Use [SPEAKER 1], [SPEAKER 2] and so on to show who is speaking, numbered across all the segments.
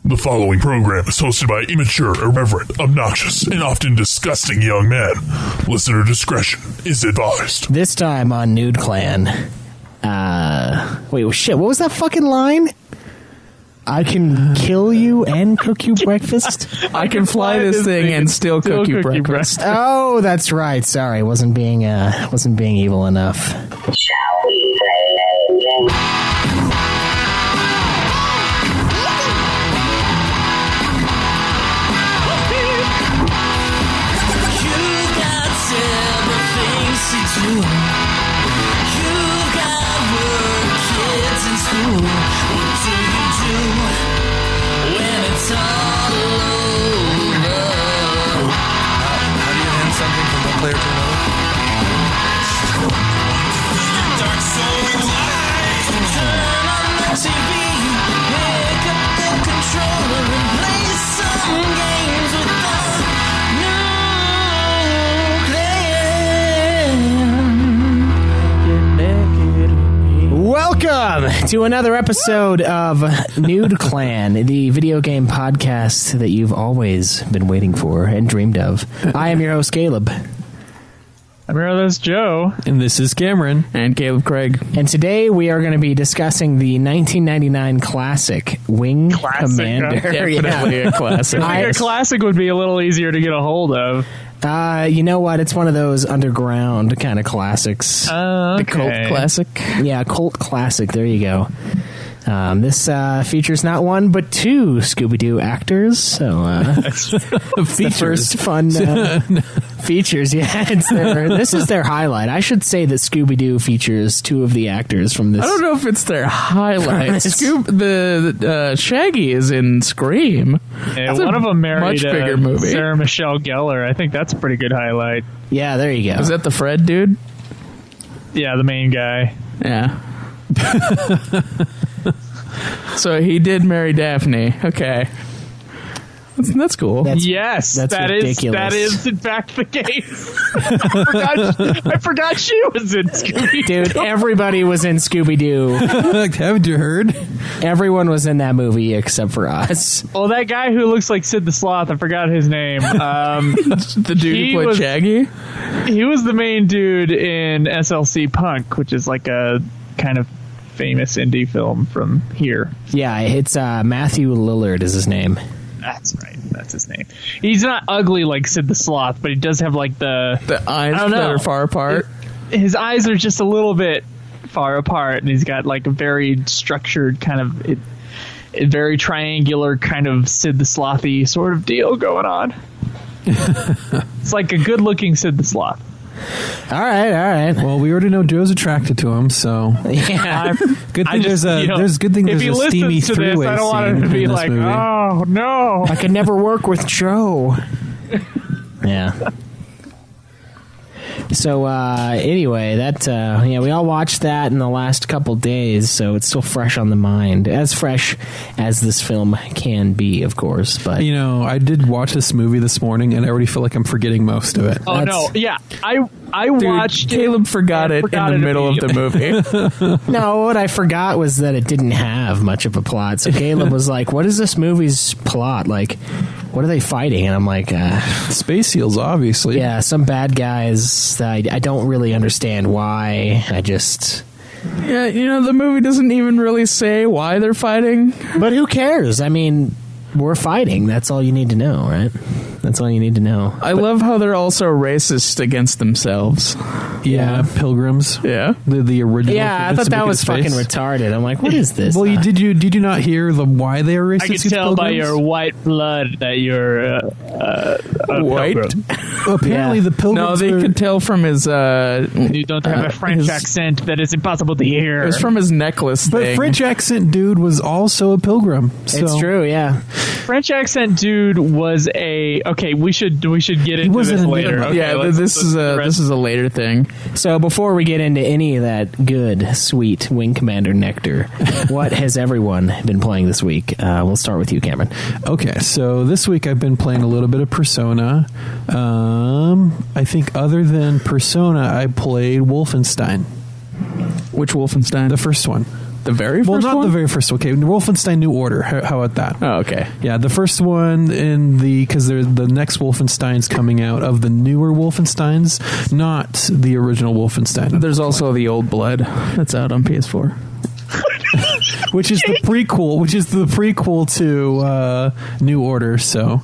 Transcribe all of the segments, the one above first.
[SPEAKER 1] The following program is hosted by immature, irreverent, obnoxious, and often disgusting young men. Listener discretion is advised.
[SPEAKER 2] This time on Nude Clan. Wait, shit, what was that fucking line? I can kill you and cook you breakfast?
[SPEAKER 3] I can fly this thing and still cook you breakfast.
[SPEAKER 2] Oh, that's right. Sorry, wasn't being evil enough.
[SPEAKER 4] Shall we play?
[SPEAKER 5] You've got work, kids in school. What do you do when it's all over?
[SPEAKER 6] How do you hand something from one player to another?
[SPEAKER 5] Dark soul light. Turn on the TV, pick up the controller and play some games with the
[SPEAKER 2] Welcome to another episode of Nude Clan, the video game podcast that you've always been waiting for and dreamed of. I am your host, Caleb.
[SPEAKER 3] I'm your host, Joe.
[SPEAKER 6] And this is Cameron.
[SPEAKER 3] And Caleb Craig.
[SPEAKER 2] And today we are going to be discussing the 1999 classic Wing Commander.
[SPEAKER 3] Definitely a classic. I think a classic would be a little easier to get a hold of.
[SPEAKER 2] You know what? It's one of those underground kind of classics.
[SPEAKER 3] Okay.
[SPEAKER 2] The cult classic. Yeah, cult classic. There you go. This features not one but two Scooby-Doo actors. So the first fun features. Yeah, this is their highlight. I should say that Scooby-Doo features two of the actors from this.
[SPEAKER 3] I don't know if it's their highlight. The Shaggy is in Scream.
[SPEAKER 7] Yeah, one of them married
[SPEAKER 3] much bigger movie.
[SPEAKER 7] Sarah Michelle Gellar. I think that's a pretty good highlight.
[SPEAKER 2] Yeah, there you go.
[SPEAKER 3] Is that the Fred dude?
[SPEAKER 7] Yeah, the main guy.
[SPEAKER 3] Yeah. So he did marry Daphne. Okay. That's cool.
[SPEAKER 2] That's
[SPEAKER 7] ridiculous. That is in fact the case. I forgot she was in Scooby-Doo.
[SPEAKER 2] Dude, everybody was in Scooby-Doo.
[SPEAKER 6] Haven't you heard?
[SPEAKER 2] Everyone was in that movie except for us.
[SPEAKER 7] Well, that guy who looks like Sid the Sloth, I forgot his name.
[SPEAKER 3] The dude who played Shaggy?
[SPEAKER 7] He was the main dude in SLC Punk, which is like a kind of famous indie film from here.
[SPEAKER 2] Yeah, it's Matthew Lillard is his name.
[SPEAKER 7] That's right. That's his name. He's not ugly like Sid the Sloth, but he does have like the
[SPEAKER 3] eyes that are far apart.
[SPEAKER 7] His eyes are just a little bit far apart, and he's got like a very structured kind of a very triangular kind of Sid the Slothy sort of deal going on. It's like a good-looking Sid the Sloth.
[SPEAKER 2] All right.
[SPEAKER 6] Well, we already know Joe's attracted to him, so
[SPEAKER 2] yeah.
[SPEAKER 6] Good thing there's a steamy three-way
[SPEAKER 7] I don't want him to be like,
[SPEAKER 6] movie.
[SPEAKER 7] Oh no,
[SPEAKER 2] I could never work with Joe. Yeah. So anyway, that we all watched that in the last couple days, so it's still fresh on the mind, as fresh as this film can be, of course. But
[SPEAKER 6] I did watch this movie this morning, and I already feel like I'm forgetting most of it.
[SPEAKER 7] Oh no, yeah, I watched.
[SPEAKER 3] Caleb forgot it in the middle of the movie.
[SPEAKER 2] No, what I forgot was that it didn't have much of a plot. So Caleb was like, "What is this movie's plot? Like, what are they fighting?" And I'm like,
[SPEAKER 6] "Space seals, obviously."
[SPEAKER 2] Yeah, some bad guys. I don't really understand why. I just...
[SPEAKER 3] Yeah, the movie doesn't even really say why they're fighting.
[SPEAKER 2] But who cares? I mean, we're fighting. That's all you need to know, right? That's all you need to know.
[SPEAKER 3] I love how they're also racist against themselves.
[SPEAKER 6] Yeah, pilgrims.
[SPEAKER 3] Yeah,
[SPEAKER 6] the original.
[SPEAKER 2] Yeah, I thought that was fucking retarded. I'm like, what is this?
[SPEAKER 6] Well, did you not hear why they are racist?
[SPEAKER 7] I can tell by your white blood that you're
[SPEAKER 3] white.
[SPEAKER 6] Apparently, the pilgrims.
[SPEAKER 3] No, they could tell from his.
[SPEAKER 7] You don't have a French accent that is impossible to hear.
[SPEAKER 3] It was from his necklace.
[SPEAKER 6] But French accent dude was also a pilgrim. So.
[SPEAKER 2] It's true. Yeah.
[SPEAKER 7] French accent dude was a. Okay, we should get into this later. Okay,
[SPEAKER 3] yeah, this is a later thing.
[SPEAKER 2] So before we get into any of that good, sweet Wing Commander nectar, what has everyone been playing this week? We'll start with you, Cameron.
[SPEAKER 6] Okay, so this week I've been playing a little bit of Persona. I think other than Persona, I played Wolfenstein.
[SPEAKER 3] Which Wolfenstein?
[SPEAKER 6] The first one.
[SPEAKER 3] The very first
[SPEAKER 6] Well, not
[SPEAKER 3] one?
[SPEAKER 6] the very first. Okay, Wolfenstein New Order. How about that?
[SPEAKER 3] Oh, okay.
[SPEAKER 6] Yeah, the first one because the next Wolfenstein's coming out of the newer Wolfensteins, not the original Wolfenstein.
[SPEAKER 3] There's also the Old Blood that's out on PS4.
[SPEAKER 6] which is the prequel to New Order. So,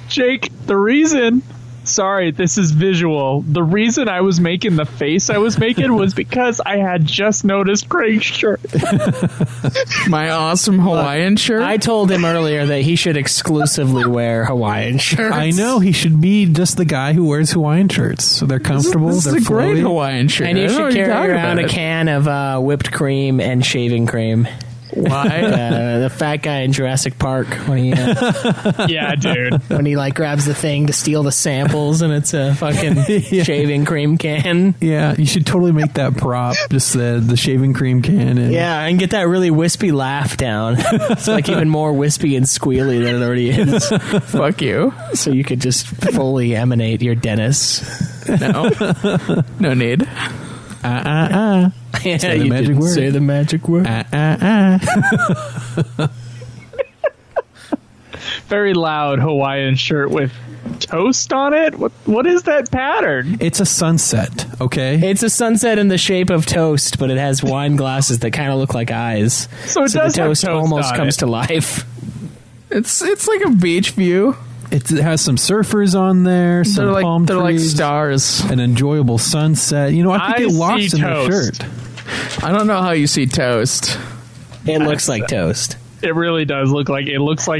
[SPEAKER 7] Jake, the reason. Sorry, this is visual. The reason I was making the face I was making was because I had just noticed Craig's shirt.
[SPEAKER 3] My awesome Hawaiian shirt.
[SPEAKER 2] I told him earlier that he should exclusively wear Hawaiian shirts.
[SPEAKER 6] I know he should be just the guy who wears Hawaiian shirts. So they're comfortable.
[SPEAKER 3] This
[SPEAKER 6] they're
[SPEAKER 3] is a great
[SPEAKER 6] flowy.
[SPEAKER 3] Hawaiian shirt.
[SPEAKER 2] And
[SPEAKER 3] I
[SPEAKER 2] you
[SPEAKER 3] don't know
[SPEAKER 2] should
[SPEAKER 3] what you're
[SPEAKER 2] carry
[SPEAKER 3] talking
[SPEAKER 2] around a
[SPEAKER 3] about.
[SPEAKER 2] can of whipped cream and shaving cream.
[SPEAKER 3] Why?
[SPEAKER 2] The fat guy in Jurassic Park when he
[SPEAKER 7] Yeah, dude.
[SPEAKER 2] when he like grabs the thing to steal the samples and it's a fucking shaving cream can.
[SPEAKER 6] Yeah, you should totally make that prop. Just the shaving cream can. And
[SPEAKER 2] Yeah, and get that really wispy laugh down. It's like even more wispy and squealy than it already is.
[SPEAKER 3] Fuck you.
[SPEAKER 2] So you could just fully emanate your Dennis.
[SPEAKER 3] No. No need.
[SPEAKER 2] Yeah,
[SPEAKER 6] Say the
[SPEAKER 2] you
[SPEAKER 6] magic
[SPEAKER 2] didn't
[SPEAKER 6] word.
[SPEAKER 2] say the magic word.
[SPEAKER 7] Very loud Hawaiian shirt with toast on it. What is that pattern?
[SPEAKER 6] It's a sunset. Okay.
[SPEAKER 2] It's a sunset in the shape of toast, but it has wine glasses that kind of look like eyes.
[SPEAKER 7] So it
[SPEAKER 2] the
[SPEAKER 7] does have
[SPEAKER 2] toast
[SPEAKER 7] toast
[SPEAKER 2] almost
[SPEAKER 7] on
[SPEAKER 2] comes
[SPEAKER 7] it.
[SPEAKER 2] to life.
[SPEAKER 3] It's like a beach view.
[SPEAKER 6] It has some surfers on there. Some palm
[SPEAKER 3] They're like
[SPEAKER 6] trees.
[SPEAKER 3] stars.
[SPEAKER 6] An enjoyable sunset. You know, I could
[SPEAKER 7] I
[SPEAKER 6] get lost
[SPEAKER 7] see
[SPEAKER 6] in the
[SPEAKER 7] toast.
[SPEAKER 6] shirt.
[SPEAKER 3] I don't know how you see toast.
[SPEAKER 2] It looks like toast.
[SPEAKER 7] It really does look like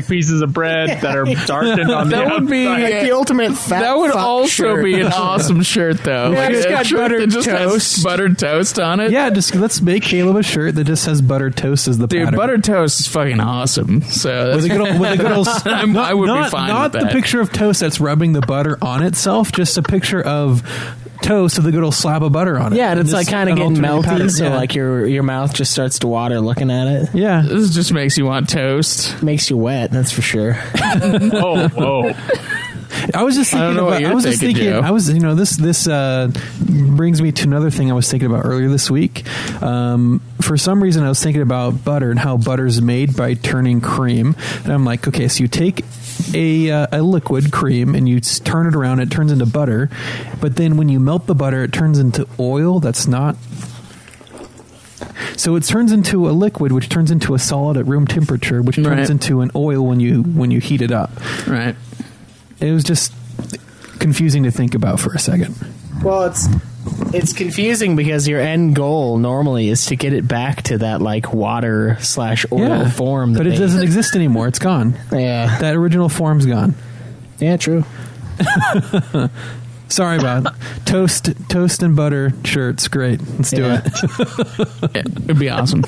[SPEAKER 7] pieces of bread that are darkened on the
[SPEAKER 3] That would be
[SPEAKER 7] outside.
[SPEAKER 2] Like the ultimate fat
[SPEAKER 3] that would
[SPEAKER 2] fuck
[SPEAKER 3] also
[SPEAKER 2] shirt.
[SPEAKER 3] be an awesome shirt, though.
[SPEAKER 2] Yeah, it's
[SPEAKER 3] A
[SPEAKER 2] got
[SPEAKER 3] shirt
[SPEAKER 2] buttered
[SPEAKER 3] that just has
[SPEAKER 2] toast.
[SPEAKER 3] buttered toast on it.
[SPEAKER 6] Yeah, just let's make Caleb a shirt that just has buttered toast as the
[SPEAKER 3] Dude,
[SPEAKER 6] pattern.
[SPEAKER 3] buttered toast is fucking awesome. So
[SPEAKER 6] With a good old
[SPEAKER 3] I would
[SPEAKER 6] not,
[SPEAKER 3] be fine
[SPEAKER 6] Not
[SPEAKER 3] with
[SPEAKER 6] the
[SPEAKER 3] that.
[SPEAKER 6] picture of toast that's rubbing the butter on itself, just a picture of toast with a good old slab of butter on it.
[SPEAKER 2] Yeah, and it's
[SPEAKER 6] Just
[SPEAKER 2] like kind of
[SPEAKER 6] an
[SPEAKER 2] getting
[SPEAKER 6] alternate
[SPEAKER 2] melty,
[SPEAKER 6] pattern.
[SPEAKER 2] so
[SPEAKER 6] Yeah.
[SPEAKER 2] like your mouth just starts to water looking at it.
[SPEAKER 6] Yeah.
[SPEAKER 3] This just makes you want toast.
[SPEAKER 2] Makes you wet, that's for sure.
[SPEAKER 7] Oh, whoa.
[SPEAKER 6] I was just thinking
[SPEAKER 3] don't know what
[SPEAKER 6] about.
[SPEAKER 3] you're
[SPEAKER 6] I was just
[SPEAKER 3] thinking,
[SPEAKER 6] thinking.
[SPEAKER 3] Joe.
[SPEAKER 6] I was, this brings me to another thing I was thinking about earlier this week. For some reason, I was thinking about butter and how butter's made by turning cream, and I'm like, okay, so you take a liquid cream and you turn it around, it turns into butter, but then when you melt the butter, it turns into oil. That's not. So it turns into a liquid, which turns into a solid at room temperature, which turns
[SPEAKER 3] Right.
[SPEAKER 6] into an oil when you heat it up.
[SPEAKER 3] Right.
[SPEAKER 6] It was just confusing to think about for a second.
[SPEAKER 2] Well, it's confusing because your end goal normally is to get it back to that like water / oil form.
[SPEAKER 6] But it doesn't exist anymore. It's gone.
[SPEAKER 2] Yeah,
[SPEAKER 6] That original form's gone.
[SPEAKER 2] yeah, true.
[SPEAKER 6] Sorry about it. Toast and butter shirts. Great. Let's do
[SPEAKER 2] Yeah.
[SPEAKER 6] it.
[SPEAKER 3] It'd be awesome.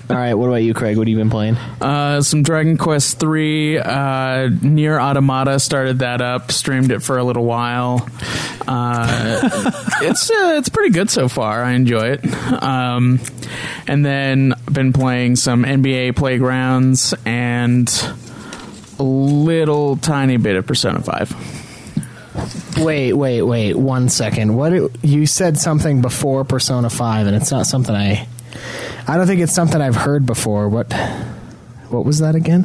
[SPEAKER 2] All right, what about you, Craig? What have you been playing?
[SPEAKER 3] Some Dragon Quest 3, Nier Automata, started that up, streamed it for a little while. It's pretty good so far. I enjoy it. And then been playing some NBA Playgrounds and a little tiny bit of Persona 5.
[SPEAKER 2] Wait, 1 second. You said something before Persona 5, and it's not something I don't think it's something I've heard before. What was that again?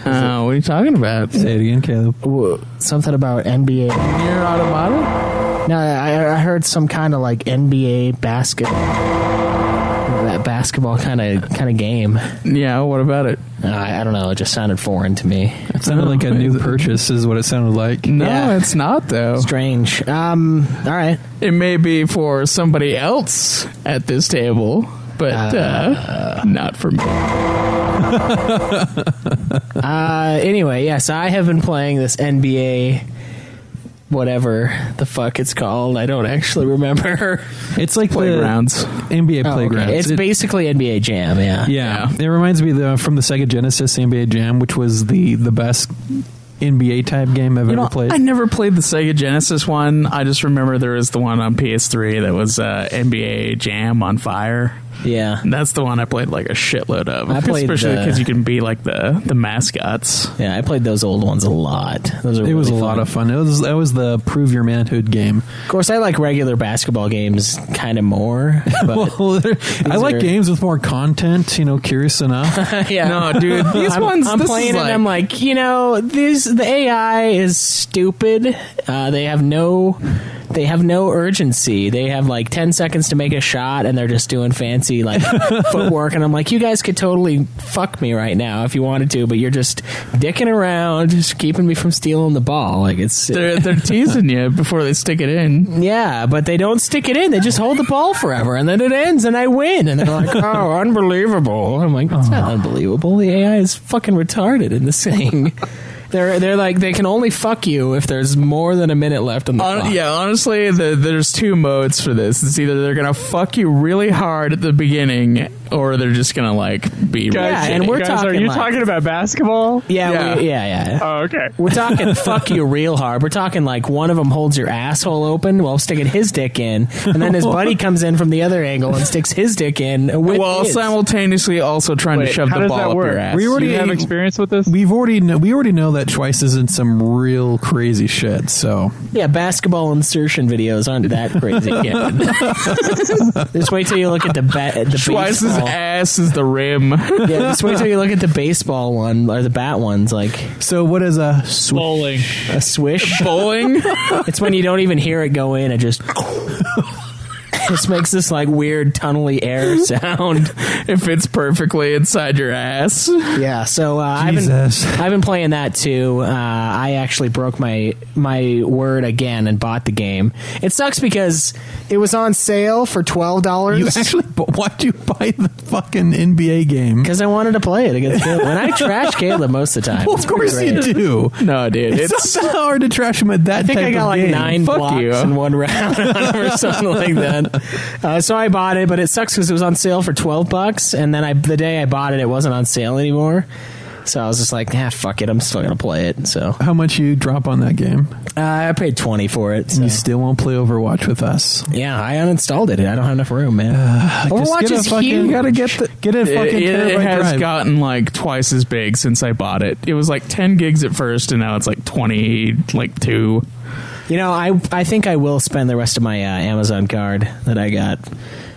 [SPEAKER 3] What are you talking about?
[SPEAKER 6] Say it again, Caleb.
[SPEAKER 2] Something about NBA.
[SPEAKER 3] Nier Automata?
[SPEAKER 2] No, I heard some kind of like NBA basketball kind of game.
[SPEAKER 3] Yeah, what about it?
[SPEAKER 2] I don't know. It just sounded foreign to me.
[SPEAKER 6] It sounded like a new purchase is what it sounded like.
[SPEAKER 3] No,
[SPEAKER 2] Yeah.
[SPEAKER 3] it's not, though.
[SPEAKER 2] Strange. All right.
[SPEAKER 3] It may be for somebody else at this table, but not for me.
[SPEAKER 2] Anyway, yes, I have been playing this NBA, whatever the fuck it's called. I don't actually remember.
[SPEAKER 6] It's like
[SPEAKER 3] Playgrounds.
[SPEAKER 6] the NBA
[SPEAKER 2] Oh,
[SPEAKER 6] Playgrounds.
[SPEAKER 2] okay. It's basically NBA Jam. Yeah.
[SPEAKER 6] Yeah, it reminds me from the Sega Genesis NBA Jam, which was the best NBA type game I've ever played.
[SPEAKER 3] I never played the Sega Genesis one. I just remember there was the one on PS3 that was NBA Jam on Fire.
[SPEAKER 2] Yeah.
[SPEAKER 3] And that's the one I played like a shitload of.
[SPEAKER 2] I played
[SPEAKER 3] especially
[SPEAKER 2] the-
[SPEAKER 3] because you can be like the mascots.
[SPEAKER 2] Yeah, I played those old ones a lot. Those are
[SPEAKER 6] It was a
[SPEAKER 2] really
[SPEAKER 6] lot
[SPEAKER 2] fun.
[SPEAKER 6] of fun. That was the prove your manhood game.
[SPEAKER 2] Of course, I like regular basketball games kind of more. But
[SPEAKER 6] Well, I like
[SPEAKER 2] are-
[SPEAKER 6] games with more content. Curious enough.
[SPEAKER 2] yeah.
[SPEAKER 3] No, dude, these ones.
[SPEAKER 2] I'm
[SPEAKER 3] this
[SPEAKER 2] playing
[SPEAKER 3] is
[SPEAKER 2] it.
[SPEAKER 3] like,
[SPEAKER 2] And I'm like, the AI is stupid. They have no urgency. They have like 10 seconds to make a shot, and they're just doing fancy like footwork. And I'm like, you guys could totally fuck me right now if you wanted to, but you're just dicking around, just keeping me from stealing the ball. Like
[SPEAKER 3] they're teasing you before they stick it in.
[SPEAKER 2] yeah, but they don't stick it in. They just hold the ball forever, and then it ends, and I win. And they're like, "Oh, unbelievable!" I'm like, "It's not unbelievable. The AI is fucking retarded in this thing." They're like, they can only fuck you if there's more than a minute left on the clock.
[SPEAKER 3] Yeah, honestly, there's two modes for this. It's either they're gonna fuck you really hard at the beginning, or they're just gonna like be.
[SPEAKER 2] Yeah,
[SPEAKER 3] really
[SPEAKER 2] and
[SPEAKER 3] shitty.
[SPEAKER 2] we're
[SPEAKER 7] Guys,
[SPEAKER 2] talking
[SPEAKER 7] are you
[SPEAKER 2] like-
[SPEAKER 7] talking about basketball?
[SPEAKER 2] Yeah.
[SPEAKER 3] Yeah.
[SPEAKER 7] Oh, okay.
[SPEAKER 2] We're talking fuck you real hard. We're talking like one of them holds your asshole open while sticking his dick in, and then his buddy comes in from the other angle and sticks his dick in with
[SPEAKER 3] while
[SPEAKER 2] his.
[SPEAKER 3] simultaneously also trying to
[SPEAKER 7] Wait,
[SPEAKER 3] shove
[SPEAKER 7] how
[SPEAKER 3] the
[SPEAKER 7] does
[SPEAKER 3] ball
[SPEAKER 7] that
[SPEAKER 3] up
[SPEAKER 7] work?
[SPEAKER 3] your ass.
[SPEAKER 6] We already
[SPEAKER 7] Do you have experience with this?
[SPEAKER 6] we already know that Twice is in some real crazy shit. So
[SPEAKER 2] Yeah, basketball insertion videos aren't that crazy yet. Just wait till you look at the
[SPEAKER 3] Schweiss's
[SPEAKER 2] baseball.
[SPEAKER 3] ass is the rim.
[SPEAKER 2] Yeah, just wait till you look at the baseball one or the bat ones. Like
[SPEAKER 6] what is a
[SPEAKER 7] Bowling.
[SPEAKER 2] a swish.
[SPEAKER 3] Bowling.
[SPEAKER 2] It's when you don't even hear it go in. It just makes this like weird tunnely air sound.
[SPEAKER 3] It fits perfectly inside your ass.
[SPEAKER 2] Yeah, so
[SPEAKER 6] Jesus.
[SPEAKER 2] I've been playing that too. I actually broke my word again and bought the game. It sucks because it was on sale for $12.
[SPEAKER 6] You actually? Why'd you buy the fucking NBA game?
[SPEAKER 2] Because I wanted to play it against Caleb. And I trash Caleb most of the time.
[SPEAKER 6] Well,
[SPEAKER 2] It's
[SPEAKER 6] of course
[SPEAKER 2] pretty
[SPEAKER 6] you
[SPEAKER 2] great.
[SPEAKER 6] do.
[SPEAKER 3] No, dude,
[SPEAKER 6] It's not that hard to trash him at that.
[SPEAKER 2] I think
[SPEAKER 6] type
[SPEAKER 2] I got
[SPEAKER 6] of
[SPEAKER 2] like
[SPEAKER 6] game.
[SPEAKER 2] 9
[SPEAKER 3] Fuck
[SPEAKER 2] blocks
[SPEAKER 3] you.
[SPEAKER 2] in one round or something like that. So I bought it, but it sucks because it was on sale for $12, and then the day I bought it, it wasn't on sale anymore. So I was just like, fuck it, I'm still gonna play it. So
[SPEAKER 6] How much you drop on that game?
[SPEAKER 2] I paid $20 for it. So.
[SPEAKER 6] You still won't play Overwatch with us.
[SPEAKER 2] Yeah, I uninstalled it. I don't have enough room, man.
[SPEAKER 6] Just
[SPEAKER 2] Overwatch
[SPEAKER 6] get a
[SPEAKER 2] is
[SPEAKER 6] fucking-
[SPEAKER 2] huge.
[SPEAKER 6] you gotta get a fucking
[SPEAKER 3] It
[SPEAKER 6] terabyte
[SPEAKER 3] has
[SPEAKER 6] drive.
[SPEAKER 3] gotten like twice as big since I bought it. It was like 10 gigs at first, and now it's like 22.
[SPEAKER 2] You know, I think I will spend the rest of my Amazon card that I got.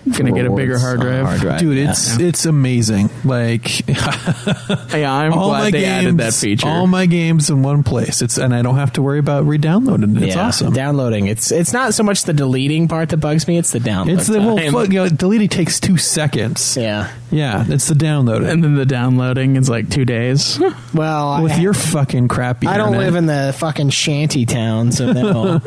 [SPEAKER 3] Gonna get a bigger
[SPEAKER 2] rewards
[SPEAKER 3] hard
[SPEAKER 2] on
[SPEAKER 3] drive.
[SPEAKER 6] Dude,
[SPEAKER 2] yeah.
[SPEAKER 6] it's amazing. Like
[SPEAKER 3] Yeah, I'm
[SPEAKER 6] all
[SPEAKER 3] glad
[SPEAKER 6] my
[SPEAKER 3] they
[SPEAKER 6] games,
[SPEAKER 3] added that feature.
[SPEAKER 6] all my games in one place. And I don't have to worry about re-downloading it. It's
[SPEAKER 2] Yeah,
[SPEAKER 6] awesome.
[SPEAKER 2] Downloading. It's not so much the deleting part that bugs me. It's the download.
[SPEAKER 6] It's the whole
[SPEAKER 2] time.
[SPEAKER 6] deleting takes 2 seconds.
[SPEAKER 2] Yeah.
[SPEAKER 6] Yeah, it's the downloading.
[SPEAKER 3] and then the downloading is like 2 days.
[SPEAKER 2] Well,
[SPEAKER 6] With your fucking crappy
[SPEAKER 2] I don't
[SPEAKER 6] internet.
[SPEAKER 2] live in the fucking shanty town, so no.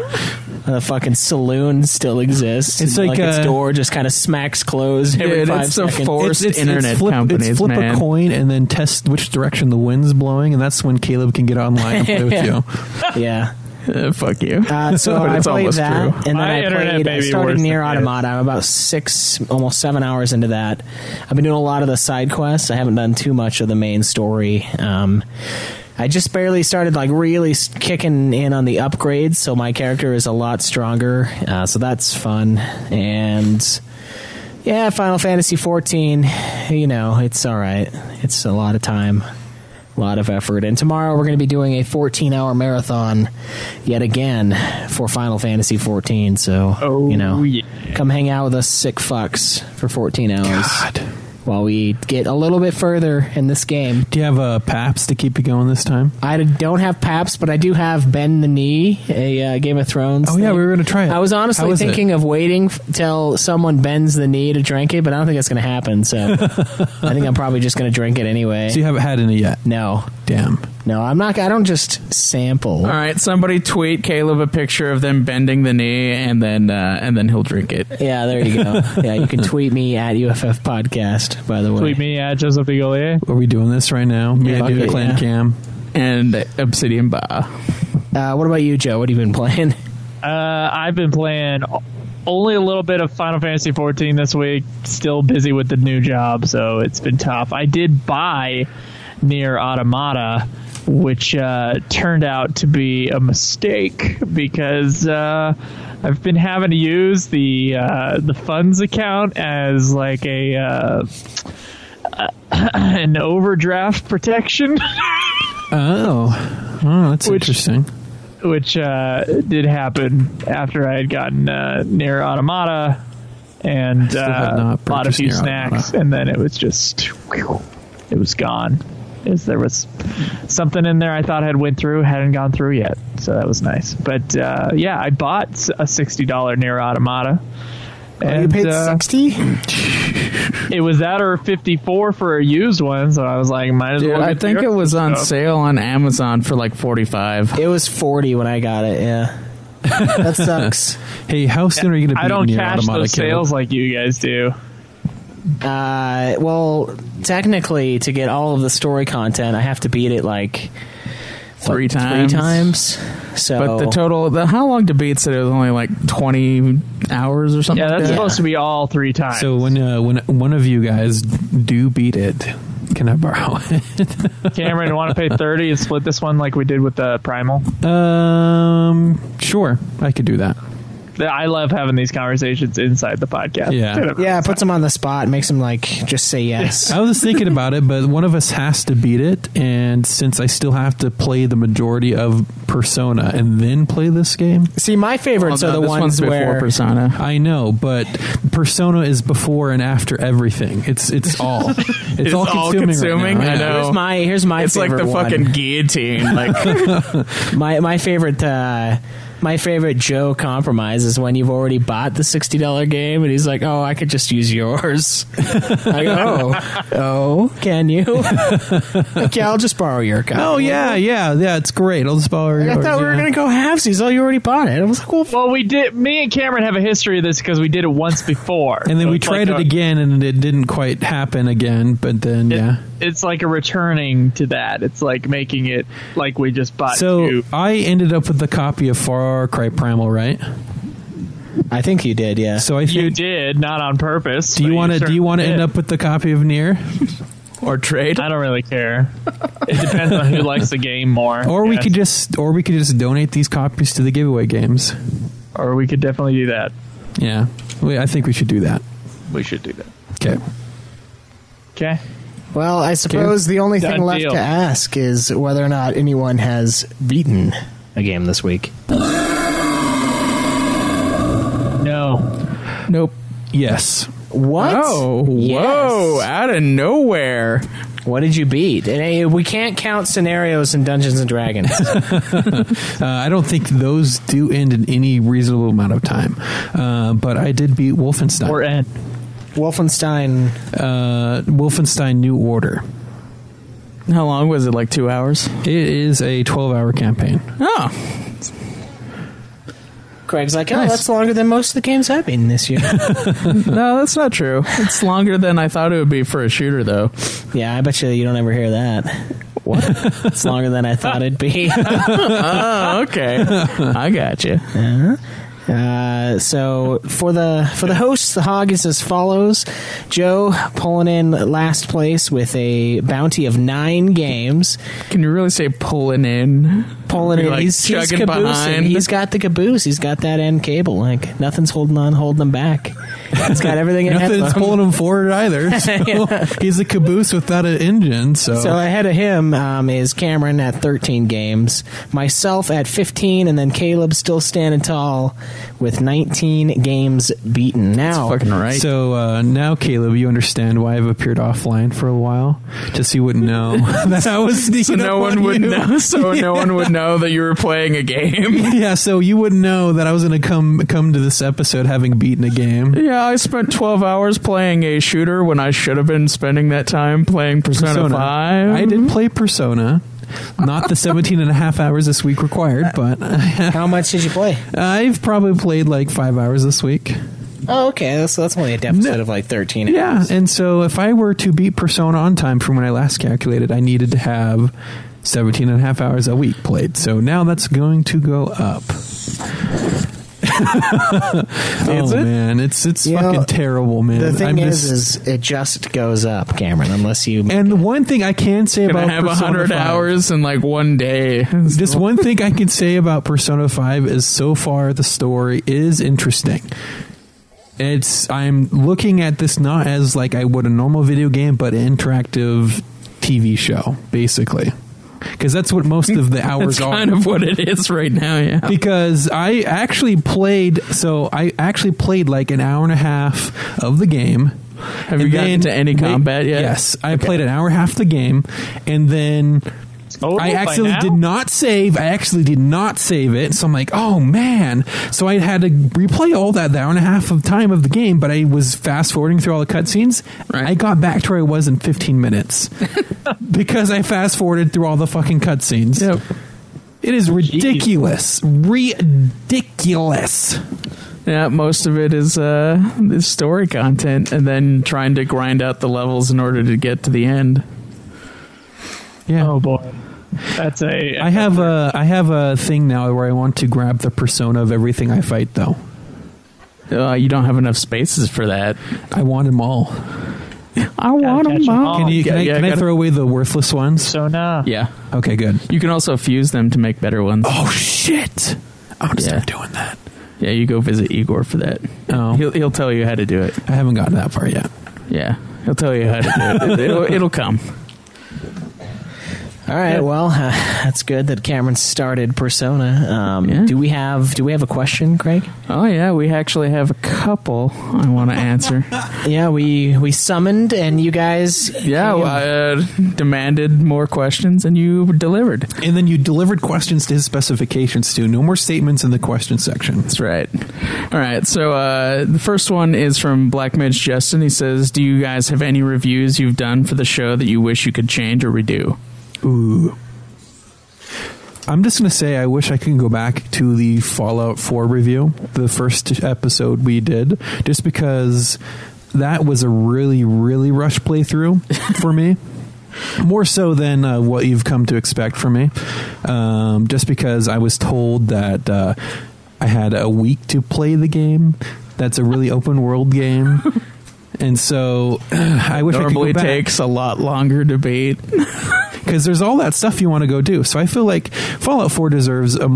[SPEAKER 2] The fucking saloon still exists.
[SPEAKER 6] It's
[SPEAKER 2] and,
[SPEAKER 6] like,
[SPEAKER 2] its
[SPEAKER 6] uh,
[SPEAKER 2] door just kind of smacks closed every
[SPEAKER 3] Dude,
[SPEAKER 2] 5
[SPEAKER 3] it's the
[SPEAKER 2] seconds.
[SPEAKER 3] forced internet companies,
[SPEAKER 6] It's flip
[SPEAKER 3] man.
[SPEAKER 6] a coin and then test which direction the wind's blowing, and that's when Caleb can get online and play with you.
[SPEAKER 2] Yeah.
[SPEAKER 3] Fuck you.
[SPEAKER 2] So
[SPEAKER 3] But
[SPEAKER 2] I
[SPEAKER 3] it's
[SPEAKER 2] played
[SPEAKER 3] almost
[SPEAKER 2] that,
[SPEAKER 3] true.
[SPEAKER 2] and then
[SPEAKER 7] My
[SPEAKER 2] I
[SPEAKER 7] internet
[SPEAKER 2] played.
[SPEAKER 7] may
[SPEAKER 2] I
[SPEAKER 7] be
[SPEAKER 2] started
[SPEAKER 7] worse
[SPEAKER 2] Nier
[SPEAKER 7] than his.
[SPEAKER 2] Automata. I'm about 6, almost 7 hours into that. I've been doing a lot of the side quests. I haven't done too much of the main story. I just barely started like really kicking in on the upgrades, so my character is a lot stronger. So that's fun, and yeah, Final Fantasy 14. You know, it's all right. It's a lot of time. A lot of effort. And tomorrow we're going to be doing a 14-hour marathon yet again for Final Fantasy 14. So, you know,
[SPEAKER 7] yeah.
[SPEAKER 2] come hang out with us sick fucks for 14 hours
[SPEAKER 6] God.
[SPEAKER 2] while we get a little bit further in this game.
[SPEAKER 6] Do you have PAPS to keep you going this time?
[SPEAKER 2] I don't have PAPS, but I do have Bend the Knee, a Game of Thrones
[SPEAKER 6] Oh, yeah,
[SPEAKER 2] thing.
[SPEAKER 6] we were going to try it.
[SPEAKER 2] I was honestly
[SPEAKER 6] How is it?
[SPEAKER 2] thinking of waiting till someone bends the knee to drink it, but I don't think that's going to happen. So I think I'm probably just going to drink it anyway.
[SPEAKER 6] So you haven't had any yet?
[SPEAKER 2] No,
[SPEAKER 6] Damn.
[SPEAKER 2] I'm not. I don't just sample.
[SPEAKER 3] All right, somebody tweet Caleb a picture of them bending the knee, and then he'll drink it.
[SPEAKER 2] Yeah, there you go. Yeah, you can tweet me at UFF Podcast, by the way.
[SPEAKER 7] Tweet me at Joseph Bigolier.
[SPEAKER 6] Are we doing this right now? Me and
[SPEAKER 2] fuck
[SPEAKER 6] you,
[SPEAKER 2] it,
[SPEAKER 6] Clan
[SPEAKER 2] yeah.
[SPEAKER 6] Cam.
[SPEAKER 3] And Obsidian Bar.
[SPEAKER 2] What about you, Joe? What have you been playing?
[SPEAKER 7] I've been playing only a little bit of Final Fantasy 14 this week. Still busy with the new job, so it's been tough. I did buy Nier Automata, which turned out to be a mistake because I've been having to use the funds account as like an overdraft protection.
[SPEAKER 6] Oh, that's interesting.
[SPEAKER 7] Which did happen after I had gotten Nier Automata and bought a few snacks, and then it was just it was gone. There was something in there I thought had went through, hadn't gone through yet, so that was nice. But yeah, I bought a $60 Nier Automata.
[SPEAKER 2] And, you paid 60?
[SPEAKER 7] It was that or 54 for a used one, so I was like, might as well.
[SPEAKER 3] I think it was on sale on Amazon for like 45.
[SPEAKER 2] It was 40 when I got it. Yeah, that sucks.
[SPEAKER 6] Hey, how soon are you going to beat
[SPEAKER 7] I don't
[SPEAKER 6] Nier
[SPEAKER 7] catch
[SPEAKER 6] Automata,
[SPEAKER 7] those sales like you guys do.
[SPEAKER 2] Well, technically, to get all of the story content, I have to beat it like
[SPEAKER 3] three times.
[SPEAKER 2] So,
[SPEAKER 3] but the total, how long to beat said it was only like 20 hours or something.
[SPEAKER 7] Yeah, that's
[SPEAKER 3] like that.
[SPEAKER 7] supposed to be all 3 times.
[SPEAKER 6] So when one of you guys do beat it, can I borrow it?
[SPEAKER 7] Cameron, want to pay 30 and split this one like we did with the Primal?
[SPEAKER 6] Sure, I could do that.
[SPEAKER 7] I love having these conversations inside the podcast.
[SPEAKER 2] Yeah, it puts them on the spot, makes them like just say yes.
[SPEAKER 6] I was just thinking about it, but one of us has to beat it, and since I still have to play the majority of Persona and then play this game.
[SPEAKER 2] See, my favorites are the ones where
[SPEAKER 3] Persona.
[SPEAKER 6] I know, but Persona is before and after everything. It's all it's all consuming.
[SPEAKER 3] Right now.
[SPEAKER 6] I know.
[SPEAKER 2] Here's my
[SPEAKER 3] it's
[SPEAKER 2] favorite
[SPEAKER 3] like the
[SPEAKER 2] one.
[SPEAKER 3] fucking guillotine. Like
[SPEAKER 2] my favorite. My favorite Joe compromise is when you've already bought the $60 game and he's like, "Oh, I could just use yours." I go, "Oh, can you?" Okay, I'll just borrow your copy.
[SPEAKER 6] Oh yeah, it's great. I'll just borrow yours.
[SPEAKER 2] I thought we were gonna go halvesies. Oh, you already bought it. I was like,
[SPEAKER 7] well, we did. Me and Cameron have a history of this because we did it once before,
[SPEAKER 6] and then
[SPEAKER 7] so
[SPEAKER 6] we
[SPEAKER 7] it's
[SPEAKER 6] tried
[SPEAKER 7] like
[SPEAKER 6] it again, and it didn't quite happen again. But then,
[SPEAKER 7] it's like a returning to that. It's like making it like we just bought.
[SPEAKER 6] So I ended up with a copy of Far Cry Primal, right?
[SPEAKER 2] I think you did, yeah.
[SPEAKER 6] So I think
[SPEAKER 7] you did, not on purpose.
[SPEAKER 6] Do you want to end up with the copy of Nier?
[SPEAKER 3] Or trade?
[SPEAKER 7] I don't really care. It depends on who likes the game more.
[SPEAKER 6] Or we could just donate these copies to the giveaway games.
[SPEAKER 7] Or we could definitely do that.
[SPEAKER 6] Yeah, I think we should do that.
[SPEAKER 7] We should do that.
[SPEAKER 6] Okay.
[SPEAKER 7] Okay.
[SPEAKER 2] Well, I suppose the only thing
[SPEAKER 7] Done
[SPEAKER 2] left
[SPEAKER 7] deal.
[SPEAKER 2] to ask is whether or not anyone has beaten a game this week.
[SPEAKER 7] No.
[SPEAKER 3] Nope.
[SPEAKER 6] Yes.
[SPEAKER 2] What?
[SPEAKER 3] Oh, whoa!
[SPEAKER 2] Yes.
[SPEAKER 3] Out of nowhere.
[SPEAKER 2] What did you beat? And we can't count scenarios in Dungeons and Dragons.
[SPEAKER 6] I don't think those do end in any reasonable amount of time. But I did beat Wolfenstein.
[SPEAKER 7] Or end.
[SPEAKER 2] Wolfenstein.
[SPEAKER 6] Wolfenstein New Order.
[SPEAKER 3] How long was it? Like 2 hours?
[SPEAKER 6] It is a 12-hour campaign.
[SPEAKER 3] Oh.
[SPEAKER 2] Craig's like,
[SPEAKER 3] Nice.
[SPEAKER 2] that's longer than most of the games I've been this year.
[SPEAKER 3] No, that's not true. It's longer than I thought it would be for a shooter, though.
[SPEAKER 2] Yeah, I bet you don't ever hear that.
[SPEAKER 3] What?
[SPEAKER 2] It's longer than I thought it'd be.
[SPEAKER 3] Oh, okay. I got you.
[SPEAKER 2] So for the hosts, the hog is as follows: Joe pulling in last place with a bounty of 9 games.
[SPEAKER 3] Can you really say pulling in?
[SPEAKER 2] Pulling
[SPEAKER 3] You're
[SPEAKER 2] in,
[SPEAKER 3] like
[SPEAKER 2] he's
[SPEAKER 3] chugging
[SPEAKER 2] caboosing.
[SPEAKER 3] behind.
[SPEAKER 2] He's got the caboose. He's got that end cable. Like nothing's holding him back. He's got everything in
[SPEAKER 6] Nothing's
[SPEAKER 2] headphone.
[SPEAKER 6] pulling him forward either. So he's a caboose without an engine. So
[SPEAKER 2] ahead of him is Cameron at 13 games, myself at 15, and then Caleb still standing tall with 19 games beaten. Now,
[SPEAKER 3] Fucking right.
[SPEAKER 6] So now, Caleb, you understand why I've appeared offline for a while, just so you wouldn't know that I was sneaking
[SPEAKER 3] So no
[SPEAKER 6] up
[SPEAKER 3] one
[SPEAKER 6] on
[SPEAKER 3] would
[SPEAKER 6] you.
[SPEAKER 3] know. So no one would know that you were playing a game.
[SPEAKER 6] Yeah, so you wouldn't know that I was going to come to this episode having beaten a game.
[SPEAKER 3] Yeah, I spent 12 hours playing a shooter when I should have been spending that time playing Persona 5.
[SPEAKER 6] I did play Persona. Not the 17 and a half hours this week required, but
[SPEAKER 2] how much did you play?
[SPEAKER 6] I've probably played like 5 hours this week.
[SPEAKER 2] Oh, okay. That's only a deficit of like 13 hours.
[SPEAKER 6] Yeah, and so if I were to beat Persona on time from when I last calculated, I needed to have 17 and a half hours a week played. So now that's going to go up. Oh man, it's
[SPEAKER 2] You
[SPEAKER 6] fucking
[SPEAKER 2] know,
[SPEAKER 6] terrible, man.
[SPEAKER 2] The thing
[SPEAKER 6] I'm
[SPEAKER 2] is it just goes up, Cameron, unless you...
[SPEAKER 6] and the one thing I can say
[SPEAKER 3] Gonna
[SPEAKER 6] about
[SPEAKER 3] have
[SPEAKER 6] Persona
[SPEAKER 3] 100
[SPEAKER 6] 5,
[SPEAKER 3] hours in like one day.
[SPEAKER 6] Just one thing I can say about Persona 5 is so far the story is interesting. I'm looking at this not as like I would a normal video game, but an interactive TV show, basically. Because that's what most of the hours
[SPEAKER 3] That's
[SPEAKER 6] are.
[SPEAKER 3] kind of what it is right now, yeah.
[SPEAKER 6] Because I actually played like an hour and a half of the game.
[SPEAKER 3] Have you gotten into any combat yet?
[SPEAKER 6] Yes, I played an hour and a half of the game, and then I actually did not save. I actually did not save it, so I'm like, oh man! So I had to replay all that the hour and a half of time of the game, but I was fast forwarding through all the cutscenes.
[SPEAKER 3] Right.
[SPEAKER 6] I got back to where I was in 15 minutes because I fast forwarded through all the fucking cutscenes.
[SPEAKER 3] Yep.
[SPEAKER 6] It is ridiculous. Ridiculous.
[SPEAKER 3] Yeah, most of it is story content, and then trying to grind out the levels in order to get to the end.
[SPEAKER 6] Yeah.
[SPEAKER 7] Oh boy, that's a.
[SPEAKER 6] I have a thing now where I want to grab the persona of everything I fight, though.
[SPEAKER 3] You don't have enough spaces for that.
[SPEAKER 6] I want them all.
[SPEAKER 3] I want
[SPEAKER 7] catch
[SPEAKER 3] them
[SPEAKER 7] 'em
[SPEAKER 3] all.
[SPEAKER 7] all.
[SPEAKER 6] Can I throw away the worthless ones?
[SPEAKER 7] Persona.
[SPEAKER 3] Yeah.
[SPEAKER 6] Okay, good.
[SPEAKER 3] You can also fuse them to make better ones.
[SPEAKER 6] Oh shit! I'm gonna
[SPEAKER 3] Yeah.
[SPEAKER 6] start doing that.
[SPEAKER 3] Yeah, you go visit Igor for that.
[SPEAKER 6] Oh.
[SPEAKER 3] He'll tell you how to do it.
[SPEAKER 6] I haven't gotten that far yet.
[SPEAKER 3] Yeah, he'll tell you how to do it. It'll come.
[SPEAKER 2] All right, well, that's good that Cameron started Persona.
[SPEAKER 3] Yeah.
[SPEAKER 2] Do we have a question, Craig?
[SPEAKER 3] Oh yeah, we actually have a couple I want to answer.
[SPEAKER 2] Yeah, we summoned and you guys
[SPEAKER 3] Yeah, I demanded more questions and you delivered.
[SPEAKER 6] And then you delivered questions to his specifications too. No more statements in the question section.
[SPEAKER 3] That's right. All right, so the first one is from Black Mage Justin. He says, do you guys have any reviews you've done for the show that you wish you could change or redo?
[SPEAKER 6] Ooh. I'm just going to say I wish I could go back to the Fallout 4 review, the first episode we did, just because that was a really, really rushed playthrough for me. More so than what you've come to expect from me. Just because I was told that I had a week to play the game. That's a really open world game. And so I wish I could go
[SPEAKER 3] Normally
[SPEAKER 6] back.
[SPEAKER 3] takes a lot longer to beat.
[SPEAKER 6] Because there's all that stuff you want to go do. So I feel like Fallout 4 deserves a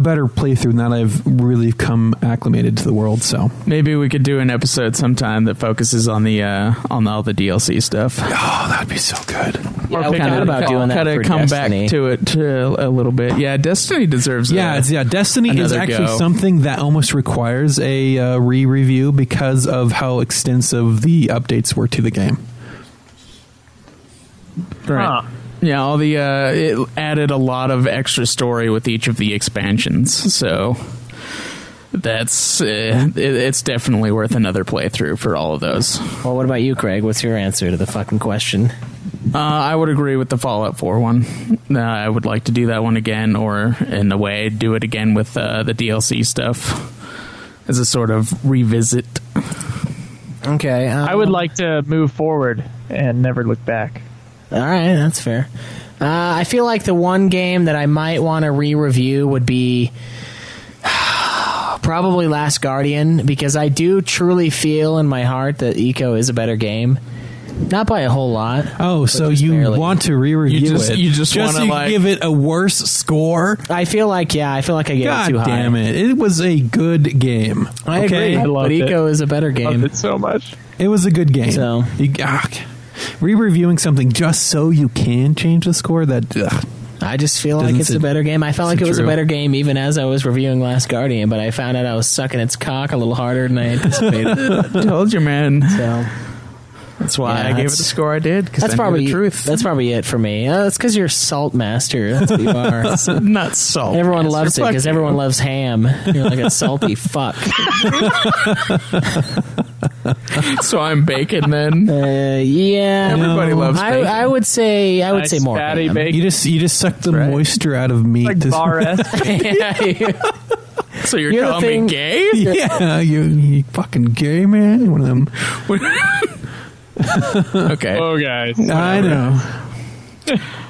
[SPEAKER 6] better playthrough now that I've really come acclimated to the world. So
[SPEAKER 3] Maybe we could do an episode sometime that focuses on the on all the DLC stuff.
[SPEAKER 6] oh, that'd be so good.
[SPEAKER 2] Yeah, we thought about doing that
[SPEAKER 3] Kind
[SPEAKER 2] for
[SPEAKER 3] of come
[SPEAKER 2] Destiny.
[SPEAKER 3] back to it a little bit. Yeah, Destiny deserves.
[SPEAKER 6] Destiny is
[SPEAKER 3] another
[SPEAKER 6] actually
[SPEAKER 3] go.
[SPEAKER 6] something that almost requires a re-review because of how extensive the updates were to the game.
[SPEAKER 3] Right.
[SPEAKER 7] Huh.
[SPEAKER 3] Yeah, all the it added a lot of extra story with each of the expansions, so that's it's definitely worth another playthrough for all of those.
[SPEAKER 2] Well, what about you, Craig? What's your answer to the fucking question?
[SPEAKER 3] I would agree with the Fallout 4 one. I would like to do that one again, or in a way, do it again with the DLC stuff as a sort of revisit.
[SPEAKER 2] Okay.
[SPEAKER 7] I would like to move forward and never look back.
[SPEAKER 2] All right, that's fair. I feel like the one game that I might want to re-review would be probably Last Guardian, because I do truly feel in my heart that Eco is a better game. Not by a whole lot.
[SPEAKER 6] Oh,
[SPEAKER 2] but
[SPEAKER 6] so
[SPEAKER 2] just
[SPEAKER 6] you
[SPEAKER 2] barely.
[SPEAKER 6] want to re-review it?
[SPEAKER 3] You just
[SPEAKER 6] so
[SPEAKER 3] wanna,
[SPEAKER 6] you
[SPEAKER 3] like-
[SPEAKER 6] give it a worse score?
[SPEAKER 2] I feel like I gave it
[SPEAKER 6] God
[SPEAKER 2] too high.
[SPEAKER 6] damn it! It was a good game.
[SPEAKER 2] I
[SPEAKER 6] okay?
[SPEAKER 2] agree,
[SPEAKER 7] I
[SPEAKER 2] but
[SPEAKER 7] loved it.
[SPEAKER 2] Eco is a better
[SPEAKER 7] Loved
[SPEAKER 2] game.
[SPEAKER 7] it so much.
[SPEAKER 6] It was a good game.
[SPEAKER 2] So-
[SPEAKER 6] Re-reviewing something just so you can change the score, that
[SPEAKER 2] I just feel like
[SPEAKER 6] Doesn't
[SPEAKER 2] it's a
[SPEAKER 6] sit-
[SPEAKER 2] better game. I felt like
[SPEAKER 6] sit
[SPEAKER 2] it was a
[SPEAKER 6] true.
[SPEAKER 2] better game even as I was reviewing Last Guardian, but I found out I was sucking its cock a little harder than I anticipated.
[SPEAKER 3] Told you, man.
[SPEAKER 2] So
[SPEAKER 3] That's why
[SPEAKER 2] Yeah,
[SPEAKER 3] I gave it
[SPEAKER 2] that's-
[SPEAKER 3] the score I did.
[SPEAKER 2] that's probably
[SPEAKER 3] the truth.
[SPEAKER 2] That's probably it for me. It's because you're Salt Master. That's what you are.
[SPEAKER 3] not salt.
[SPEAKER 2] Everyone
[SPEAKER 3] Master.
[SPEAKER 2] loves it
[SPEAKER 3] Fuck
[SPEAKER 2] because
[SPEAKER 3] you.
[SPEAKER 2] everyone loves ham. You're like a salty fuck.
[SPEAKER 3] So I'm bacon then.
[SPEAKER 2] Yeah,
[SPEAKER 3] Everybody loves bacon.
[SPEAKER 2] I would say
[SPEAKER 7] Nice
[SPEAKER 2] more
[SPEAKER 7] fatty
[SPEAKER 2] ham.
[SPEAKER 7] bacon.
[SPEAKER 6] you just suck the
[SPEAKER 3] right.
[SPEAKER 6] moisture out of meat.
[SPEAKER 7] Like bar S.
[SPEAKER 3] So you're
[SPEAKER 2] You're the
[SPEAKER 3] calling
[SPEAKER 2] thing-
[SPEAKER 3] me gay?
[SPEAKER 6] Yeah, you fucking gay man. One of them.
[SPEAKER 3] Okay.
[SPEAKER 7] Oh, guys.
[SPEAKER 6] I know.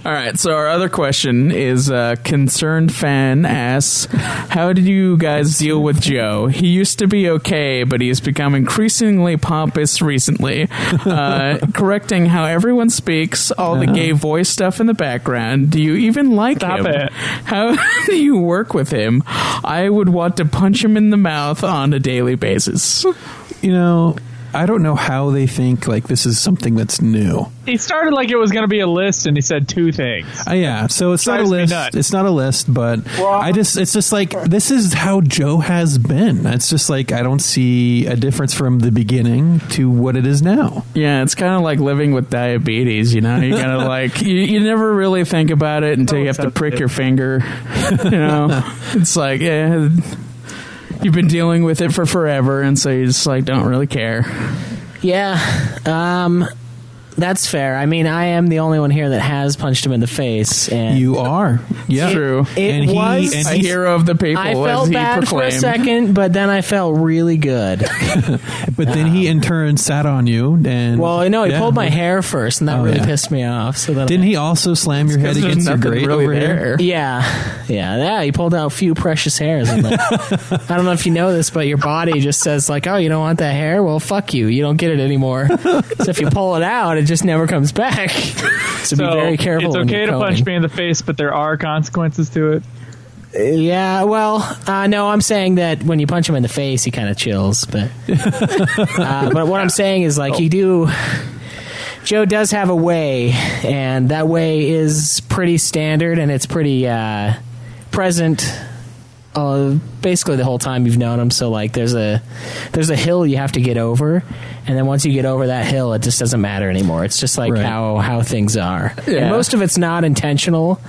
[SPEAKER 3] All right, so our other question is Concerned Fan asks, how did you guys deal with Joe? He used to be okay, but he has become increasingly pompous recently, correcting how everyone speaks, all the gay voice stuff in the background. Do you even like
[SPEAKER 7] Stop
[SPEAKER 3] him?
[SPEAKER 7] it.
[SPEAKER 3] How do you work with him? I would want to punch him in the mouth on a daily basis.
[SPEAKER 6] You know, I don't know how they think like this is something that's new.
[SPEAKER 7] He started like it was going to be a list, and he said 2 things.
[SPEAKER 6] Yeah, so it's not a
[SPEAKER 7] Drives me
[SPEAKER 6] list.
[SPEAKER 7] nuts.
[SPEAKER 6] It's not a list, but it's just like this is how Joe has been. It's just like I don't see a difference from the beginning to what it is now.
[SPEAKER 3] Yeah, it's kind of like living with diabetes, you know? You gotta like, you never really think about it until you have to prick your finger. You know? It's like, yeah, you've been dealing with it for forever, and so you just like don't really care.
[SPEAKER 2] Yeah, that's fair. I mean, I am the only one here that has punched him in the face, and
[SPEAKER 6] You are, yeah,
[SPEAKER 3] True.
[SPEAKER 2] It was
[SPEAKER 3] A hero of the people,
[SPEAKER 2] I
[SPEAKER 3] as
[SPEAKER 2] felt
[SPEAKER 3] he
[SPEAKER 2] bad for a
[SPEAKER 3] proclaimed.
[SPEAKER 2] second, but then I felt really good.
[SPEAKER 6] But then he in turn sat on you, and
[SPEAKER 2] Well, no, he
[SPEAKER 6] yeah.
[SPEAKER 2] pulled my hair first, and that
[SPEAKER 6] Oh,
[SPEAKER 2] really
[SPEAKER 6] yeah.
[SPEAKER 2] pissed me off. So then
[SPEAKER 6] Didn't he also slam your head
[SPEAKER 3] There's
[SPEAKER 6] against your
[SPEAKER 3] nothing
[SPEAKER 6] grate
[SPEAKER 3] really
[SPEAKER 6] over here?
[SPEAKER 3] there.
[SPEAKER 2] Yeah. He pulled out a few precious hairs. And like, I don't know if you know this, but your body just says like, "Oh, you don't want that hair? Well, fuck you. You don't get it anymore." So if you pull it out, it just never comes back. So be very careful.
[SPEAKER 7] It's
[SPEAKER 2] when
[SPEAKER 7] okay
[SPEAKER 2] you're
[SPEAKER 7] to punch
[SPEAKER 2] combing.
[SPEAKER 7] me in the face, but there are consequences to it.
[SPEAKER 2] Yeah, well, no, I'm saying that when you punch him in the face, he kind of chills. But what I'm saying is like Joe does have a way, and that way is pretty standard, and it's pretty present basically the whole time you've known him. So like there's a hill you have to get over, and then once you get over that hill, it just doesn't matter anymore. It's just like
[SPEAKER 6] Right.
[SPEAKER 2] how things are.
[SPEAKER 3] Yeah.
[SPEAKER 2] And most of it's not intentional,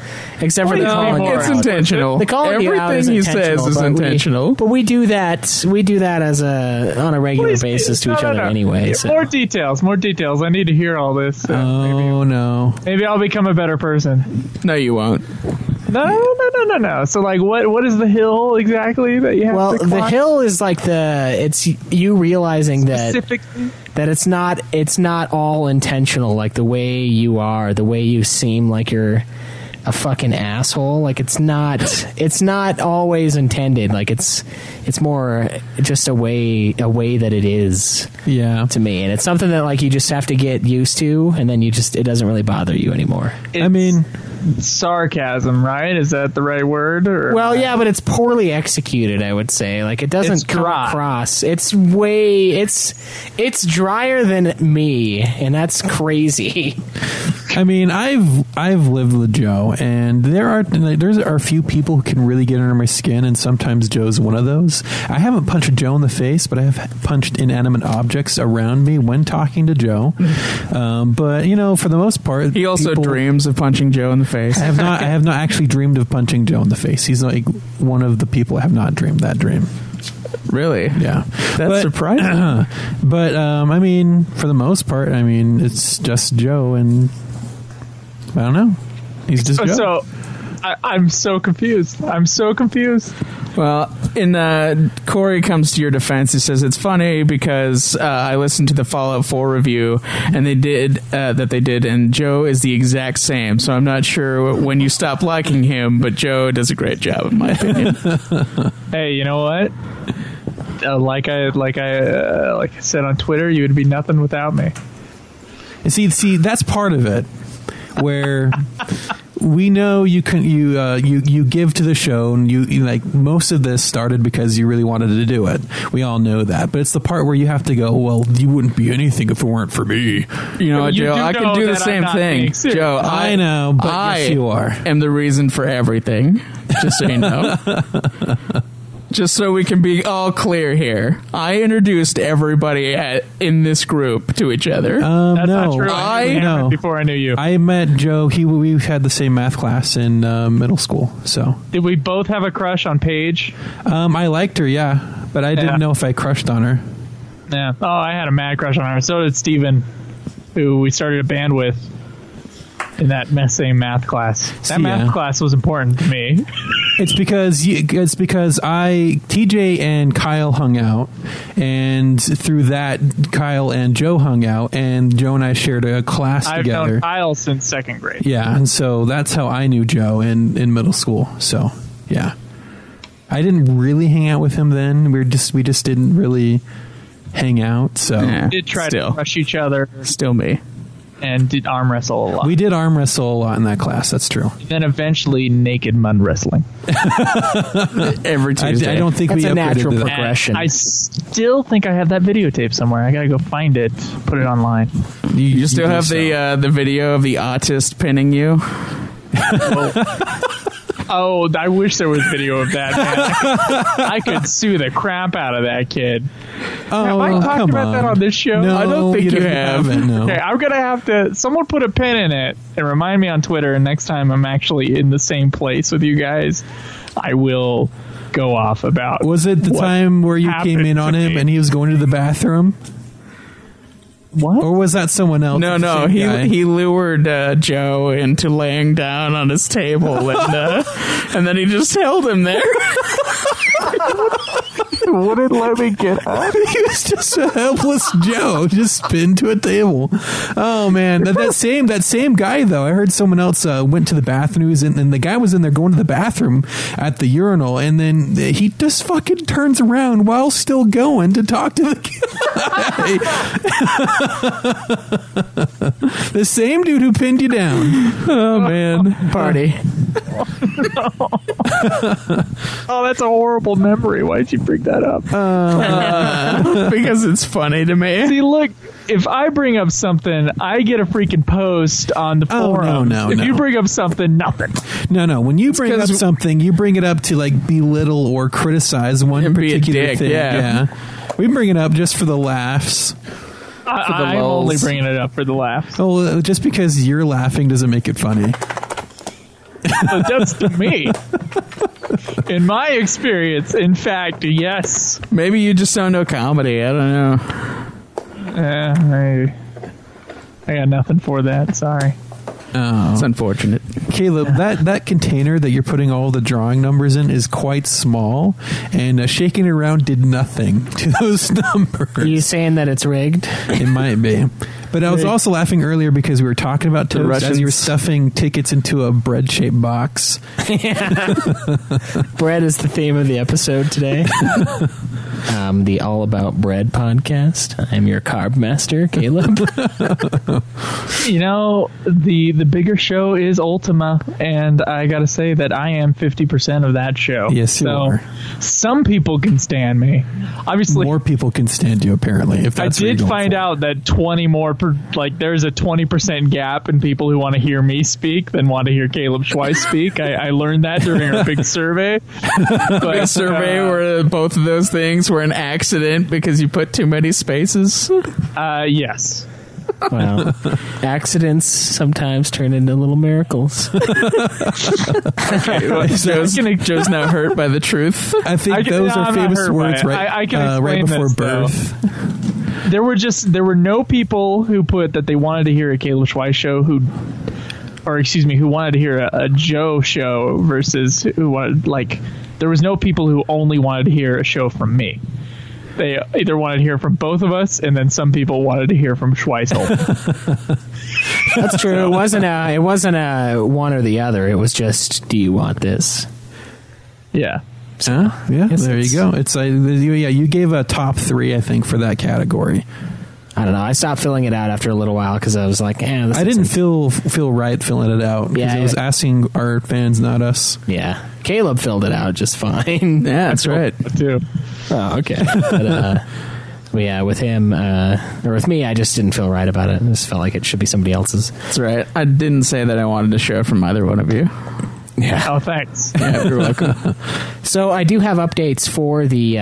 [SPEAKER 2] except for the calling you
[SPEAKER 3] it's
[SPEAKER 2] out.
[SPEAKER 3] intentional.
[SPEAKER 2] The calling you out is
[SPEAKER 3] Everything he says
[SPEAKER 2] intentional,
[SPEAKER 3] is
[SPEAKER 2] but
[SPEAKER 3] intentional.
[SPEAKER 2] But we do that. We do that as on a regular
[SPEAKER 7] Please,
[SPEAKER 2] basis to each
[SPEAKER 7] no,
[SPEAKER 2] other
[SPEAKER 7] no.
[SPEAKER 2] anyway. So.
[SPEAKER 7] More details. I need to hear all this.
[SPEAKER 6] Oh no!
[SPEAKER 7] Maybe I'll become a better person.
[SPEAKER 3] No, you won't.
[SPEAKER 7] No. So like, what is the hill exactly that you have
[SPEAKER 2] Well,
[SPEAKER 7] to
[SPEAKER 2] the
[SPEAKER 7] climb?
[SPEAKER 2] hill is like it's you realizing that
[SPEAKER 7] Specifically?
[SPEAKER 2] it's not all intentional. Like the way you are, the way you seem like you're a fucking asshole. Like it's not always intended. Like it's more just a way that it is
[SPEAKER 6] Yeah,
[SPEAKER 2] to me, and it's something that like you just have to get used to, and then it doesn't really bother you anymore.
[SPEAKER 6] I mean,
[SPEAKER 7] sarcasm, right? Is that the right word? Or
[SPEAKER 2] Well, yeah, but it's poorly executed, I would say. Like it doesn't
[SPEAKER 7] It's
[SPEAKER 2] come
[SPEAKER 7] dry.
[SPEAKER 2] across. It's drier than me, and that's crazy.
[SPEAKER 6] I mean, I've lived with Joe, and there are a few people who can really get under my skin, and sometimes Joe's one of those. I haven't punched Joe in the face, but I have punched inanimate objects around me when talking to Joe. But you know, for the most part,
[SPEAKER 3] He also
[SPEAKER 6] people-
[SPEAKER 3] dreams of punching Joe in the face.
[SPEAKER 6] I have not actually dreamed of punching Joe in the face. He's like one of the people I have not dreamed that dream.
[SPEAKER 3] Really?
[SPEAKER 6] Yeah,
[SPEAKER 3] That's surprising.
[SPEAKER 6] But I mean, for the most part, I mean, it's just Joe, and I don't know. He's just Joe.
[SPEAKER 7] So I'm so confused.
[SPEAKER 3] Well, in Corey comes to your defense. He says it's funny because I listened to the Fallout 4 review, and they did, and Joe is the exact same. So I'm not sure when you stop liking him, but Joe does a great job, in my opinion.
[SPEAKER 7] Hey, you know what? Like I said on Twitter, you would be nothing without me.
[SPEAKER 6] And see, that's part of it, where we know you give to the show, and you like most of this started because you really wanted to do it. We all know that, but it's the part where you have to go, well, you wouldn't be anything if it weren't for me.
[SPEAKER 3] You know what,
[SPEAKER 7] You
[SPEAKER 3] Joe?
[SPEAKER 7] do
[SPEAKER 3] I
[SPEAKER 7] know
[SPEAKER 3] can do the
[SPEAKER 7] that I'm
[SPEAKER 3] same
[SPEAKER 7] not
[SPEAKER 3] thing.
[SPEAKER 7] being serious.
[SPEAKER 3] Joe,
[SPEAKER 6] I know, but yes, you are.
[SPEAKER 3] am the reason for everything, just so you know. Just so we can be all clear here. I introduced everybody in this group to each other.
[SPEAKER 7] That's
[SPEAKER 6] no,
[SPEAKER 7] not true. I knew
[SPEAKER 6] no.
[SPEAKER 7] Cameron before I knew you.
[SPEAKER 6] I met Joe. We had the same math class in middle school. So
[SPEAKER 7] Did we both have a crush on Paige?
[SPEAKER 6] I liked her, yeah, but I
[SPEAKER 7] Yeah.
[SPEAKER 6] didn't know if I crushed on her.
[SPEAKER 7] Yeah. Oh, I had a mad crush on her. So did Steven, who we started a band with. in that same math class. That math class was important to me.
[SPEAKER 6] It's because TJ and Kyle hung out, and through that, Kyle and Joe hung out, and Joe and I shared a class
[SPEAKER 7] I've
[SPEAKER 6] together.
[SPEAKER 7] known Kyle since second grade.
[SPEAKER 6] Yeah, and so that's how I knew Joe in middle school. So, yeah. I didn't really hang out with him then. We just didn't really hang out. So
[SPEAKER 3] Yeah.
[SPEAKER 7] Did try to crush each other
[SPEAKER 3] Still me.
[SPEAKER 7] and did arm wrestle a lot.
[SPEAKER 6] we did arm wrestle a lot in that class. That's true.
[SPEAKER 7] Then eventually naked mud wrestling.
[SPEAKER 3] Every Tuesday.
[SPEAKER 6] I don't think
[SPEAKER 2] That's
[SPEAKER 6] we
[SPEAKER 2] a
[SPEAKER 6] upgraded
[SPEAKER 2] natural
[SPEAKER 6] to that.
[SPEAKER 2] progression.
[SPEAKER 7] I still think I have that videotape somewhere. I gotta go find it, put it online.
[SPEAKER 3] You still
[SPEAKER 6] do
[SPEAKER 3] have
[SPEAKER 6] so.
[SPEAKER 3] the video of the autist pinning you?
[SPEAKER 7] Oh, I wish there was video of that, man. I could sue the crap out of that kid.
[SPEAKER 6] Oh,
[SPEAKER 7] Have I talked
[SPEAKER 6] come
[SPEAKER 7] about that on this show?
[SPEAKER 6] No,
[SPEAKER 3] I don't think you have.
[SPEAKER 6] haven't, no.
[SPEAKER 7] Okay, I'm gonna have to. Someone put a pin in it and remind me on Twitter. And next time I'm actually in the same place with you guys, I will go off about.
[SPEAKER 6] Was it the
[SPEAKER 7] what
[SPEAKER 6] time where you came
[SPEAKER 7] happened
[SPEAKER 6] in on
[SPEAKER 7] to
[SPEAKER 6] him
[SPEAKER 7] me.
[SPEAKER 6] and he was going to the bathroom?
[SPEAKER 7] What?
[SPEAKER 6] Or was that someone else?
[SPEAKER 3] No,
[SPEAKER 6] The same guy?
[SPEAKER 3] he lured Joe into laying down on his table, and then he just held him there.
[SPEAKER 7] Wouldn't let me get up.
[SPEAKER 6] He was just a helpless Joe, just pinned to a table. Oh man, that same guy though. I heard someone else went to the bathroom, and the guy was in there going to the bathroom at the urinal, and then he just fucking turns around while still going to talk to the guy. The same dude who pinned you down.
[SPEAKER 3] Oh man, party.
[SPEAKER 7] Oh, that's a horrible memory. Why'd you bring that up?
[SPEAKER 3] Because it's funny to me.
[SPEAKER 7] See, look, if I bring up something, I get a freaking post on the
[SPEAKER 6] Oh,
[SPEAKER 7] forum.
[SPEAKER 6] no,
[SPEAKER 7] if
[SPEAKER 6] no.
[SPEAKER 7] you bring up something, nothing.
[SPEAKER 6] No. When you bring up
[SPEAKER 3] 'cause-
[SPEAKER 6] something, you bring it up to like belittle or criticize one
[SPEAKER 3] And be a
[SPEAKER 6] particular
[SPEAKER 3] dick,
[SPEAKER 6] thing.
[SPEAKER 3] yeah.
[SPEAKER 6] We bring it up just for the laughs.
[SPEAKER 7] I'm
[SPEAKER 3] lulz.
[SPEAKER 7] only bringing it up for the laughs.
[SPEAKER 6] Oh, just because you're laughing doesn't make it funny.
[SPEAKER 7] But that's to me. In my experience, in fact, yes.
[SPEAKER 3] Maybe you just don't know comedy. I don't know.
[SPEAKER 7] I got nothing for that. Sorry.
[SPEAKER 3] It's unfortunate.
[SPEAKER 6] Caleb, that container that you're putting all the drawing numbers in is quite small, and shaking it around did nothing to those numbers.
[SPEAKER 2] Are you saying that it's rigged?
[SPEAKER 6] It might be. But I was also laughing earlier because we were talking about toast as you were
[SPEAKER 3] Russians.
[SPEAKER 6] stuffing tickets into a bread-shaped box.
[SPEAKER 2] Bread is the theme of the episode today. The All About Bread podcast. I'm your carb master, Caleb.
[SPEAKER 7] You know, the bigger show is Ultima, and I got to say that I am 50% of that show.
[SPEAKER 6] Yes, you are.
[SPEAKER 7] Some people can stand me. Obviously,
[SPEAKER 6] More people can stand you, apparently. If
[SPEAKER 7] I
[SPEAKER 6] that's what you're
[SPEAKER 7] did
[SPEAKER 6] going
[SPEAKER 7] find
[SPEAKER 6] for.
[SPEAKER 7] out that 20 more, there's a 20% gap in people who want to hear me speak than want to hear Caleb Schweiss speak. I learned that during our big survey.
[SPEAKER 3] Big survey where both of those things were an accident because you put too many spaces.
[SPEAKER 7] Yes.
[SPEAKER 2] Well, accidents sometimes turn into little miracles.
[SPEAKER 3] Joe's now hurt by the truth.
[SPEAKER 6] I think those are
[SPEAKER 7] I'm not
[SPEAKER 6] famous
[SPEAKER 7] hurt by
[SPEAKER 6] words
[SPEAKER 7] it.
[SPEAKER 6] right,
[SPEAKER 7] I can
[SPEAKER 6] right
[SPEAKER 7] explain
[SPEAKER 6] before
[SPEAKER 7] this, though.
[SPEAKER 6] birth.
[SPEAKER 7] There were no people who put that they wanted to hear a Caleb Schweiss show who wanted to hear a Joe show versus who wanted, there was no people who only wanted to hear a show from me. They either wanted to hear from both of us, and then some people wanted to hear from Schweiss.
[SPEAKER 2] That's true. It wasn't a one or the other. It was just, do you want this?
[SPEAKER 7] Yeah.
[SPEAKER 6] Huh? Yeah,
[SPEAKER 2] Yes,
[SPEAKER 6] there you go. It's you gave a top 3, I think, for that category.
[SPEAKER 2] I don't know. I stopped filling it out after a little while because I was like, this
[SPEAKER 6] I didn't
[SPEAKER 2] isn't-
[SPEAKER 6] feel right filling it out because
[SPEAKER 2] Yeah,
[SPEAKER 6] I was
[SPEAKER 2] yeah.
[SPEAKER 6] asking our fans, not us.
[SPEAKER 2] Yeah. Caleb filled it out just fine.
[SPEAKER 3] Yeah, that's right.
[SPEAKER 7] Too.
[SPEAKER 2] Oh, okay. But yeah, with him, or with me, I just didn't feel right about it. I just felt like it should be somebody else's.
[SPEAKER 3] That's right. I didn't say that I wanted a show from either one of you.
[SPEAKER 2] Yeah.
[SPEAKER 7] Oh, thanks.
[SPEAKER 3] Yeah, you're welcome.
[SPEAKER 2] So I do have updates for the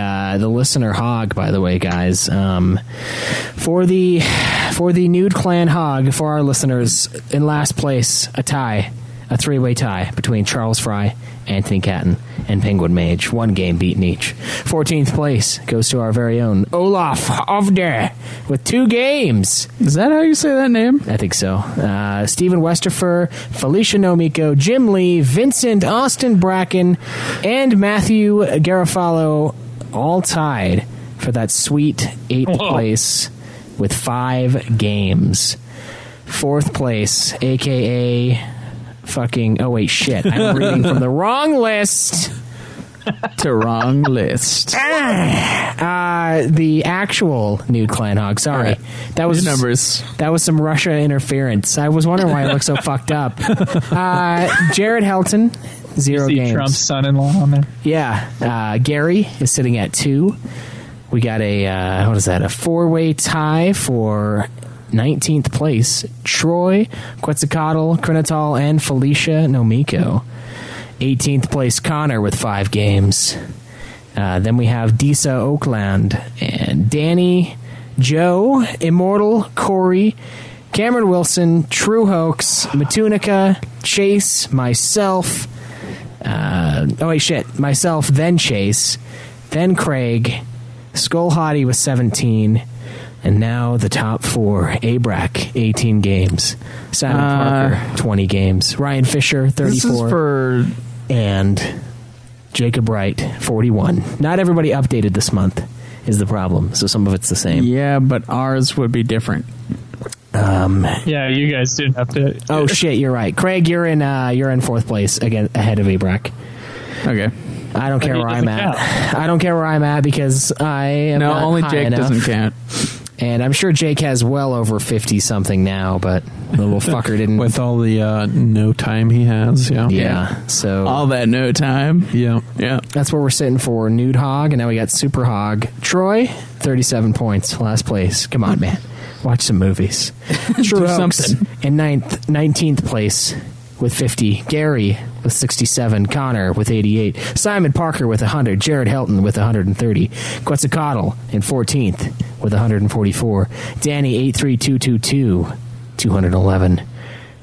[SPEAKER 2] listener hog, by the way, guys. For the Nude Clan hog, for our listeners, in last place, a tie. a three-way tie between Charles Fry, Anthony Catton, and Penguin Mage. 1 game beaten each. 14th place goes to our very own Olaf Hovde with 2 games.
[SPEAKER 3] Is that how you say that name?
[SPEAKER 2] I think so. Stephen Westerfer, Felicia Nomiko, Jim Lee, Vincent Austin Bracken, and Matthew Garofalo all tied for that sweet 8th place with 5 games. 4th place, a.k.a. fucking... Oh, wait, shit. I'm reading from the wrong list.
[SPEAKER 3] To wrong list.
[SPEAKER 2] The actual Nude Clan Hog. Sorry.
[SPEAKER 3] Right.
[SPEAKER 2] That was
[SPEAKER 3] New numbers.
[SPEAKER 2] That was some Russia interference. I was wondering why I look so fucked up. Jared Helton, 0
[SPEAKER 7] See
[SPEAKER 2] games.
[SPEAKER 7] Trump's son-in-law on there.
[SPEAKER 2] Yeah. Gary is sitting at 2. We got a, what is that, a 4-way tie for 19th place. Troy, Quetzalcoatl, Krinatal, and Felicia Nomiko. 18th place, Connor with 5 games. Then we have Disa Oakland and Danny, Joe, Immortal, Corey, Cameron Wilson, True Hoax, Matunica, Chase, myself. Myself, then Chase, then Craig, Skull Hottie with 17, and now the top 4. Abrac, 18 games. Simon Parker, 20 games. Ryan Fisher, 34.
[SPEAKER 3] This is for...
[SPEAKER 2] And Jacob Wright, 41. Not everybody updated this month is the problem, so some of it's the same.
[SPEAKER 3] Yeah, but ours would be different.
[SPEAKER 7] Yeah, you guys didn't have to.
[SPEAKER 2] Oh shit, you're right. Craig, you're in 4th place again, ahead of Abrac.
[SPEAKER 3] Okay.
[SPEAKER 2] I don't care
[SPEAKER 7] he
[SPEAKER 2] where I'm
[SPEAKER 7] doesn't
[SPEAKER 2] at.
[SPEAKER 7] count.
[SPEAKER 2] I don't care where I'm at because I am
[SPEAKER 3] No,
[SPEAKER 2] not
[SPEAKER 3] only
[SPEAKER 2] high
[SPEAKER 3] Jake
[SPEAKER 2] enough.
[SPEAKER 3] doesn't count.
[SPEAKER 2] And I'm sure Jake has well over 50 something now, but the little fucker didn't.
[SPEAKER 6] With all the no time he has, yeah.
[SPEAKER 2] Yeah, so
[SPEAKER 3] All that no time.
[SPEAKER 6] Yeah.
[SPEAKER 3] Yeah.
[SPEAKER 2] that's what we're sitting for. Nude Hog, and now we got Super Hog. Troy, 37 points, last place. Come on, man. Watch some movies. True Hoax
[SPEAKER 3] something.
[SPEAKER 2] in 19th place with 50. Gary with 67. Connor with 88. Simon Parker with 100. Jared Helton with 130. Quetzalcoatl in 14th with 144. Danny 83222, 211.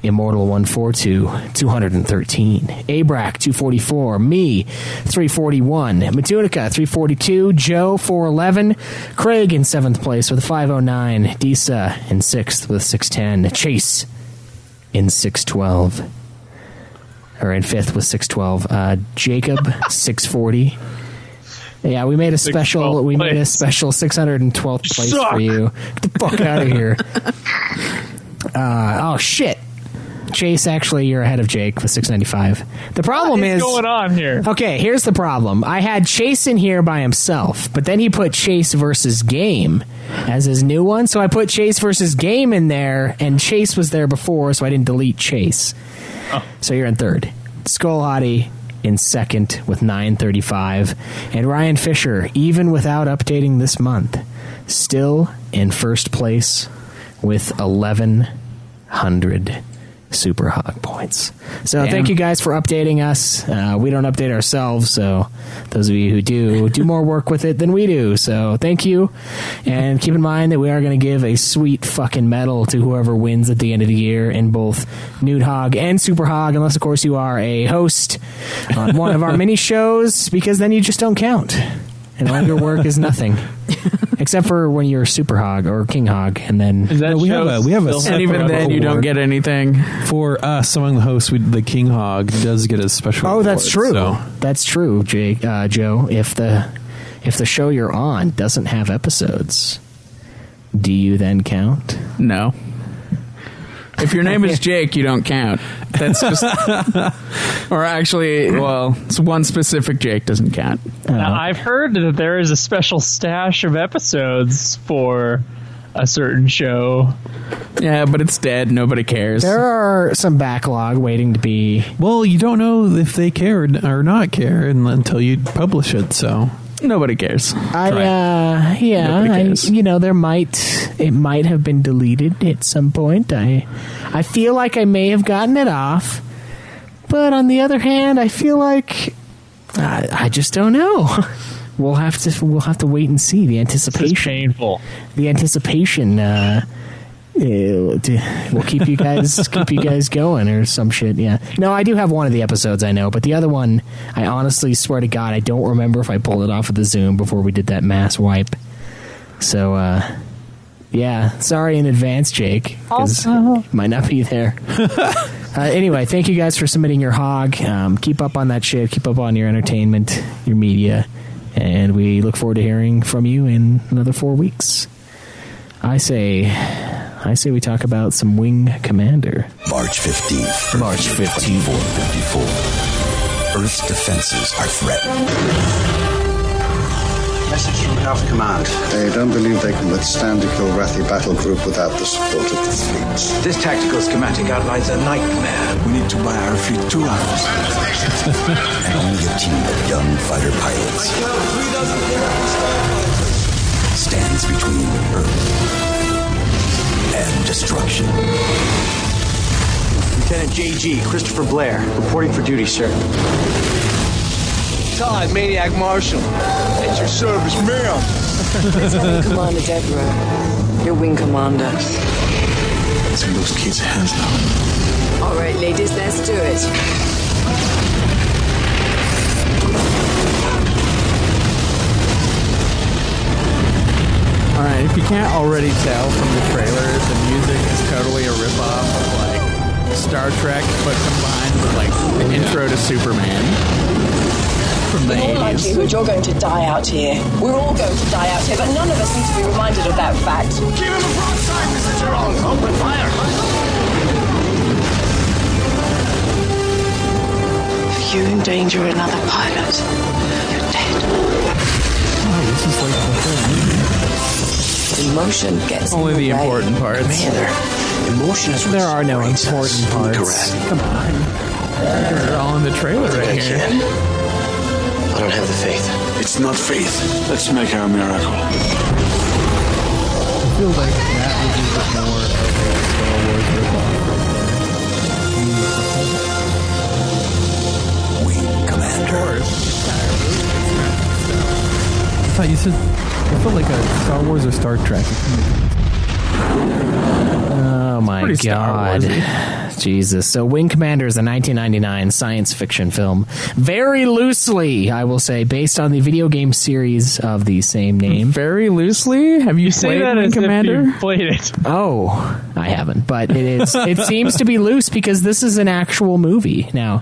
[SPEAKER 2] Immortal 142, 213. Abrac 244. Me 341. Matunica 342. Joe 411. Craig in 7th place with 509. Disa in 6th with 610. Chase in 612. Or in 5th with 612. Jacob 640. Yeah, we made a special. We made a special 612th place for you. Get the fuck out of here. Oh shit. Chase, actually, you're ahead of Jake with 695. The problem
[SPEAKER 7] What's
[SPEAKER 2] is...
[SPEAKER 7] going on here?
[SPEAKER 2] Okay, here's the problem. I had Chase in here by himself, but then he put Chase versus Game as his new one, so I put Chase versus Game in there, and Chase was there before, so I didn't delete Chase. So you're in 3rd. Skull Hottie in 2nd with 935. And Ryan Fisher, even without updating this month, still in 1st place with 1,100 Super Hog points. So
[SPEAKER 3] Damn.
[SPEAKER 2] Thank you guys for updating us. We don't update ourselves, so those of you who do more work with it than we do. So thank you. And keep in mind that we are going to give a sweet fucking medal to whoever wins at the end of the year in both Nude Hog and Super Hog, unless of course you are a host on one of our mini shows, because then you just don't count. And all your work is nothing. Except for when you're Super Hog or King Hog, and then...
[SPEAKER 7] Is that
[SPEAKER 6] we have a
[SPEAKER 7] still
[SPEAKER 6] separate
[SPEAKER 3] And even then, you don't
[SPEAKER 6] award.
[SPEAKER 3] get anything.
[SPEAKER 6] For us, among the hosts, the King Hog does get a special
[SPEAKER 2] Oh, that's
[SPEAKER 6] award,
[SPEAKER 2] true.
[SPEAKER 6] so-
[SPEAKER 2] That's true, Joe. If the show you're on doesn't have episodes, do you then count?
[SPEAKER 3] No. If your name is Jake, you don't count. That's just... or actually, well, it's one specific Jake doesn't count.
[SPEAKER 7] Now, I've heard that there is a special stash of episodes for a certain show.
[SPEAKER 3] Yeah, but it's dead. Nobody cares.
[SPEAKER 2] There are some backlog waiting to be...
[SPEAKER 6] Well, you don't know if they care or not care until you publish it, so...
[SPEAKER 3] Nobody cares.
[SPEAKER 2] Nobody
[SPEAKER 3] cares.
[SPEAKER 2] It might have been deleted at some point. I feel like I may have gotten it off, but on the other hand, I feel like I just don't know. We'll have to wait and see. The
[SPEAKER 7] This is
[SPEAKER 2] anticipation.
[SPEAKER 7] painful.
[SPEAKER 2] The anticipation We'll keep you guys going or some shit. Yeah. No, I do have one of the episodes I know, but the other one, I honestly swear to God, I don't remember if I pulled it off of the Zoom before we did that mass wipe. So, yeah, sorry in advance, Jake, because might not be there. Anyway, thank you guys for submitting your hog. Keep up on that shit. Keep up on your entertainment, your media, and we look forward to hearing from you in another 4 weeks. I say we talk about some Wing Commander.
[SPEAKER 8] March 15th. March 15th. 2454. Earth's defenses are threatened.
[SPEAKER 9] Message from House Command.
[SPEAKER 10] They don't believe they can withstand a Kilrathi battle group without the support of the fleet.
[SPEAKER 9] This tactical schematic outlines a nightmare.
[SPEAKER 8] We need to buy our fleet 2 hours. And only a team of young fighter pilots stands between Earth and destruction.
[SPEAKER 9] Lieutenant J.G. Christopher Blair, reporting for duty, sir.
[SPEAKER 11] Todd, Maniac Marshal. At your service, ma'am.
[SPEAKER 12] Lieutenant Commander Deborah, your wing commander.
[SPEAKER 8] It's in those kids' hands now.
[SPEAKER 12] All right, ladies, let's do it.
[SPEAKER 3] Alright, if you can't already tell from the trailer, the music is totally a ripoff of, like, Star Trek, but combined with, like, the intro to Superman from the 80s.
[SPEAKER 13] More likelihood you're going to die out here. We're all going to die out here, but none of us need to be reminded of that fact.
[SPEAKER 11] Give him a broadside, Mr. Jerome. Open fire.
[SPEAKER 13] If you endanger another pilot, you're dead.
[SPEAKER 6] Oh, this is like the thing.
[SPEAKER 12] Emotion gets
[SPEAKER 3] only the important parts.
[SPEAKER 9] Commander, emotion is
[SPEAKER 2] there are no important parts. Come on.
[SPEAKER 3] They're all in the trailer right here.
[SPEAKER 9] I don't have the faith.
[SPEAKER 8] It's not faith. Let's make our miracle.
[SPEAKER 6] I feel like that would be more of a Star Wars ripoff.
[SPEAKER 8] Wing Commander.
[SPEAKER 6] I thought you said it felt like a Star Wars or Star Trek.
[SPEAKER 2] Oh my God. Jesus. So Wing Commander is a 1999 science fiction film. Very loosely, I will say, based on the video game series of the same name.
[SPEAKER 3] Very loosely? Have you
[SPEAKER 7] say
[SPEAKER 3] played
[SPEAKER 7] that
[SPEAKER 3] Wing
[SPEAKER 7] as
[SPEAKER 3] Commander?
[SPEAKER 7] if you played it.
[SPEAKER 2] Oh, I haven't. But it is. It seems to be loose because this is an actual movie. Now,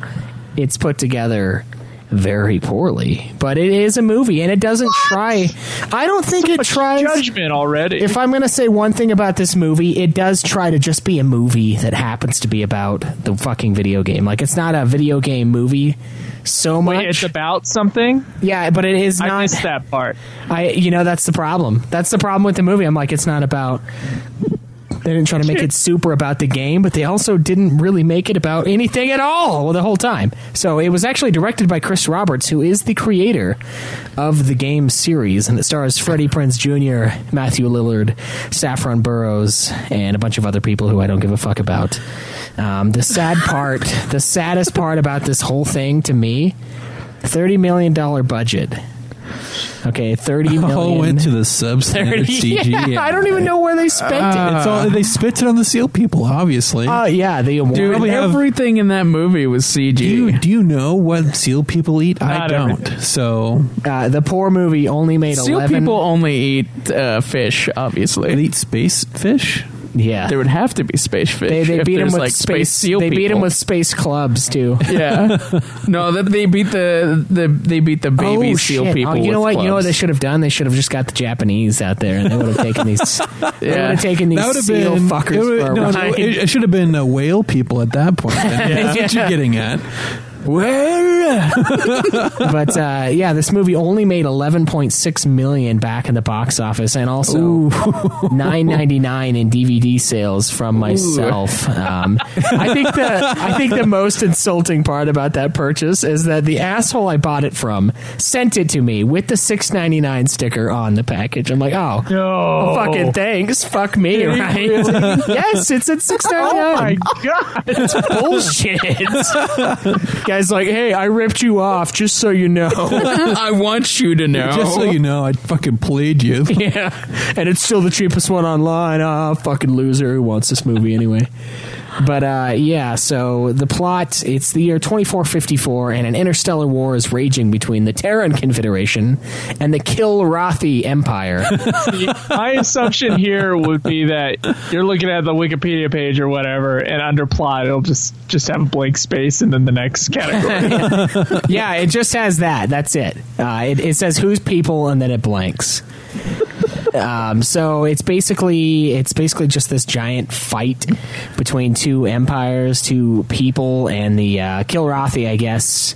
[SPEAKER 2] it's put together very poorly, but it is a movie, and it doesn't try. I don't think it tries.
[SPEAKER 7] Judgment already.
[SPEAKER 2] If I'm going to say one thing about this movie, it does try to just be a movie that happens to be about the fucking video game. Like, it's not a video game movie so much.
[SPEAKER 7] Wait, it's about something?
[SPEAKER 2] Yeah, but it is not.
[SPEAKER 7] I missed that part.
[SPEAKER 2] That's the problem. That's the problem with the movie. I'm like, it's not about. They didn't try to make it super about the game, but they also didn't really make it about anything at all the whole time. So it was actually directed by Chris Roberts, who is the creator of the game series, and it stars Freddie Prinze Jr., Matthew Lillard, Saffron Burrows, and a bunch of other people who I don't give a fuck about. The saddest part about this whole thing to me, $30 million budget. Okay, $30 million.
[SPEAKER 6] All went to the substandard CG.
[SPEAKER 2] Yeah, I don't even know where they spent it.
[SPEAKER 6] It's all, they spent it on the seal people, obviously.
[SPEAKER 2] Yeah, they
[SPEAKER 3] Dude, everything in that movie was CG.
[SPEAKER 6] Do you know what seal people eat? I don't.
[SPEAKER 7] Everything.
[SPEAKER 6] So
[SPEAKER 2] the poor movie only made
[SPEAKER 3] Seal
[SPEAKER 2] 11.
[SPEAKER 3] people only eat fish, obviously.
[SPEAKER 6] they eat space fish?
[SPEAKER 2] Yeah,
[SPEAKER 3] There would have to be space fish.
[SPEAKER 2] they
[SPEAKER 3] if
[SPEAKER 2] beat him
[SPEAKER 3] there's,
[SPEAKER 2] with
[SPEAKER 3] like space seal
[SPEAKER 2] They
[SPEAKER 3] people.
[SPEAKER 2] beat him with space clubs too.
[SPEAKER 3] Yeah, no, they beat the baby seal
[SPEAKER 2] shit.
[SPEAKER 3] people.
[SPEAKER 2] Oh, you know
[SPEAKER 3] with
[SPEAKER 2] what? You know what
[SPEAKER 3] clubs.
[SPEAKER 2] they should have done? They should have just got the Japanese out there, and they would have taken these. They would have taken these
[SPEAKER 6] That would have
[SPEAKER 2] seal
[SPEAKER 6] been
[SPEAKER 2] fuckers for a ride.
[SPEAKER 6] it should have been whale people at that point. That's what you're getting at.
[SPEAKER 2] But this movie only made $11.6 million back in the box office, and also $9.99 in DVD sales from myself. I think the most insulting part about that purchase is that the asshole I bought it from sent it to me with the $6.99 sticker on the package. I'm like, oh, fucking thanks, fuck me, right? Yes, it's at $6.99.
[SPEAKER 7] Oh my God,
[SPEAKER 2] it's bullshit. Guy's like, hey, I ripped you off, just so you know.
[SPEAKER 3] I want you to know.
[SPEAKER 6] Just so you know, I fucking played you.
[SPEAKER 2] Yeah, and it's still the cheapest one online. Fucking loser. Who wants this movie anyway? But yeah, so the plot, it's the year 2454, and an interstellar war is raging between the Terran Confederation and the Kilrathi Empire.
[SPEAKER 7] My assumption here would be that you're looking at the Wikipedia page or whatever, and under plot, it'll just have a blank space and then the next category.
[SPEAKER 2] Yeah, it just has that. That's it. It says who's people and then it blanks. So it's basically just this giant fight between two empires, two people, and the Kilrathi, I guess.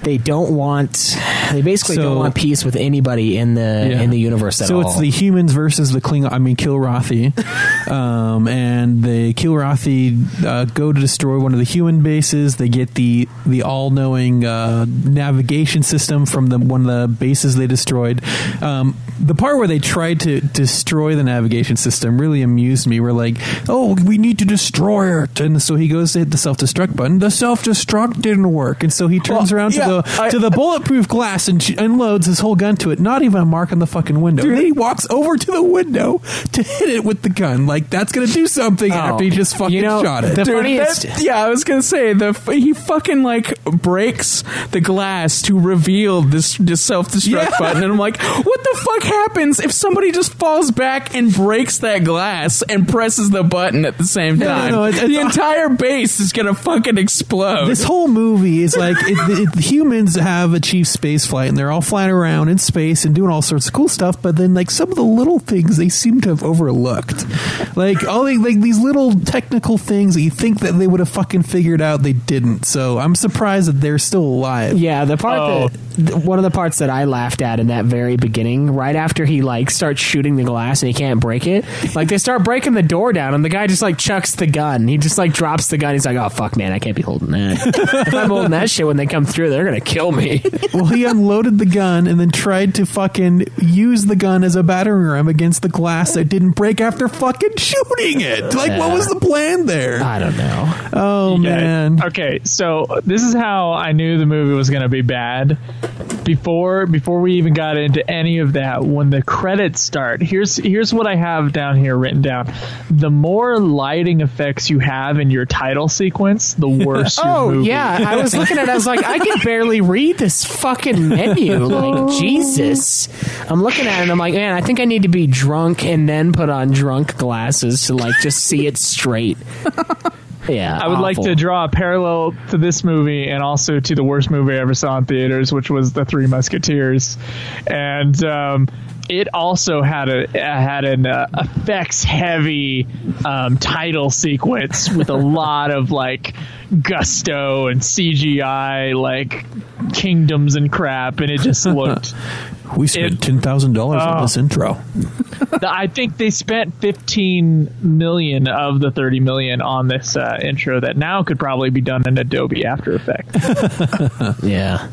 [SPEAKER 2] They don't want peace with anybody in the universe at all.
[SPEAKER 6] So it's the humans versus the Kilrathi. And the Kilrathi go to destroy one of the human bases. They get the all-knowing navigation system from one of the bases they destroyed. The part where they tried to destroy the navigation system really amused me. We're like, oh, we need to destroy it. And so he goes to hit the self-destruct button. The self-destruct didn't work. And so he turns around to the bulletproof glass and unloads his whole gun to it. Not even a mark on the fucking window. Dude, then he walks over to the window to hit it with the gun. Like, that's going to do something after he just fucking shot it.
[SPEAKER 3] I was going to say, he fucking, like, breaks the glass to reveal this self-destruct button. And I'm like, what the fuck happens if somebody just falls back and breaks that glass and presses the button at the same time? The entire base is going to fucking explode.
[SPEAKER 6] This whole movie is like, humans have achieved space flight and they're all flying around in space and doing all sorts of cool stuff, but then like some of the little things they seem to have overlooked, like these little technical things that you think that they would have fucking figured out, they didn't. So I'm surprised that they're still alive.
[SPEAKER 2] Yeah, one of the parts that I laughed at in that very beginning, right after he like starts shooting the glass and he can't break it, like they start breaking the door down and the guy just like chucks the gun. He just like drops the gun. He's like, oh fuck man, I can't be holding that. If I'm holding that shit when they come through, they're gonna kill me.
[SPEAKER 6] Well, he unloaded the gun and then tried to fucking use the gun as a battering ram against the glass that didn't break after fucking shooting it. Like, what was the plan there?
[SPEAKER 2] I don't know.
[SPEAKER 6] Oh man.
[SPEAKER 7] Okay, so this is how I knew the movie was gonna be bad. Before we even got into any of that, when the credits start, here's what I have down here written down. The more lighting effects you have in your title sequence, the worse your movie.
[SPEAKER 2] Oh yeah, I was looking at it, I was like, I can barely read this fucking menu. Like, Jesus. I'm looking at it and I'm like, man, I think I need to be drunk and then put on drunk glasses to like just see it straight. Yeah,
[SPEAKER 7] I would like to draw a parallel to this movie and also to the worst movie I ever saw in theaters, which was The Three Musketeers, and it also had an effects heavy title sequence with a lot of like gusto and CGI, like kingdoms and crap, and it just looked.
[SPEAKER 6] We spent $10,000 on this intro.
[SPEAKER 7] I think they spent $15 million of the $30 million on this intro that now could probably be done in Adobe After Effects.
[SPEAKER 2] Yeah,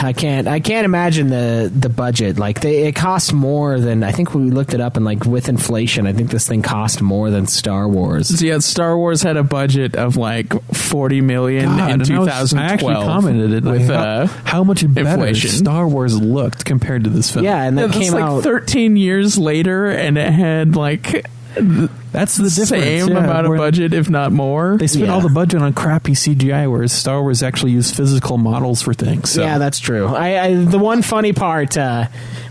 [SPEAKER 2] I can't imagine the budget. Like it cost more than, I think we looked it up, and like with inflation, I think this thing cost more than Star Wars.
[SPEAKER 3] Yeah, Star Wars had a budget of like $40 million in 2012.
[SPEAKER 6] I actually commented it with how much better inflation Star Wars looked compared to this film.
[SPEAKER 2] Yeah, and that came out
[SPEAKER 3] 13 years later, and it had like.
[SPEAKER 6] That's the difference.
[SPEAKER 3] Same amount of budget, if not more.
[SPEAKER 6] They spent all the budget on crappy CGI, whereas Star Wars actually used physical models for things. So.
[SPEAKER 2] Yeah, that's true. The one funny part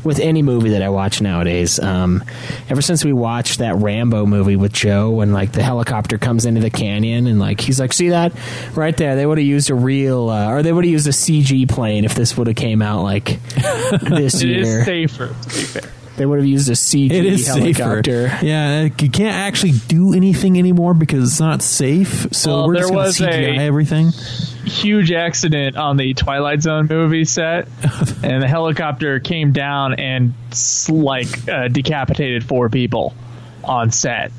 [SPEAKER 2] with any movie that I watch nowadays, ever since we watched that Rambo movie with Joe, when like the helicopter comes into the canyon and like he's like, see that right there? They would have used a real, or they would have used a CG plane if this would have came out like this year.
[SPEAKER 7] It is safer, to be fair.
[SPEAKER 2] They would have used a CG helicopter.
[SPEAKER 6] Safer. Yeah, you can't actually do anything anymore because it's not safe. So we're just going to CGI everything.
[SPEAKER 7] Huge accident on the Twilight Zone movie set, and the helicopter came down and decapitated 4 people on set.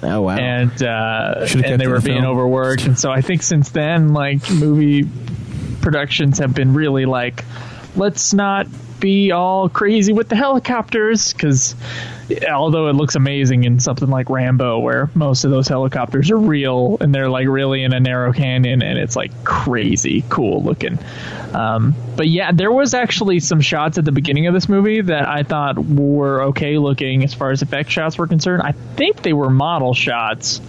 [SPEAKER 2] Oh wow!
[SPEAKER 7] And they were being overworked, and so I think since then, like movie productions have been really like, let's not be all crazy with the helicopters, because although it looks amazing in something like Rambo, where most of those helicopters are real and they're like really in a narrow canyon, and it's like crazy cool looking. But yeah, there was actually some shots at the beginning of this movie that I thought were okay looking as far as effect shots were concerned. I think they were model shots.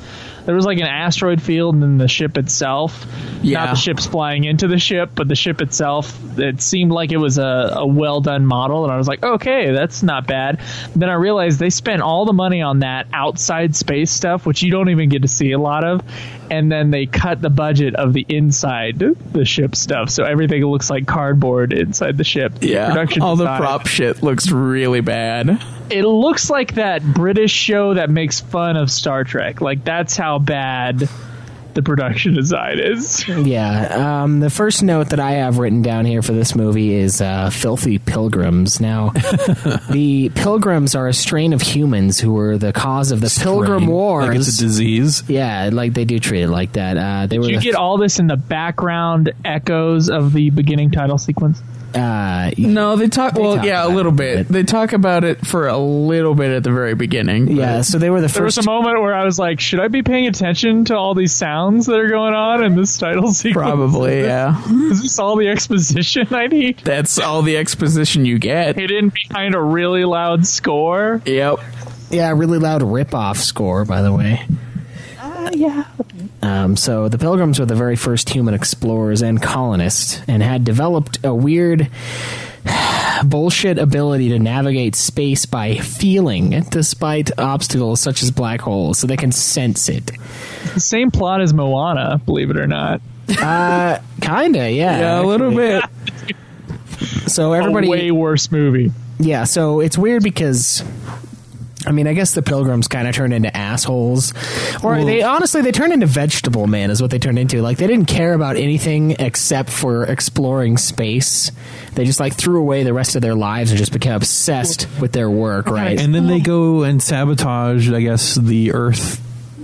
[SPEAKER 7] There was like an asteroid field and then the ship itself.
[SPEAKER 3] Yeah.
[SPEAKER 7] Not the ships flying into the ship, but the ship itself. It seemed like it was a well-done model, and I was like, okay, that's not bad. Then I realized they spent all the money on that outside space stuff, which you don't even get to see a lot of, and then they cut the budget of the inside the ship stuff, so everything looks like cardboard inside the ship.
[SPEAKER 3] Yeah,
[SPEAKER 7] Production
[SPEAKER 3] all the
[SPEAKER 7] design.
[SPEAKER 3] prop shit looks really bad.
[SPEAKER 7] It looks like that British show that makes fun of Star Trek. Like, that's how bad the production design is.
[SPEAKER 2] Yeah. The first note that I have written down here for this movie is filthy pilgrims. Now, the pilgrims are a strain of humans who were the cause of the Pilgrim Wars.
[SPEAKER 6] Like it's a disease.
[SPEAKER 2] Yeah, like they do treat it like that. They were.
[SPEAKER 7] Did you get all this in the background echoes of the beginning title sequence?
[SPEAKER 3] No, they talk. Well, yeah, a little bit. They talk about it for a little bit at the very beginning.
[SPEAKER 2] Yeah, so they were the first.
[SPEAKER 7] There was a moment where I was like, should I be paying attention to all these sounds that are going on in this title sequence?
[SPEAKER 3] Probably, yeah.
[SPEAKER 7] Is this all the exposition I need?
[SPEAKER 3] That's all the exposition you get.
[SPEAKER 7] Hidden behind a really loud score?
[SPEAKER 3] Yep.
[SPEAKER 2] Yeah, really loud rip-off score, by the way.
[SPEAKER 7] Yeah.
[SPEAKER 2] So the Pilgrims were the very first human explorers and colonists, and had developed a weird bullshit ability to navigate space by feeling, despite obstacles such as black holes, so they can sense it.
[SPEAKER 7] The same plot as Moana, believe it or not.
[SPEAKER 2] Kinda, yeah.
[SPEAKER 3] Yeah, a little bit.
[SPEAKER 2] So everybody,
[SPEAKER 7] a way worse movie.
[SPEAKER 2] Yeah, so it's weird because, I mean, I guess the Pilgrims kind of turned into assholes. Or they turned into vegetable men is what they turned into. Like, they didn't care about anything except for exploring space. They just, like, threw away the rest of their lives and just became obsessed with their work, right?
[SPEAKER 6] And then they go and sabotage, I guess, the Earth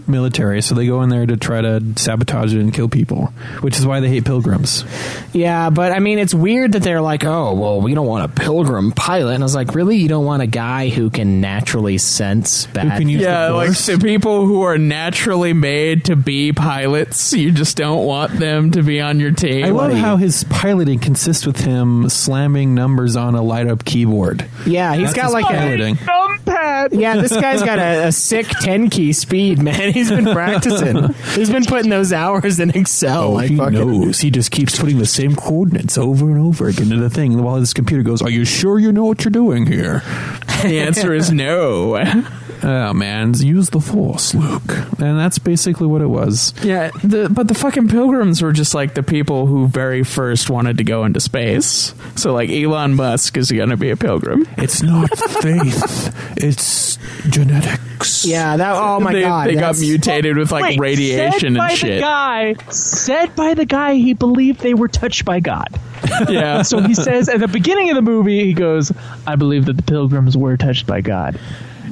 [SPEAKER 6] military. So they go in there to try to sabotage it and kill people, which is why they hate pilgrims.
[SPEAKER 2] Yeah, but I mean, it's weird that they're like, oh, well, we don't want a pilgrim pilot. And I was like, really? You don't want a guy who can naturally sense bad?
[SPEAKER 3] Yeah, like the people who are naturally made to be pilots, you just don't want them to be on your team.
[SPEAKER 6] I love how his piloting consists with him slamming numbers on a light-up keyboard.
[SPEAKER 2] Yeah, he's got like
[SPEAKER 6] piloting.
[SPEAKER 7] Numpad.
[SPEAKER 2] Yeah, this guy's got a sick 10-key speed, man. He's been practicing. He's been putting those hours in Excel.
[SPEAKER 6] Oh,
[SPEAKER 2] like
[SPEAKER 6] he
[SPEAKER 2] fucking
[SPEAKER 6] knows. He just keeps putting the same coordinates over and over again to the thing while his computer goes, are you sure you know what you're doing here?
[SPEAKER 3] The answer is no.
[SPEAKER 6] Oh, man, use the Force, Luke. And that's basically what it was.
[SPEAKER 3] Yeah, but the fucking Pilgrims were just like the people who very first wanted to go into space. So, like, Elon Musk is going to be a Pilgrim.
[SPEAKER 6] It's not faith. It's genetics.
[SPEAKER 2] Yeah, that. Oh my god,
[SPEAKER 3] they got mutated with like radiation and shit.
[SPEAKER 7] Said by the guy he believed they were touched by God.
[SPEAKER 3] Yeah.
[SPEAKER 7] So he says at the beginning of the movie, he goes, I believe that the Pilgrims were touched by God.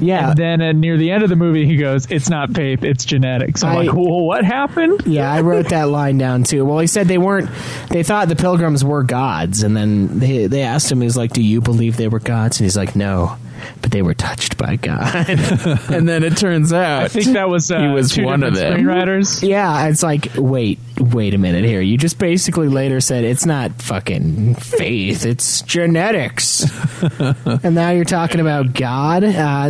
[SPEAKER 2] Yeah.
[SPEAKER 7] And then near the end of the movie, he goes, it's not faith, it's genetics. I'm like, well, what happened?
[SPEAKER 2] Yeah, I wrote that line down too. Well, he said they thought the Pilgrims were gods, and then they asked him, he was like, do you believe they were gods? And he's like, no, but they were touched by God.
[SPEAKER 3] And then it turns out
[SPEAKER 7] I think that was,
[SPEAKER 3] he was
[SPEAKER 7] two
[SPEAKER 3] one of them.
[SPEAKER 7] screenwriters.
[SPEAKER 2] Yeah, it's like, wait a minute here. You just basically later said it's not fucking faith, it's genetics. And now you're talking about God.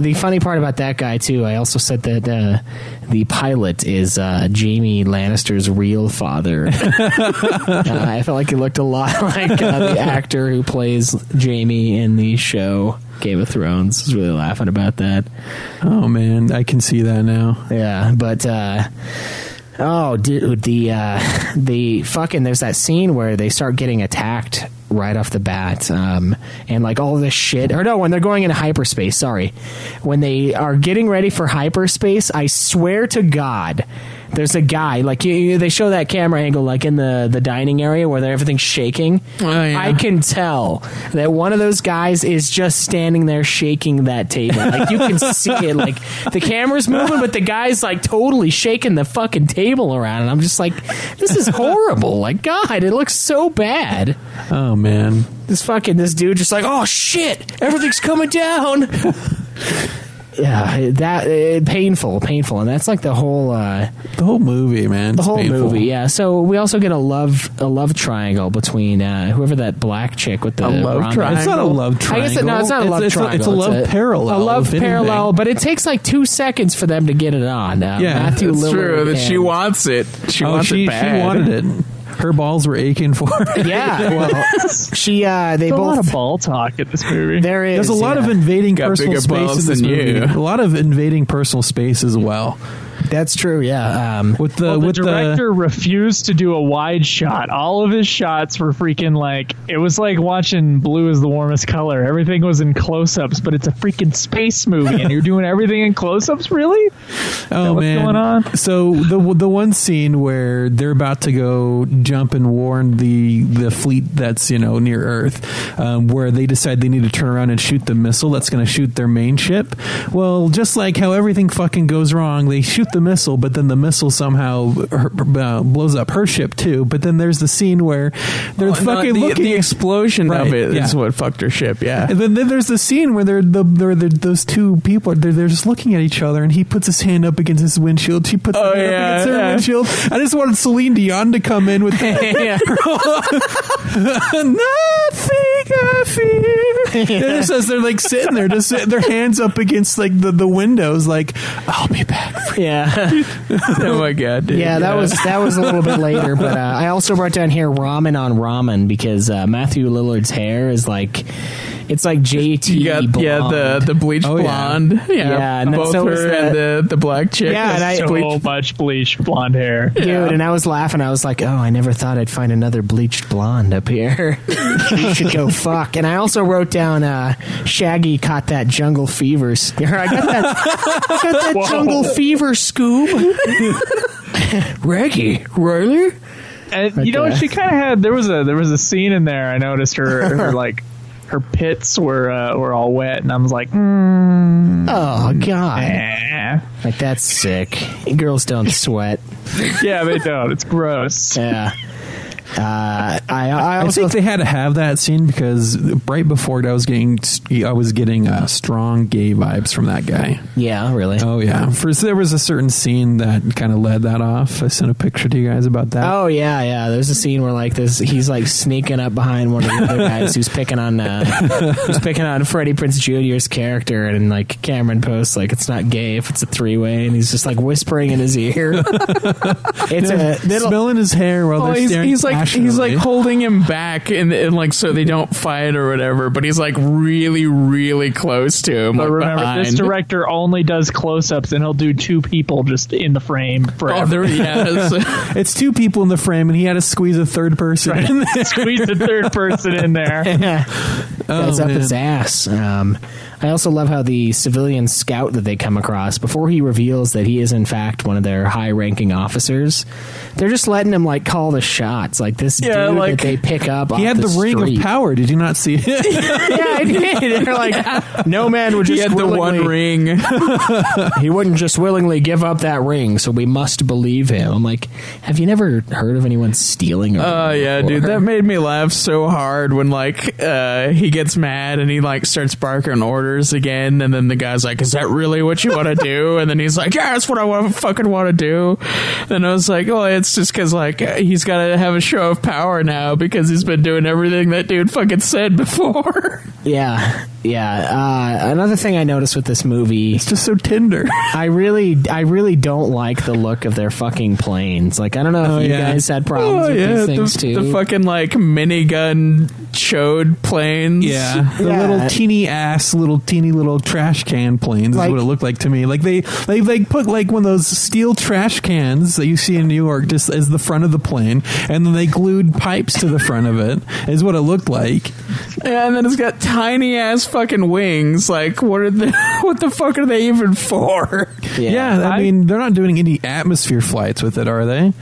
[SPEAKER 2] The funny part about that guy too, I also said that the pilot is Jaime Lannister's real father. I felt like he looked a lot like the actor who plays Jaime in the show Game of Thrones. I was really laughing about that.
[SPEAKER 6] Oh man, I can see that now.
[SPEAKER 2] Yeah, but oh dude, the fucking, there's that scene where they start getting attacked right off the bat, and like all this shit, or no, when they're going into hyperspace, sorry, when they are getting ready for hyperspace, I swear to God, there's a guy, like they show that camera angle like in the dining area where everything's shaking.
[SPEAKER 3] Oh, yeah.
[SPEAKER 2] I can tell that one of those guys is just standing there shaking that table. Like you can see it, like the camera's moving, but the guy's like totally shaking the fucking table around, and I'm just like, this is horrible. Like, God, it looks so bad.
[SPEAKER 6] Oh man,
[SPEAKER 2] This dude just like, oh shit, everything's coming down. painful, and that's like the whole
[SPEAKER 6] movie, man.
[SPEAKER 2] The
[SPEAKER 6] It's
[SPEAKER 2] whole
[SPEAKER 6] painful.
[SPEAKER 2] movie, yeah. So we also get a love triangle between whoever that black chick with the
[SPEAKER 3] love triangle.
[SPEAKER 6] It's not a love triangle.
[SPEAKER 2] I guess it's not a love triangle.
[SPEAKER 6] It's a love parallel.
[SPEAKER 2] A love
[SPEAKER 6] if
[SPEAKER 2] parallel,
[SPEAKER 6] anything.
[SPEAKER 2] but it takes like 2 seconds for them to get it on. Matthew
[SPEAKER 3] It's
[SPEAKER 2] Lillard
[SPEAKER 3] true that she
[SPEAKER 2] and-
[SPEAKER 3] wants it. She wants it bad.
[SPEAKER 6] She wanted it. Her balls were aching for it.
[SPEAKER 2] Yeah, well, they
[SPEAKER 7] There's
[SPEAKER 2] both
[SPEAKER 7] a lot of ball talk in this movie.
[SPEAKER 2] There is.
[SPEAKER 6] There's a lot of invading
[SPEAKER 3] Got
[SPEAKER 6] personal
[SPEAKER 3] bigger
[SPEAKER 6] space
[SPEAKER 3] balls
[SPEAKER 6] in this
[SPEAKER 3] than
[SPEAKER 6] movie.
[SPEAKER 3] you.
[SPEAKER 6] A lot of invading personal space as well.
[SPEAKER 2] That's true. Yeah.
[SPEAKER 6] With the
[SPEAKER 7] Well, the
[SPEAKER 6] with
[SPEAKER 7] director refused to do a wide shot. All of his shots were freaking like, it was like watching Blue is the Warmest Color. Everything was in close-ups, but it's a freaking space movie, and you're doing everything in close-ups? Really?
[SPEAKER 6] Oh
[SPEAKER 7] what's
[SPEAKER 6] man!
[SPEAKER 7] going on?
[SPEAKER 6] So the one scene where they're about to go jump and warn the fleet that's near Earth, where they decide they need to turn around and shoot the missile that's going to shoot their main ship. Well, just like how everything fucking goes wrong, they shoot the missile, but then the missile somehow blows up her ship too. But then there's the scene where they're fucking looking.
[SPEAKER 3] The explosion
[SPEAKER 6] Right,
[SPEAKER 3] of it is
[SPEAKER 6] yeah.
[SPEAKER 3] what fucked her ship. Yeah.
[SPEAKER 6] And then there's the scene where those two people they're just looking at each other, and he puts his hand up against his windshield. She puts her hand up against her windshield. I just wanted Celine Dion to come in with nothing I fear. It says they're like sitting there, just their hands up against like the windows, like I'll be back.
[SPEAKER 2] Yeah.
[SPEAKER 3] Oh my god, dude.
[SPEAKER 2] Yeah, that was a little bit later, but I also wrote down here ramen on ramen because Matthew Lillard's hair is like, it's like JT
[SPEAKER 3] You got
[SPEAKER 2] blonde.
[SPEAKER 3] the bleached blonde. Yeah,
[SPEAKER 2] and then
[SPEAKER 3] both
[SPEAKER 2] so was
[SPEAKER 3] her and the black chick.
[SPEAKER 2] Yeah, and I-
[SPEAKER 7] So much bleached blonde hair.
[SPEAKER 2] Dude, and I was laughing. I was like, oh, I never thought I'd find another bleached blonde up here. We should go fuck. And I also wrote down Shaggy caught that jungle fever. I got that jungle fever, Scoob. Reggie, really?
[SPEAKER 7] And you know what? She kind of had. There was a scene in there. I noticed her like her pits were all wet, and I was like,
[SPEAKER 2] oh god, like that's sick. Girls don't sweat.
[SPEAKER 7] Yeah, they don't. It's gross.
[SPEAKER 2] Yeah. I
[SPEAKER 6] I
[SPEAKER 2] also
[SPEAKER 6] think they had to have that scene because right before it, I was getting strong gay vibes from that guy.
[SPEAKER 2] Yeah, really.
[SPEAKER 6] Oh yeah. There was a certain scene that kind of led that off. I sent a picture to you guys about that.
[SPEAKER 2] Oh yeah. There's a scene where like this, he's like sneaking up behind one of the other guys who's picking on Freddie Prinze Jr.'s character, and like Cameron posts like it's not gay if it's a 3-way, and he's just like whispering in his ear. It's
[SPEAKER 6] smelling his hair while they're staring.
[SPEAKER 3] He's like holding him back and like so they don't fight or whatever, but he's like really, really close to him.
[SPEAKER 7] But
[SPEAKER 3] like,
[SPEAKER 7] remember,
[SPEAKER 3] behind.
[SPEAKER 7] this director only does close-ups, and he'll do 2 people just in the frame forever.
[SPEAKER 6] It's 2 people in the frame, and he had to squeeze a third person in there.
[SPEAKER 7] Squeeze a third person in there.
[SPEAKER 2] That's up his ass. I also love how the civilian scout that they come across, before he reveals that he is in fact one of their high-ranking officers, they're just letting him like call the shots. Like this dude that they pick up.
[SPEAKER 6] He
[SPEAKER 2] off
[SPEAKER 6] had the ring
[SPEAKER 2] street.
[SPEAKER 6] of power. Did you not see it?
[SPEAKER 2] Yeah, I did. They're like, no man would just.
[SPEAKER 3] He had the one ring.
[SPEAKER 2] He wouldn't just willingly give up that ring, so we must believe him. I'm like, have you never heard of anyone stealing a ring?
[SPEAKER 3] Oh yeah,
[SPEAKER 2] before?
[SPEAKER 3] dude, that made me laugh so hard when like he gets mad and he like starts barking orders again, and then the guy's like, "Is that really what you want to do?" And then he's like, "Yeah, that's what I fucking want to do." And I was like, "Oh, it's just because like he's got to have a show of power now because he's been doing everything that dude fucking said before."
[SPEAKER 2] Yeah. Another thing I noticed with this movie,
[SPEAKER 6] it's just so tender.
[SPEAKER 2] I really don't like the look of their fucking planes. Like, I don't know if you guys had problems with these things too.
[SPEAKER 3] The fucking like minigun chode planes.
[SPEAKER 6] Yeah, the little teeny little trash can planes is what it looked like to me. Like they put like one of those steel trash cans that you see in New York just as the front of the plane, and then they glued pipes to the front of it. Is what it looked like.
[SPEAKER 3] Yeah, and then it's got tiny ass fucking wings. Like, what the fuck are they even for?
[SPEAKER 6] Yeah, I mean, they're not doing any atmosphere flights with it, are they?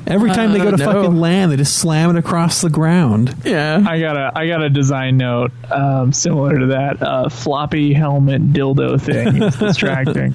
[SPEAKER 6] Every time they go to fucking land, they just slam it across the ground.
[SPEAKER 3] Yeah,
[SPEAKER 7] I got a design note similar to that floppy helmet dildo thing. It's distracting.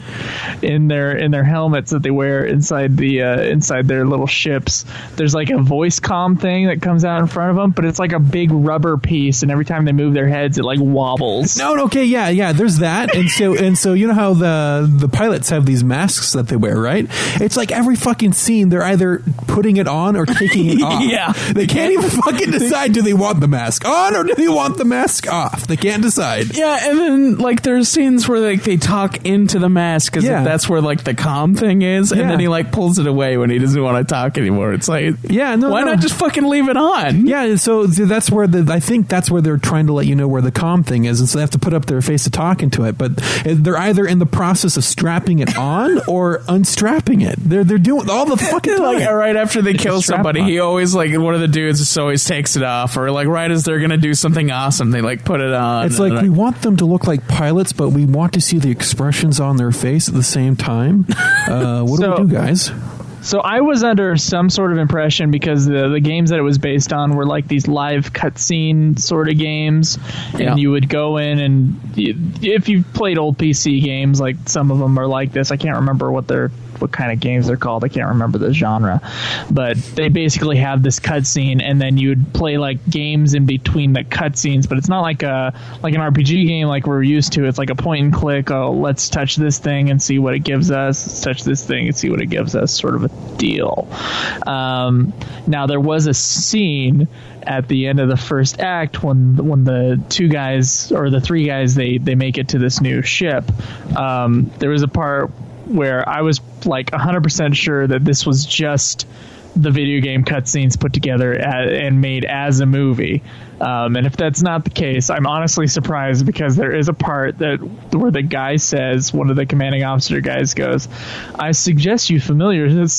[SPEAKER 7] In their helmets that they wear inside their little ships, there's like a voice comm thing that comes out in front of them, but it's like a big rubber piece, and every time they move their heads, it like wobbles.
[SPEAKER 6] No, okay, yeah, there's that, and so you know how the pilots have these masks that they wear, right? It's like every fucking scene, they're either putting it on or taking it off.
[SPEAKER 3] Yeah.
[SPEAKER 6] They can't even fucking decide, do they want the mask on or do they want the mask off? They can't decide.
[SPEAKER 3] Yeah, and then like there's scenes where like they talk into the mask as if that's where like the comm thing is, and then he like pulls it away when he doesn't want to talk anymore. It's like, why not just fucking leave it on?
[SPEAKER 6] Yeah, so that's where I think that's where they're trying to let you know where the comm thing is, and so they have to put up their face to talk into it. But they're either in the process of strapping it on or unstrapping it. They're doing all the fucking time.
[SPEAKER 3] Like right after they kill somebody, he always like one of the dudes just always takes it off, or like right as they're gonna do something awesome, they like put it on.
[SPEAKER 6] It's like we want them to look like pilots, but we want to see the expressions on their face at the same time. What do we do, guys?
[SPEAKER 7] So I was under some sort of impression, because the games that it was based on were like these live cutscene sort of games, and you would go in and if you've played old PC games, like some of them are like this. I can't remember what kind of games they're called. I can't remember the genre, but they basically have this cutscene, and then you'd play like games in between the cutscenes. But it's not like an RPG game like we're used to. It's like a point and click. Oh, let's touch this thing and see what it gives us. Let's touch this thing and see what it gives us. Sort of a deal. Now there was a scene at the end of the first act when the two guys or the three guys they make it to this new ship. There was a part where I was like 100% sure that this was just the video game cutscenes put together and made as a movie. And if that's not the case, I'm honestly surprised, because there is a part where the guy says, one of the commanding officer guys goes, I suggest you familiarize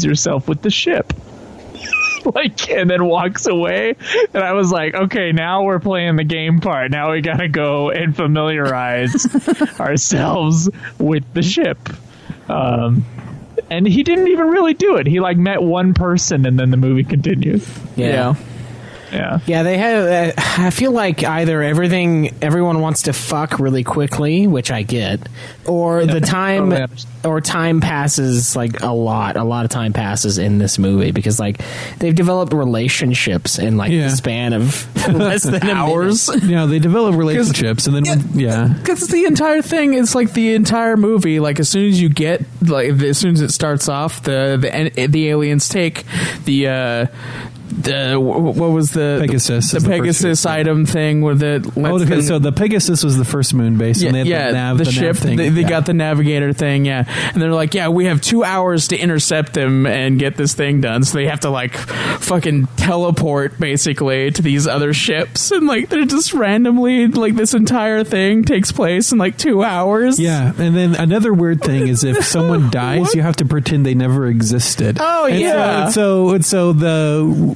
[SPEAKER 7] yourself with the ship. Like, and then walks away, and I was like, okay, now we're playing the game part. Now we gotta go and familiarize ourselves with the ship. And he didn't even really do it. He like met one person, and then the movie continues.
[SPEAKER 2] Yeah. They have. I feel like either everyone wants to fuck really quickly, which I get, or the time, or time passes like a lot of time passes in this movie, because like they've developed relationships in like the span of less than hours.
[SPEAKER 6] Yeah, they develop relationships, and then
[SPEAKER 3] because the entire thing is like the entire movie. Like as soon as you get as soon as it starts off, the aliens take what was the
[SPEAKER 6] Pegasus?
[SPEAKER 3] The Pegasus item thing with it.
[SPEAKER 6] So the Pegasus was the first moon base, and they had the ship
[SPEAKER 3] thing. They got the navigator thing, and they're like, we have 2 hours to intercept them and get this thing done. So they have to like fucking teleport basically to these other ships, and like they're just randomly like this entire thing takes place in like 2 hours.
[SPEAKER 6] Yeah, and then another weird thing is if someone dies, you have to pretend they never existed.
[SPEAKER 3] Oh
[SPEAKER 6] and so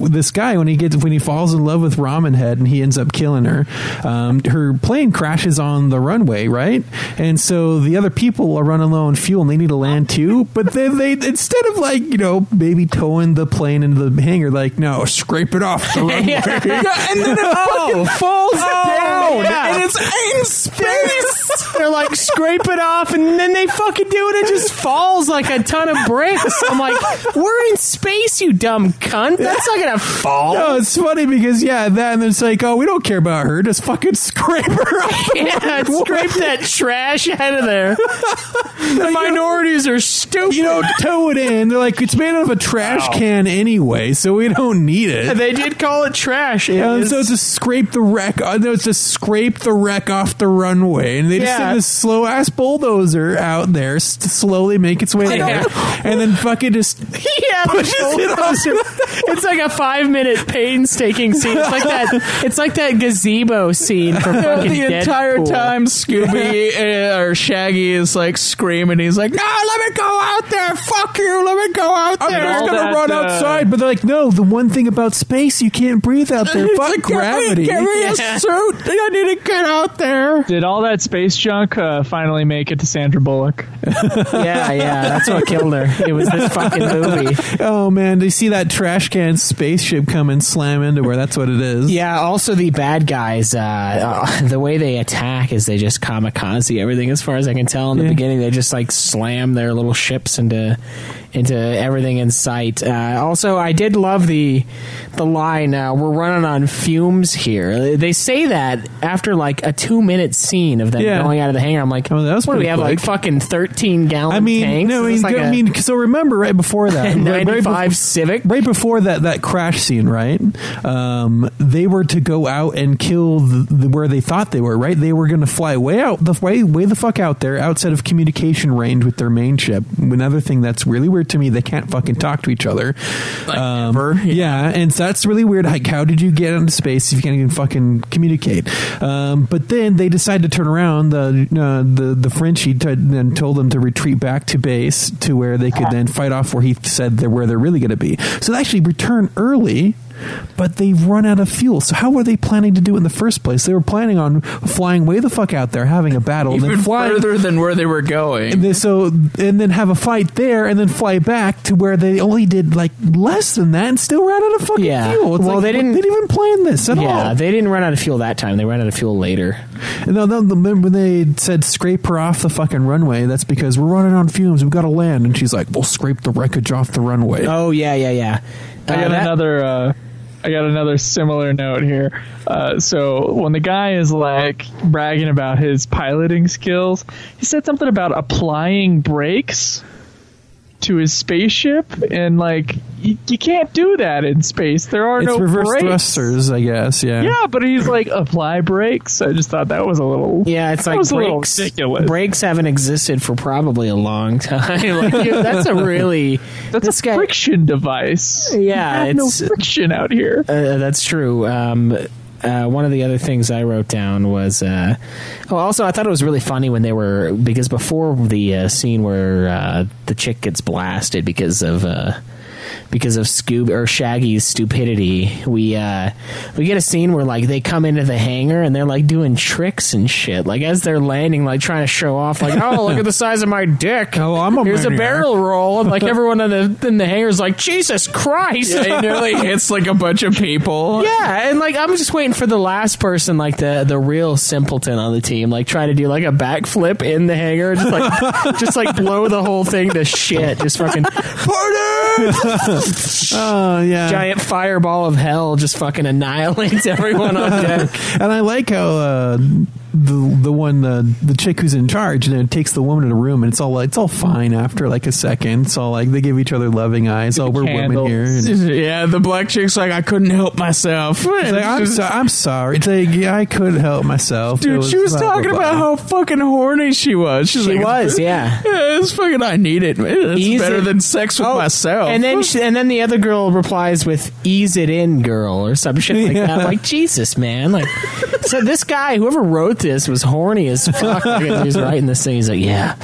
[SPEAKER 6] this guy, when he falls in love with Ramen Head and he ends up killing her, her plane crashes on the runway, right? And so the other people are running low on fuel and they need to land too, but then they instead of like maybe towing the plane into the hangar, like no, scrape it off the runway.
[SPEAKER 3] And then it fucking falls down and it's in space.
[SPEAKER 2] They're like, scrape it off, and then they fucking do it. It just falls like a ton of bricks. I'm like, we're in space, you dumb cunt. That's not gonna fall.
[SPEAKER 6] No, it's funny because and it's like, we don't care about her. Just fucking scrape her off.
[SPEAKER 2] Scrape that trash out of there. The minorities are stupid.
[SPEAKER 6] You don't tow it in. They're like, it's made out of a trash can anyway, so we don't need it.
[SPEAKER 2] They did call it trash.
[SPEAKER 6] So it's just scrape the wreck. It's just scrape the wreck off the runway, and they just send this slow ass bulldozer out there to slowly make its way there, and then fucking just pushes it off.
[SPEAKER 2] It's like a 5-minute painstaking scene. It's like that gazebo scene from fucking
[SPEAKER 3] the entire
[SPEAKER 2] Deadpool.
[SPEAKER 3] time Scooby or Shaggy is like screaming. He's like, "No, let me go out there! Fuck you! Let me go out there!
[SPEAKER 6] I'm just gonna run outside." But they're like, "No, the one thing about space, you can't breathe out there. Fuck
[SPEAKER 3] like,
[SPEAKER 6] gravity."
[SPEAKER 3] Give me a suit. I need to get out there.
[SPEAKER 7] Did all that space junk finally make it to Sandra Bullock?
[SPEAKER 2] Yeah, that's what killed her. It was this fucking movie.
[SPEAKER 6] Oh man, do you see that trash can spaceship come and slam into her? That's what it is.
[SPEAKER 2] Yeah, also the bad guys, the way they attack is they just kamikaze everything, as far as I can tell. In the beginning, they just like slam their little ships into everything in sight. Also, I did love the line, we're running on fumes here. They say that after like a 2-minute scene of them going out of the hangar. I'm like,
[SPEAKER 6] that was
[SPEAKER 2] what do we
[SPEAKER 6] pretty
[SPEAKER 2] have,
[SPEAKER 6] quick.
[SPEAKER 2] like fucking 13-gallon tanks?
[SPEAKER 6] So remember right before that,
[SPEAKER 2] 95 Civic.
[SPEAKER 6] Right before that crash scene, right? They were to go out and kill where they thought they were, right? They were going to fly way the fuck out there, outside of communication range with their main ship. Another thing that's really weird to me, they can't fucking talk to each other.
[SPEAKER 3] Like ever.
[SPEAKER 6] Yeah, and so that's really weird. Like, how did you get into space if you can't even fucking communicate? But then they decided to turn around. The Frenchie then told them to retreat back to base to where they could then fight off where he said where they're really going to be. So they actually return early, but they've run out of fuel. So how were they planning to do it in the first place? They were planning on flying way the fuck out there, having a battle,
[SPEAKER 3] Even
[SPEAKER 6] and then flying
[SPEAKER 3] further than where they were going.
[SPEAKER 6] And then have a fight there, and then fly back to where they only did like less than that, and still ran out of fucking fuel. It's
[SPEAKER 2] they didn't
[SPEAKER 6] even plan this at all.
[SPEAKER 2] Yeah, they didn't run out of fuel that time. They ran out of fuel later.
[SPEAKER 6] And when they said scrape her off the fucking runway, that's because we're running on fumes. We've got to land, and she's like, "We'll scrape the wreckage off the runway."
[SPEAKER 2] Oh yeah.
[SPEAKER 7] I got another similar note here. So when the guy is like bragging about his piloting skills, he said something about applying brakes to his spaceship, and like you can't do that in space. There are no
[SPEAKER 6] reverse
[SPEAKER 7] brakes.
[SPEAKER 6] thrusters, I guess. Yeah,
[SPEAKER 7] but he's like, apply brakes. I just thought that was a little.
[SPEAKER 2] Yeah, it's like
[SPEAKER 7] was
[SPEAKER 2] brakes.
[SPEAKER 7] A little ridiculous.
[SPEAKER 2] Brakes haven't existed for probably a long time. That's a really
[SPEAKER 7] friction device.
[SPEAKER 2] Yeah,
[SPEAKER 7] no friction out here.
[SPEAKER 2] That's true. One of the other things I wrote down was, also I thought it was really funny when because before the scene where the chick gets blasted because of Scoob or Shaggy's stupidity, we get a scene where like they come into the hangar and they're like doing tricks and shit, like as they're landing, like trying to show off, like, oh, look at the size of my dick.
[SPEAKER 6] Oh,
[SPEAKER 2] here's a barrel roll, and like everyone in the hangar is like, Jesus Christ.
[SPEAKER 3] Yeah, he nearly hits like a bunch of people.
[SPEAKER 2] Yeah, and like I'm just waiting for the last person, like the real simpleton on the team, like try to do like a backflip in the hangar, just like blow the whole thing to shit, just fucking party.
[SPEAKER 6] Oh yeah,
[SPEAKER 2] giant fireball of hell just fucking annihilates everyone on deck.
[SPEAKER 6] And I like how the chick who's in charge, takes the woman in a room, and it's all fine after like a second. It's all like they give each other loving eyes. Oh, we're women here.
[SPEAKER 3] Yeah, the black chick's like, I couldn't help myself.
[SPEAKER 6] It's like, I'm sorry. It's like, yeah, I couldn't help myself.
[SPEAKER 3] Dude, she was talking about how fucking horny she was.
[SPEAKER 2] She was, yeah.
[SPEAKER 3] It's fucking, I need it. It's better than sex with myself.
[SPEAKER 2] And then the other girl replies with "ease it in, girl" or some shit like that. Like, Jesus, man. Like, so this guy, whoever wrote this, was horny as fuck. He was writing this thing. He's like, yeah.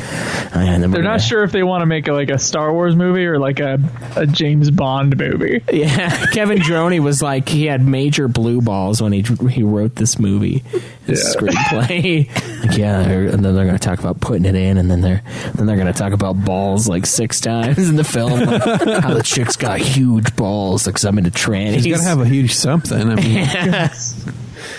[SPEAKER 7] They're not sure if they want to make like a Star Wars movie or like a James Bond movie.
[SPEAKER 2] Yeah, Kevin Droney was like, he had major blue balls when he wrote this movie, this screenplay. Like, yeah, and then they're going to talk about putting it in, and then they're going to talk about balls like 6 times in the film. Like, how the chick's got huge balls, like I'm into trannies.
[SPEAKER 6] She's got to have a huge something. I mean,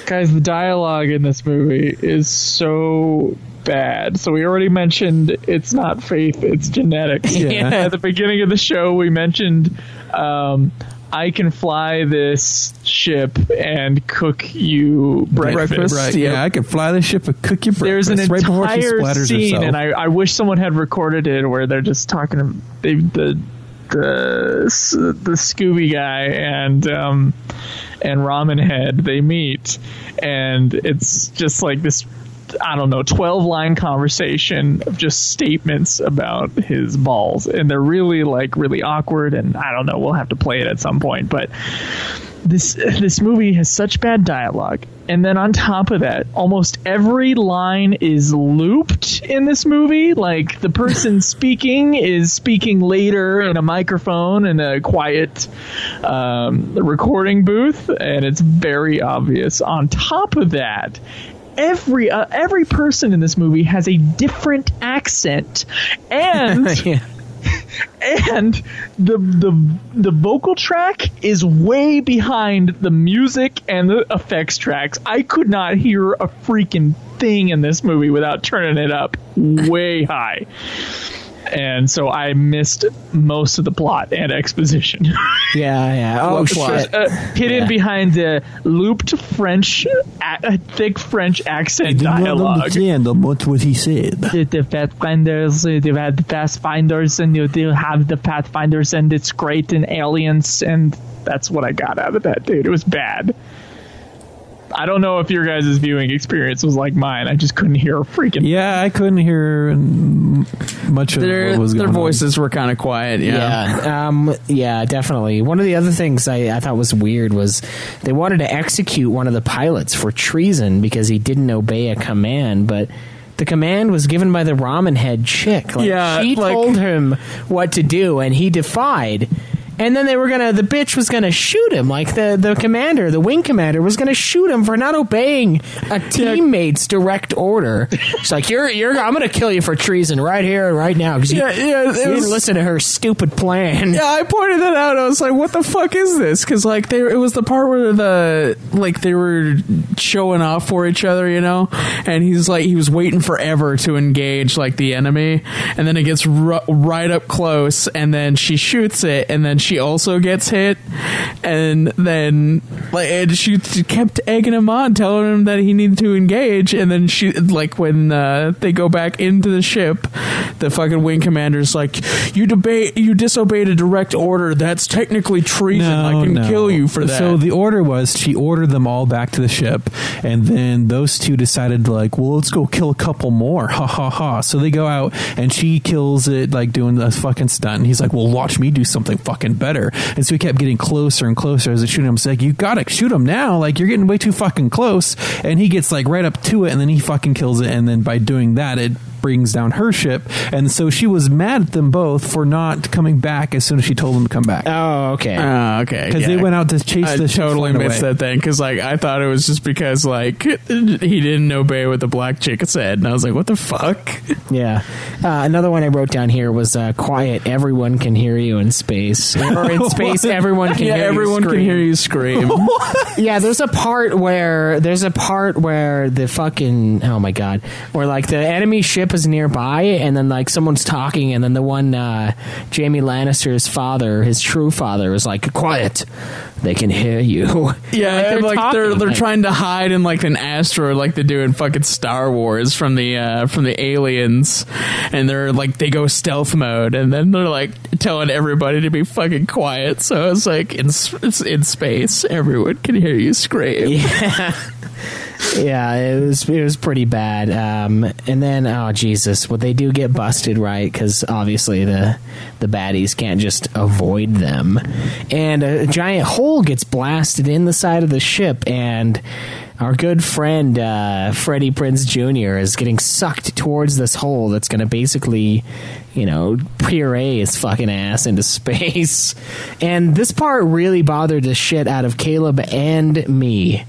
[SPEAKER 7] guys, the dialogue in this movie is so bad. So we already mentioned it's not faith, it's genetics.
[SPEAKER 6] Yeah.
[SPEAKER 7] At the beginning of the show, we mentioned I can fly this ship and cook you breakfast.
[SPEAKER 6] Right. Yeah, I can fly this ship and cook you breakfast.
[SPEAKER 7] There's an
[SPEAKER 6] right before she
[SPEAKER 7] entire
[SPEAKER 6] splatters
[SPEAKER 7] scene,
[SPEAKER 6] herself.
[SPEAKER 7] and I wish someone had recorded it where they're just talking the Scooby guy and Ramen Head. They meet, and it's just like this I don't know, 12-line conversation of just statements about his balls, and they're really really awkward, and I don't know, we'll have to play it at some point, but this movie has such bad dialogue, and then on top of that, almost every line is looped in this movie. Like, the person speaking is speaking later in a microphone in a quiet recording booth, and it's very obvious. On top of that, every person in this movie has a different accent, and
[SPEAKER 2] Yeah.
[SPEAKER 7] and the vocal track is way behind the music and the effects tracks. I could not hear a freaking thing in this movie without turning it up way high. And so I missed most of the plot and exposition.
[SPEAKER 2] Yeah. Oh, shit.
[SPEAKER 7] Hidden behind the looped French, thick French accent dialogue.
[SPEAKER 6] What was he said?
[SPEAKER 7] The Pathfinders, they had the Pathfinders, and you do have the Pathfinders, and it's great, and aliens, and that's what I got out of that, dude. It was bad. I don't know if your guys' viewing experience was like mine. I just couldn't hear a freaking...
[SPEAKER 6] Yeah, I couldn't hear much of what was going on.
[SPEAKER 3] Their voices were kind of quiet,
[SPEAKER 2] Yeah, definitely. One of the other things I thought was weird was they wanted to execute one of the pilots for treason because he didn't obey a command, but the command was given by the ramen head chick. She told him what to do, and he defied. And then the bitch was gonna shoot him. Like the commander, the wing commander, was gonna shoot him for not obeying a teammate's direct order. She's like, I'm gonna kill you for treason right here and right now because you didn't listen to her stupid plan.
[SPEAKER 3] Yeah, I pointed that out. I was like, what the fuck is this? Because it was the part where they were showing off for each other, you know. And he was waiting forever to engage the enemy, and then it gets right up close, and then she shoots it, and then she also gets hit, and then and she kept egging him on, telling him that he needed to engage, and then she when they go back into the ship, the fucking wing commander's like, you disobeyed a direct order, that's technically treason. I can kill you for that.
[SPEAKER 6] So the order was she ordered them all back to the ship, and then those two decided well, let's go kill a couple more, ha ha ha. So they go out and she kills it doing a fucking stunt, and he's like, well, watch me do something fucking better. And so he kept getting closer and closer as they shoot him. It's like, you gotta shoot him now, you're getting way too fucking close. And he gets right up to it, and then he fucking kills it, and then by doing that it brings down her ship. And so she was mad at them both for not coming back as soon as she told them to come back.
[SPEAKER 2] Oh, okay.
[SPEAKER 3] Okay.
[SPEAKER 6] Because they went out to chase the ship. I totally
[SPEAKER 3] missed that thing, because I thought it was just because he didn't obey what the black chick said, and I was like, what the fuck?
[SPEAKER 2] Yeah. Another one I wrote down here was quiet, everyone can hear you in space. Or in space, everyone can hear you scream.
[SPEAKER 3] Everyone can hear you scream.
[SPEAKER 2] Yeah, there's a part where the fucking, oh my god, where the enemy ship is nearby, and then someone's talking, and then the one Jaime Lannister's father, his true father, is like, quiet, they can hear you.
[SPEAKER 3] Yeah, they're trying to hide in an asteroid like they do in fucking Star Wars from the aliens, and they're they go stealth mode, and then they're telling everybody to be fucking quiet. So it's it's in space, everyone can hear you scream.
[SPEAKER 2] Yeah. Yeah, it was pretty bad. And then, oh Jesus, they do get busted, right? Because obviously the baddies can't just avoid them, and a giant hole gets blasted in the side of the ship, and our good friend Freddie Prinze Jr. is getting sucked towards this hole that's going to basically, puree his fucking ass into space. And this part really bothered the shit out of Caleb and me,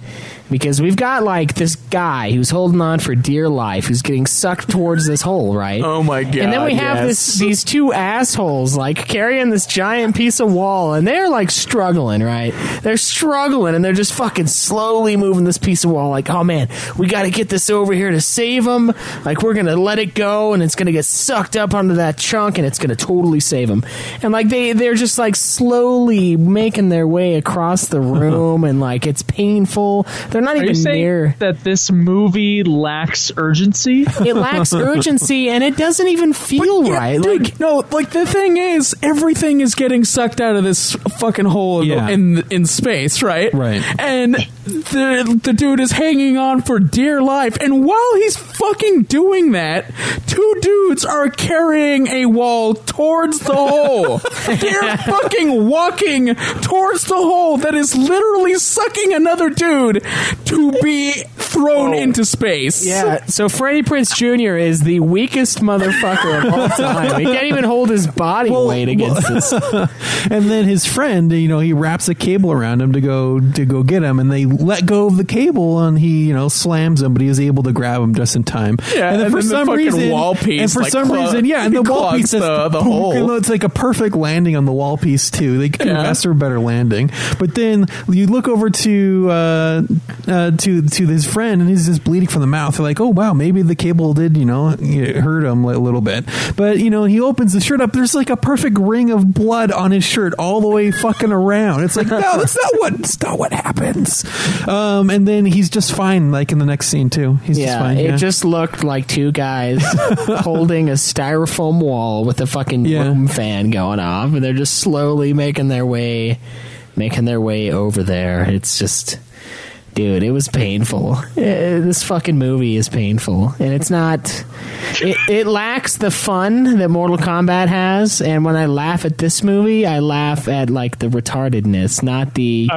[SPEAKER 2] because we've got this guy who's holding on for dear life, who's getting sucked towards this hole, right?
[SPEAKER 3] Oh my god!
[SPEAKER 2] And then we have these two assholes carrying this giant piece of wall, and they're struggling, right? They're struggling, and they're just fucking slowly moving this piece of wall. Oh man, we got to get this over here to save him. We're gonna let it go, and it's gonna get sucked up onto that chunk, and it's gonna totally save him. And they're just slowly making their way across the room, and it's painful. They're they're not
[SPEAKER 7] Are you
[SPEAKER 2] even
[SPEAKER 7] saying
[SPEAKER 2] near.
[SPEAKER 7] that this movie lacks urgency?
[SPEAKER 2] It lacks urgency, and it doesn't even feel right.
[SPEAKER 3] Dude,
[SPEAKER 2] Like,
[SPEAKER 3] no, like the thing is, everything is getting sucked out of this fucking hole in space, right?
[SPEAKER 6] Right.
[SPEAKER 3] And the dude is hanging on for dear life, and while he's fucking doing that, two dudes are carrying a wall towards the hole. They're fucking walking towards the hole that is literally sucking another dude to be thrown into space.
[SPEAKER 2] yeah, so Freddie Prinze Jr. is the weakest motherfucker of all time. He can't even hold his body weight against this.
[SPEAKER 6] And then his friend, he wraps a cable around him to go get him, and they let go of the cable, and he, slams him, but he was able to grab him just in time.
[SPEAKER 3] Yeah,
[SPEAKER 6] and then for some reason,
[SPEAKER 3] wall piece,
[SPEAKER 6] and for
[SPEAKER 3] like,
[SPEAKER 6] some reason, and the wall piece
[SPEAKER 3] the hole.
[SPEAKER 6] It's like a perfect landing on the wall piece too. They could have asked for a better landing, but then you look over to his friend, and he's just bleeding from the mouth. They're like, oh wow, maybe the cable did hurt him a little bit, but he opens the shirt up. There's like a perfect ring of blood on his shirt all the way fucking around. It's like, no, that's not what happens. And then he's just fine, like in the next scene too. He's just fine.
[SPEAKER 2] It just looked like two guys holding a styrofoam wall with a fucking room fan going off, and they're just slowly making their way over there. It's just, dude, it was painful. This fucking movie is painful, and it's not. It lacks the fun that Mortal Kombat has, and when I laugh at this movie, I laugh at like the retardedness, not the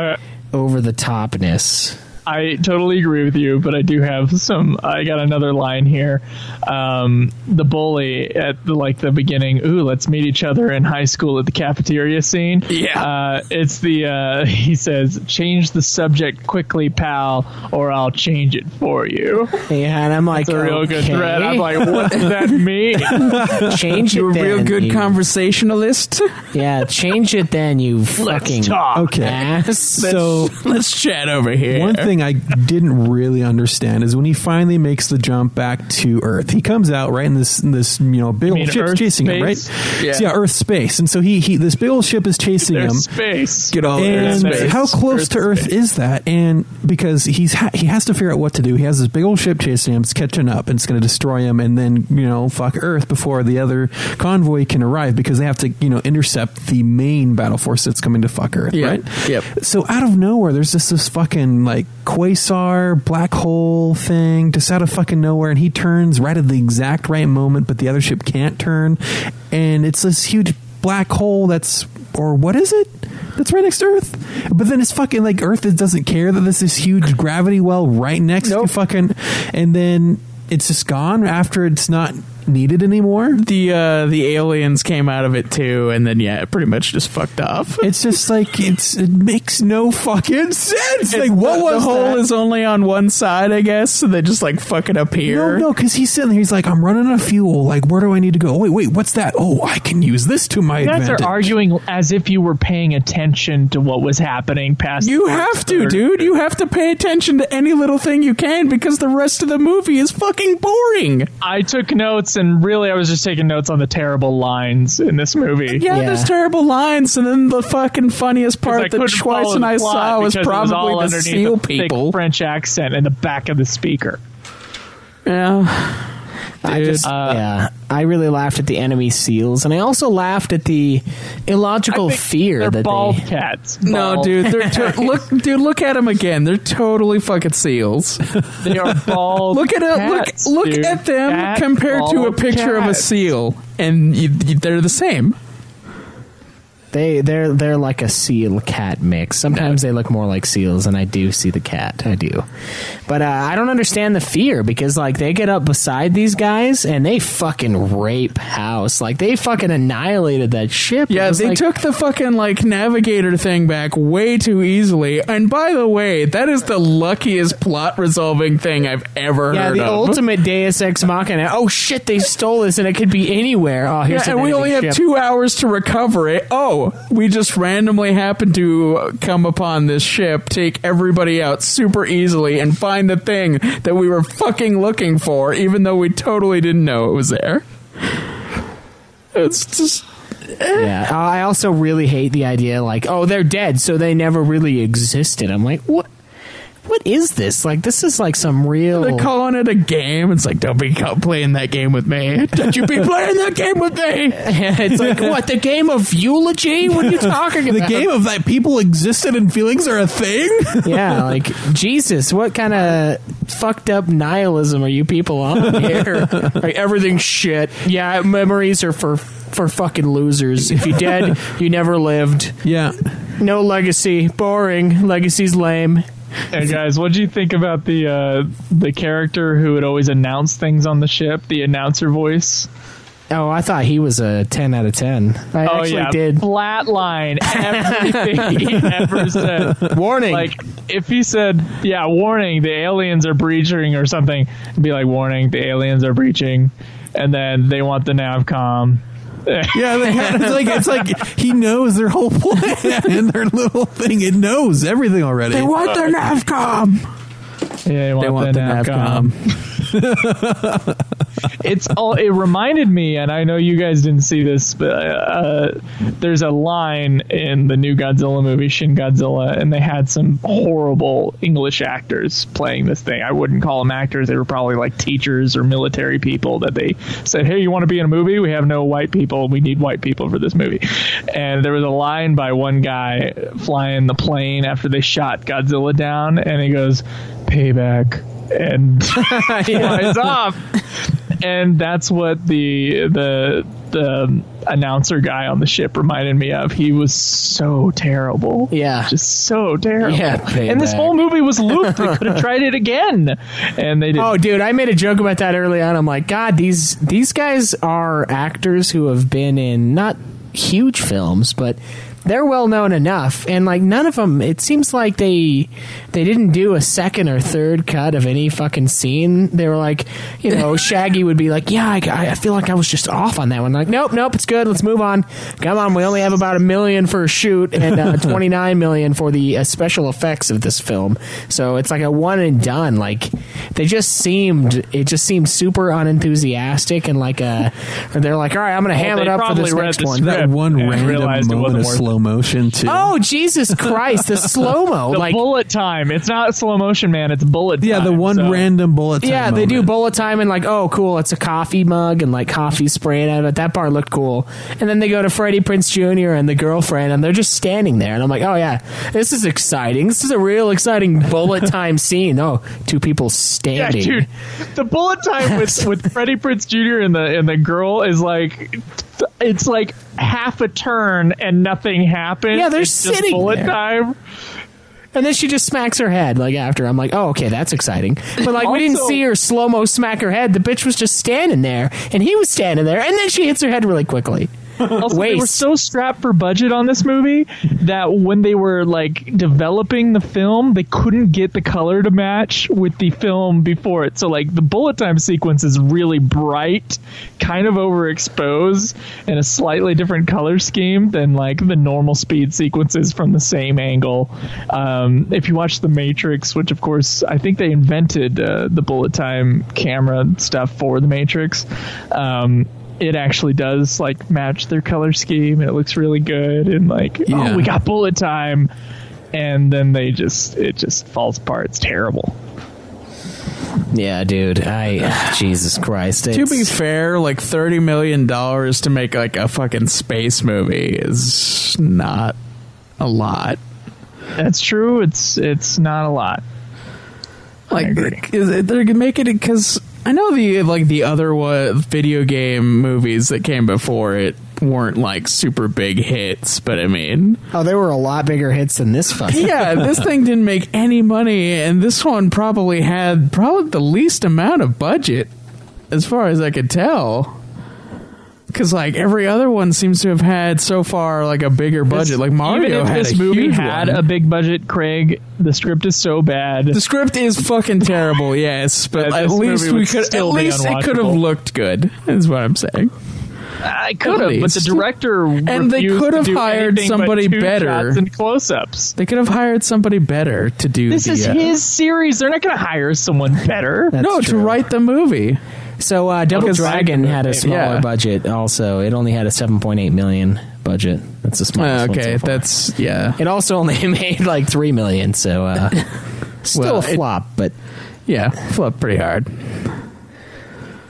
[SPEAKER 2] over the topness.
[SPEAKER 7] I totally agree with you, but I do have I got another line here. The bully at the beginning, let's meet each other in high school at the cafeteria scene.
[SPEAKER 3] Yeah.
[SPEAKER 7] It's he says, change the subject quickly, pal, or I'll change it for you.
[SPEAKER 2] Yeah, and I'm like,
[SPEAKER 7] that's a real good thread. I'm like, what does that mean?
[SPEAKER 2] Change it.
[SPEAKER 3] You're a real good conversationalist.
[SPEAKER 2] Yeah, change it then, you fucking
[SPEAKER 7] talk.
[SPEAKER 6] Okay.
[SPEAKER 2] ass.
[SPEAKER 6] So
[SPEAKER 3] let's chat over here.
[SPEAKER 6] One thing I didn't really understand is when he finally makes the jump back to Earth. He comes out right in this big old ship chasing him, right?
[SPEAKER 7] Yeah.
[SPEAKER 6] So, Earth space, and so he this big old ship is chasing him.
[SPEAKER 7] Space.
[SPEAKER 3] Get all
[SPEAKER 6] and
[SPEAKER 3] space.
[SPEAKER 6] How close
[SPEAKER 7] Earth
[SPEAKER 6] to Earth
[SPEAKER 7] space.
[SPEAKER 6] is that? And because he has to figure out what to do. He has this big old ship chasing him. It's catching up, and it's going to destroy him, and then fuck Earth before the other convoy can arrive, because they have to intercept the main battle force that's coming to fuck Earth, right?
[SPEAKER 3] Yep.
[SPEAKER 6] So out of nowhere, there's just this fucking like quasar black hole thing just out of fucking nowhere, and he turns right at the exact right moment, but the other ship can't turn, and it's this huge black hole that's right next to Earth. But then it's fucking like Earth doesn't care that there's this huge gravity well right next to fucking, and then it's just gone after it's not needed anymore.
[SPEAKER 3] The aliens came out of it too, and then it pretty much just fucked off.
[SPEAKER 6] It's just like it makes no fucking sense. Like, what was
[SPEAKER 3] the hole
[SPEAKER 6] that?
[SPEAKER 3] is only on one side, I guess, so they just like fucking appear.
[SPEAKER 6] No, because he's sitting there. He's like, I'm running out of fuel. Like, where do I need to go? Wait, what's that? Oh, I can use this to my
[SPEAKER 7] You guys
[SPEAKER 6] advantage.
[SPEAKER 7] are arguing as if you were paying attention to what was happening past.
[SPEAKER 3] You have to, dude. You have to pay attention to any little thing you can, because the rest of the movie is fucking boring.
[SPEAKER 7] I took notes, and really I was just taking notes on the terrible lines in this movie.
[SPEAKER 3] Yeah, there's terrible lines, and then the fucking funniest part that Schweiss and I saw was probably the seal people.
[SPEAKER 7] French accent in the back of the speaker.
[SPEAKER 3] Yeah.
[SPEAKER 2] I really laughed at the enemy seals, and I also laughed at the illogical fear
[SPEAKER 7] they're
[SPEAKER 2] that
[SPEAKER 7] bald
[SPEAKER 2] they.
[SPEAKER 7] cats.
[SPEAKER 3] No, dude, look at them again. They're totally fucking seals.
[SPEAKER 7] They are bald.
[SPEAKER 3] Look at
[SPEAKER 7] cats,
[SPEAKER 3] look
[SPEAKER 7] dude.
[SPEAKER 3] at them
[SPEAKER 7] Cat,
[SPEAKER 3] compared to a
[SPEAKER 7] bald
[SPEAKER 3] picture of a
[SPEAKER 7] cats.
[SPEAKER 3] seal, and they're the same.
[SPEAKER 2] They're like a seal cat mix. Sometimes they look more like seals, and I do see the cat. I do, but I don't understand the fear, because like they get up beside these guys and they fucking rape house. Like they fucking annihilated that ship.
[SPEAKER 3] Yeah, they took the fucking like navigator thing back way too easily. And by the way, that is the luckiest plot resolving thing I've ever heard of.
[SPEAKER 2] Yeah, the ultimate Deus Ex Machina. Oh shit, they stole this, and it could be anywhere. Oh, here's
[SPEAKER 3] and we only have 2 hours to recover it. Oh, we just randomly happen to come upon this ship, take everybody out super easily, and find the thing that we were fucking looking for, even though we totally didn't know it was there. It's just...
[SPEAKER 2] Yeah, I also really hate the idea, like, oh, they're dead, so they never really existed. I'm like, what? what is this? Like, this is like some real.
[SPEAKER 3] They're calling it a game. It's like, don't be playing that game with me. Don't you be playing that game with me?
[SPEAKER 2] It's like, what, the game of eulogy? What are you talking about?
[SPEAKER 6] The game of that people existed and feelings are a thing?
[SPEAKER 2] Yeah, like, Jesus, what kind of fucked up nihilism are you people on here? Like, everything's shit. Yeah, memories are for fucking losers. If you're dead, you never lived.
[SPEAKER 6] Yeah.
[SPEAKER 2] No legacy. Boring. Legacy's lame.
[SPEAKER 7] Hey guys, what do you think about the character who would always announce things on the ship, the announcer voice?
[SPEAKER 2] Oh, I thought he was a 10 out of 10. I actually did.
[SPEAKER 7] Flatline everything he ever said.
[SPEAKER 2] Warning.
[SPEAKER 7] Like, if he said, yeah, warning, the aliens are breaching or something, it'd be like, warning, the aliens are breaching, and then they want the NavCom.
[SPEAKER 6] Yeah, it's like he knows their whole plan and their little thing. It knows everything already.
[SPEAKER 2] They want their NavCom.
[SPEAKER 7] Yeah, they want the NavCom. It reminded me, and I know you guys didn't see this, but there's a line in the new Godzilla movie, Shin Godzilla, and they had some horrible English actors playing this thing. I wouldn't call them actors. They were probably like teachers or military people that they said, hey, you want to be in a movie? We have no white people. We need white people for this movie. And there was a line by one guy flying the plane after they shot Godzilla down, and he goes, payback, and flies off. And that's what the announcer guy on the ship reminded me of. He was so terrible.
[SPEAKER 2] Yeah.
[SPEAKER 7] Just so terrible.
[SPEAKER 2] Yeah,
[SPEAKER 7] and this whole movie was looped. They could have tried it again. And they didn't.
[SPEAKER 2] Oh, dude, I made a joke about that early on. I'm like, God, these guys are actors who have been in not huge films, but they're well known enough, and like none of them, it seems like they didn't do a second or third cut of any fucking scene. They were like, you know, Shaggy would be like, yeah, I feel like I was just off on that one. Like, nope, it's good, let's move on. Come on, we only have about $1 million for a shoot and $29 million for the special effects of this film. So it's like a one and done. Like, it just seemed super unenthusiastic, and like they're like, all right, I'm gonna ham it up for this next one.
[SPEAKER 6] That one random moment of slow motion too.
[SPEAKER 2] Oh, Jesus Christ, the slow-mo.
[SPEAKER 7] The
[SPEAKER 2] like
[SPEAKER 7] bullet time. It's not slow motion, man. It's bullet time.
[SPEAKER 6] Yeah, the one random bullet time.
[SPEAKER 2] Yeah, they do bullet time and like, oh, cool, it's a coffee mug and like coffee spraying out of it. That part looked cool. And then they go to Freddie Prinze Jr. and the girlfriend, and they're just standing there. And I'm like, oh, yeah, this is exciting. This is a real exciting bullet time scene. Oh, two people standing.
[SPEAKER 7] Yeah, dude, the bullet time with Freddie Prinze Jr. and the girl is like, it's like half a turn and nothing happened.
[SPEAKER 2] Yeah, they're
[SPEAKER 7] it's
[SPEAKER 2] sitting
[SPEAKER 7] just bullet
[SPEAKER 2] there.
[SPEAKER 7] time.
[SPEAKER 2] And then she just smacks her head like after. I'm like, oh, okay, that's exciting. But like, we didn't see her slow-mo smack her head. The bitch was just standing there, and he was standing there, and then she hits her head really quickly.
[SPEAKER 7] Also, they were so strapped for budget on this movie that when they were like developing the film, they couldn't get the color to match with the film before it. So like the bullet time sequence is really bright, kind of overexposed, and a slightly different color scheme than like the normal speed sequences from the same angle. If you watch The Matrix, which of course I think they invented the bullet time camera stuff for The Matrix, it actually does like match their color scheme, and it looks really good, and like, oh, we got bullet time, and then it just falls apart. It's terrible.
[SPEAKER 2] Yeah, dude. Jesus Christ.
[SPEAKER 3] To be fair, like $30 million to make like a fucking space movie is not a lot.
[SPEAKER 7] That's true. It's not a lot.
[SPEAKER 3] Like, they're making it because I know the other video game movies that came before it weren't like super big hits, but I mean,
[SPEAKER 2] they were a lot bigger hits than this fucking.
[SPEAKER 3] Yeah, this thing didn't make any money, and this one probably had the least amount of budget, as far as I could tell. Because like every other one seems to have had so far like a bigger budget. Like Mario
[SPEAKER 7] even if
[SPEAKER 3] had
[SPEAKER 7] this movie had a big budget, Craig, the script is so bad.
[SPEAKER 3] The script is fucking terrible, yes, but at least it could have looked good. Is what I'm saying.
[SPEAKER 7] I could have, but the director
[SPEAKER 3] and they could have hired somebody better.
[SPEAKER 7] And close-ups.
[SPEAKER 3] They could have hired somebody better to do.
[SPEAKER 7] This is his series. They're not going to hire someone better.
[SPEAKER 3] To write the movie.
[SPEAKER 2] So Double Dragon had a smaller budget. Also, it only had a $7.8 million budget. That's the smallest.
[SPEAKER 3] Okay,
[SPEAKER 2] one so far.
[SPEAKER 3] That's It
[SPEAKER 2] also only made like $3 million. So Still a flop, but
[SPEAKER 3] yeah, flopped pretty hard.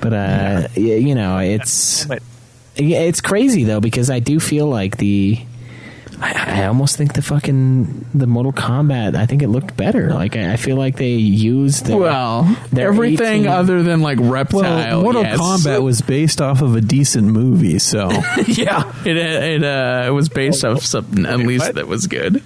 [SPEAKER 2] But you know, it's crazy though, because I do feel like I almost think the Mortal Kombat, I think it looked better. Like I feel like they used their
[SPEAKER 3] everything
[SPEAKER 2] 18
[SPEAKER 3] other than like Reptile.
[SPEAKER 6] Well, Mortal Kombat was based off of a decent movie, so
[SPEAKER 3] yeah, it was based off something at least that was good.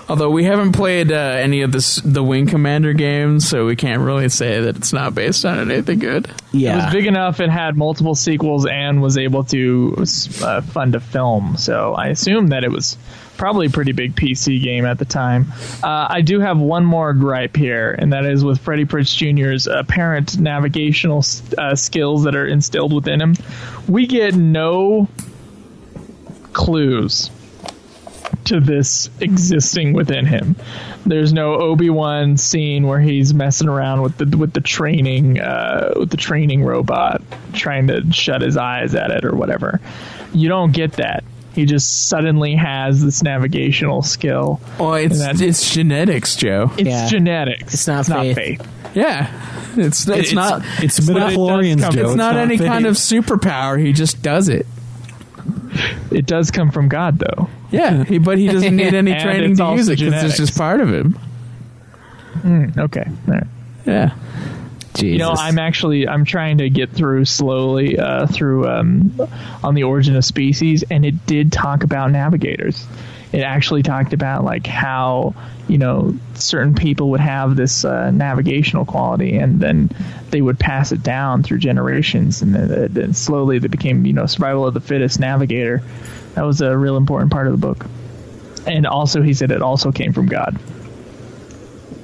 [SPEAKER 3] Although we haven't played any of the Wing Commander games, so we can't really say that it's not based on anything good.
[SPEAKER 7] Yeah, it was big enough. It had multiple sequels and was able to fund a film. So I assume that it was probably a pretty big PC game at the time. I do have one more gripe here, and that is with Freddie Prinze Jr.'s apparent navigational skills that are instilled within him. We get no clues to this existing within him. There's no Obi-Wan scene where he's messing around with the training robot, trying to shut his eyes at it or whatever. You don't get that. He just suddenly has this navigational skill.
[SPEAKER 3] Oh, it's genetics, Joe.
[SPEAKER 7] It's genetics.
[SPEAKER 2] It's not faith.
[SPEAKER 3] Yeah. It's not.
[SPEAKER 6] It's midichlorians, Joe.
[SPEAKER 3] It's not any kind of superpower. He just does it.
[SPEAKER 7] It does come from God, though.
[SPEAKER 3] Yeah, but he doesn't need any training to use it because it's just part of him.
[SPEAKER 7] Okay. All right.
[SPEAKER 3] Yeah.
[SPEAKER 2] Jesus.
[SPEAKER 7] You know, I'm trying to get through slowly through on the Origin of Species, and it did talk about navigators. It actually talked about like how, you know, certain people would have this navigational quality, and then they would pass it down through generations, and then slowly they became, you know, survival of the fittest navigator. That was a real important part of the book. And also, he said it also came from God.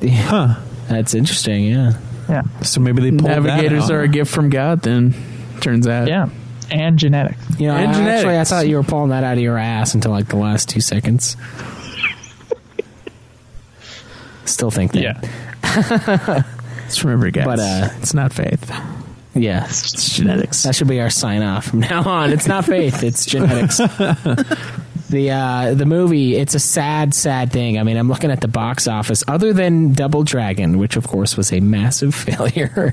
[SPEAKER 2] Huh. That's interesting, yeah.
[SPEAKER 7] Yeah.
[SPEAKER 6] So maybe they pulled
[SPEAKER 3] navigators
[SPEAKER 6] that out.
[SPEAKER 3] are a gift from God, then, turns out.
[SPEAKER 7] Yeah. And genetics.
[SPEAKER 2] You know, I thought you were pulling that out of your ass until like the last 2 seconds. Still think that.
[SPEAKER 3] Yeah. Just remember, guys. But it's not faith.
[SPEAKER 2] Yeah,
[SPEAKER 3] it's genetics.
[SPEAKER 2] That should be our sign off from now on. It's not faith, it's genetics. The movie, it's a sad thing. I mean, I'm looking at the box office. Other than Double Dragon, which of course was a massive failure,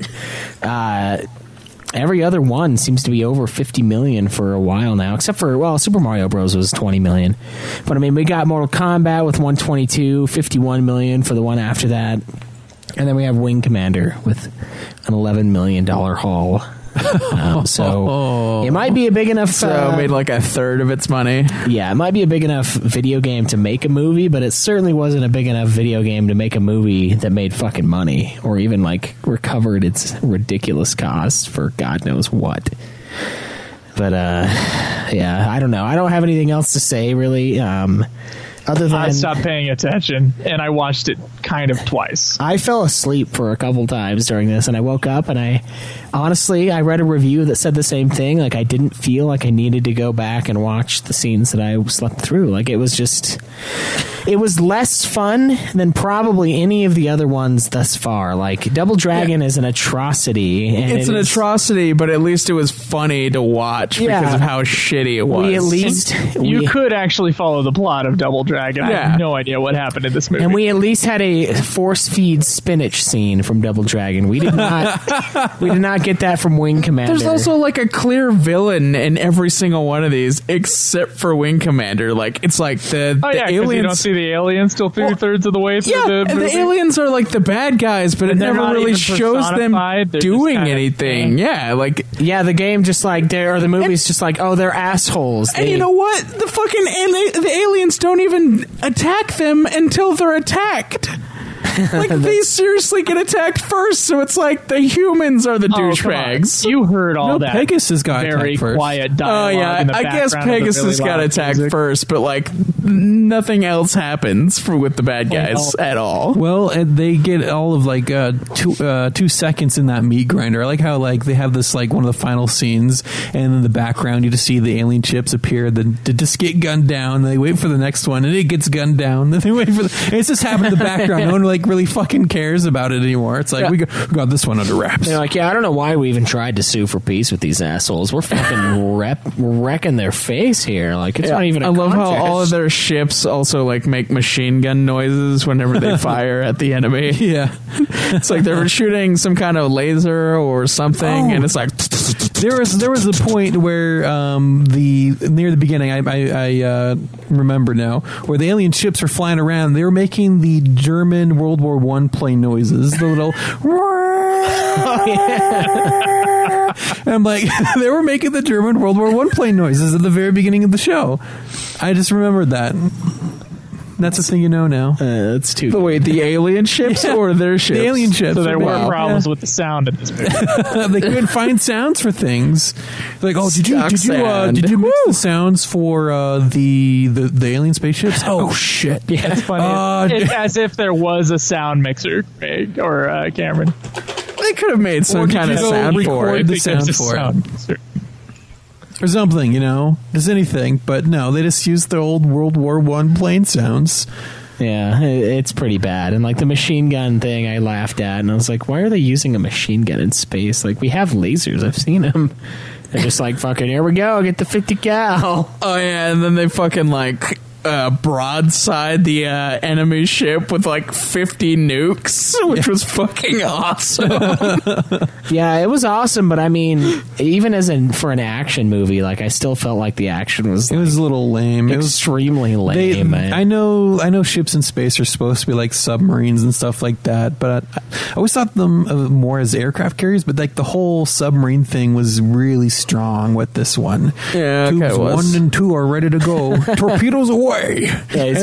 [SPEAKER 2] every other one seems to be over 50 million for a while now, except for, well, Super Mario Bros. Was 20 million. But I mean, we got Mortal Kombat with 122, 51 million for the one after that. And then we have Wing Commander with an $11 million haul. So it might be a big enough...
[SPEAKER 3] So made like a third of its money.
[SPEAKER 2] Yeah, it might be a big enough video game to make a movie, but it certainly wasn't a big enough video game to make a movie that made fucking money, or even like recovered its ridiculous costs for God knows what. But yeah, I don't know. I don't have anything else to say, really. Other than
[SPEAKER 7] I stopped paying attention, and I watched it kind of twice.
[SPEAKER 2] I fell asleep for a couple times during this, and I woke up, and I read a review that said the same thing. Like, I didn't feel like I needed to go back and watch the scenes that I slept through. Like, it was less fun than probably any of the other ones thus far. Like, Double Dragon is an atrocity. And
[SPEAKER 3] it's an atrocity, but at least it was funny to watch because of how shitty it was.
[SPEAKER 7] You could actually follow the plot of Double Dragon. I have no idea what happened in this movie.
[SPEAKER 2] And we at least had a force feed spinach scene from Double Dragon. We did not get that from Wing Commander.
[SPEAKER 3] There's also like a clear villain in every single one of these, except for Wing Commander. Like, it's like the aliens.
[SPEAKER 7] You don't see the aliens till 2/3 of the way through the movie.
[SPEAKER 3] The aliens are like the bad guys, but it never really shows them doing anything. Yeah, like
[SPEAKER 2] the game just like the movie's just like, oh, they're assholes.
[SPEAKER 3] And you know what? The fucking the aliens don't even attack them until they're attacked. Like, they seriously get attacked first, so it's like the humans are the douchebags.
[SPEAKER 7] You heard all that.
[SPEAKER 6] Pegasus got
[SPEAKER 7] very
[SPEAKER 6] attacked first.
[SPEAKER 7] Quiet dialogue. In the
[SPEAKER 3] I guess
[SPEAKER 7] background
[SPEAKER 3] Pegasus got attacked first, but like nothing else happens with the bad guys at all.
[SPEAKER 6] Well, they get all of like 2 seconds in that meat grinder. I like how like they have this like one of the final scenes, and in the background you just see the alien ships appear. Then to just get gunned down. They wait for the next one, and it gets gunned down. Then they wait for it's just happening in the background. No one like like really fucking cares about it anymore. It's like we got this one under wraps.
[SPEAKER 2] They're like, yeah, I don't know why we even tried to sue for peace with these assholes. We're fucking wrecking their face here. Like, it's not even a
[SPEAKER 3] I love
[SPEAKER 2] contest.
[SPEAKER 3] how all of their ships also like make machine gun noises whenever they fire at the enemy.
[SPEAKER 6] Yeah.
[SPEAKER 3] It's like they're shooting some kind of laser or something, and it's like
[SPEAKER 6] there was a point where near the beginning, I remember now, where the alien ships were flying around. They were making the German World War I plane noises, the little. And I'm like, they were making the German World War I plane noises at the very beginning of the show. I just remembered that. That's the thing you know now.
[SPEAKER 2] That's too.
[SPEAKER 3] But wait, the alien ships or their ships?
[SPEAKER 6] The alien ships.
[SPEAKER 7] So there were problems with the sound in this movie.
[SPEAKER 6] They couldn't find sounds for things. Like, oh, did you mix the sounds for the alien spaceships? Oh shit!
[SPEAKER 7] Yeah, it's funny. It's as if there was a sound mixer, Craig or Cameron.
[SPEAKER 3] They could have made some kind of sound for it.
[SPEAKER 6] The sound for it. Or something, just anything. But no, they just used the old World War I plane sounds.
[SPEAKER 2] Yeah, it's pretty bad. And like the machine gun thing, I laughed at, and I was like, why are they using a machine gun in space? Like, we have lasers. I've seen them. They're just like, fucking, here we go, get the 50 cal.
[SPEAKER 3] Oh yeah, and then they fucking like broadside the enemy ship with like 50 nukes, which was fucking awesome.
[SPEAKER 2] Yeah, it was awesome, but I mean, even for an action movie, like, I still felt like the action was
[SPEAKER 6] it was a little lame.
[SPEAKER 2] It was extremely lame.
[SPEAKER 6] I know ships in space are supposed to be like submarines and stuff like that, but I always thought them more as aircraft carriers. But like the whole submarine thing was really strong with this one.
[SPEAKER 3] Yeah,
[SPEAKER 6] Tubes 1 and 2 are ready to go. Torpedoes away.
[SPEAKER 2] Yeah,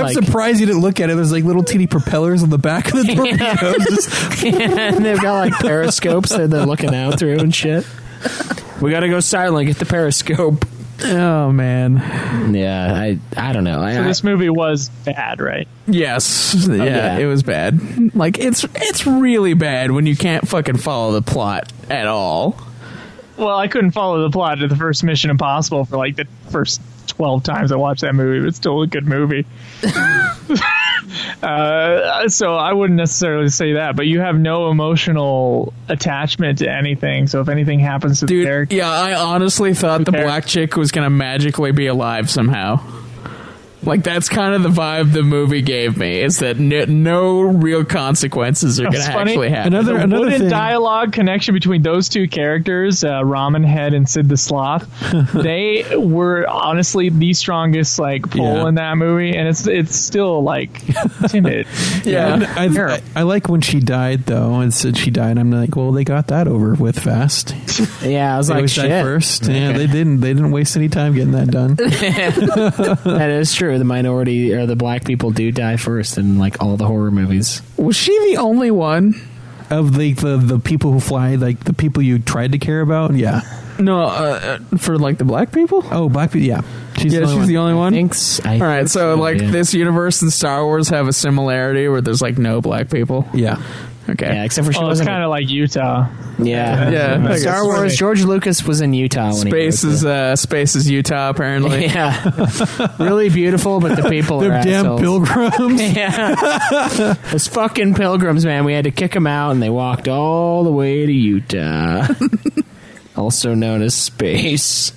[SPEAKER 6] I'm surprised you didn't look at it. There's like little teeny propellers on the back of the torpedoes.
[SPEAKER 2] And they've got like periscopes that they're looking out through and shit. We gotta go silent, get the periscope.
[SPEAKER 3] Oh man.
[SPEAKER 2] Yeah, I don't know.
[SPEAKER 7] So this movie was bad, right?
[SPEAKER 3] Yes. Yeah, it was bad. Like, it's really bad when you can't fucking follow the plot at all.
[SPEAKER 7] Well, I couldn't follow the plot of the first Mission Impossible for like the first 12 times I watched that movie, but it's still a good movie. So I wouldn't necessarily say that, but you have no emotional attachment to anything. So if anything happens to the character,
[SPEAKER 3] yeah, I honestly thought the black chick was going to magically be alive somehow. Like, that's kind of the vibe the movie gave me, is that no real consequences are going to actually happen.
[SPEAKER 7] Another wooden dialogue connection between those two characters, Ramen Head and Sid the Sloth, they were honestly the strongest pull in that movie, and it's still timid.
[SPEAKER 6] Yeah, I like when she died though, and said she died. I'm like, well, they got that over with fast.
[SPEAKER 2] Yeah, I was
[SPEAKER 6] they
[SPEAKER 2] shit.
[SPEAKER 6] Died first.
[SPEAKER 2] Okay.
[SPEAKER 6] Yeah, they didn't waste any time getting that done.
[SPEAKER 2] That is true. The minority or the black people do die first in all the horror movies.
[SPEAKER 3] Was she the only one
[SPEAKER 6] of the people who fly? Like the people you tried to care about? Yeah.
[SPEAKER 3] No, for the black people.
[SPEAKER 6] Oh, black people. Yeah,
[SPEAKER 3] she's the only one.
[SPEAKER 2] All
[SPEAKER 3] right, so this universe and Star Wars have a similarity where there's no black people.
[SPEAKER 6] Yeah.
[SPEAKER 3] Okay.
[SPEAKER 2] Yeah, except for she
[SPEAKER 7] it's
[SPEAKER 2] wasn't
[SPEAKER 7] kind of like Utah.
[SPEAKER 2] Yeah. Star Wars. George Lucas was in Utah. When
[SPEAKER 3] Space is Utah, apparently.
[SPEAKER 2] Yeah. Really beautiful, but the people
[SPEAKER 6] They're
[SPEAKER 2] are
[SPEAKER 6] damn
[SPEAKER 2] assholes.
[SPEAKER 6] pilgrims.
[SPEAKER 2] Yeah. Those fucking pilgrims, man. We had to kick them out, and they walked all the way to Utah, also known as space.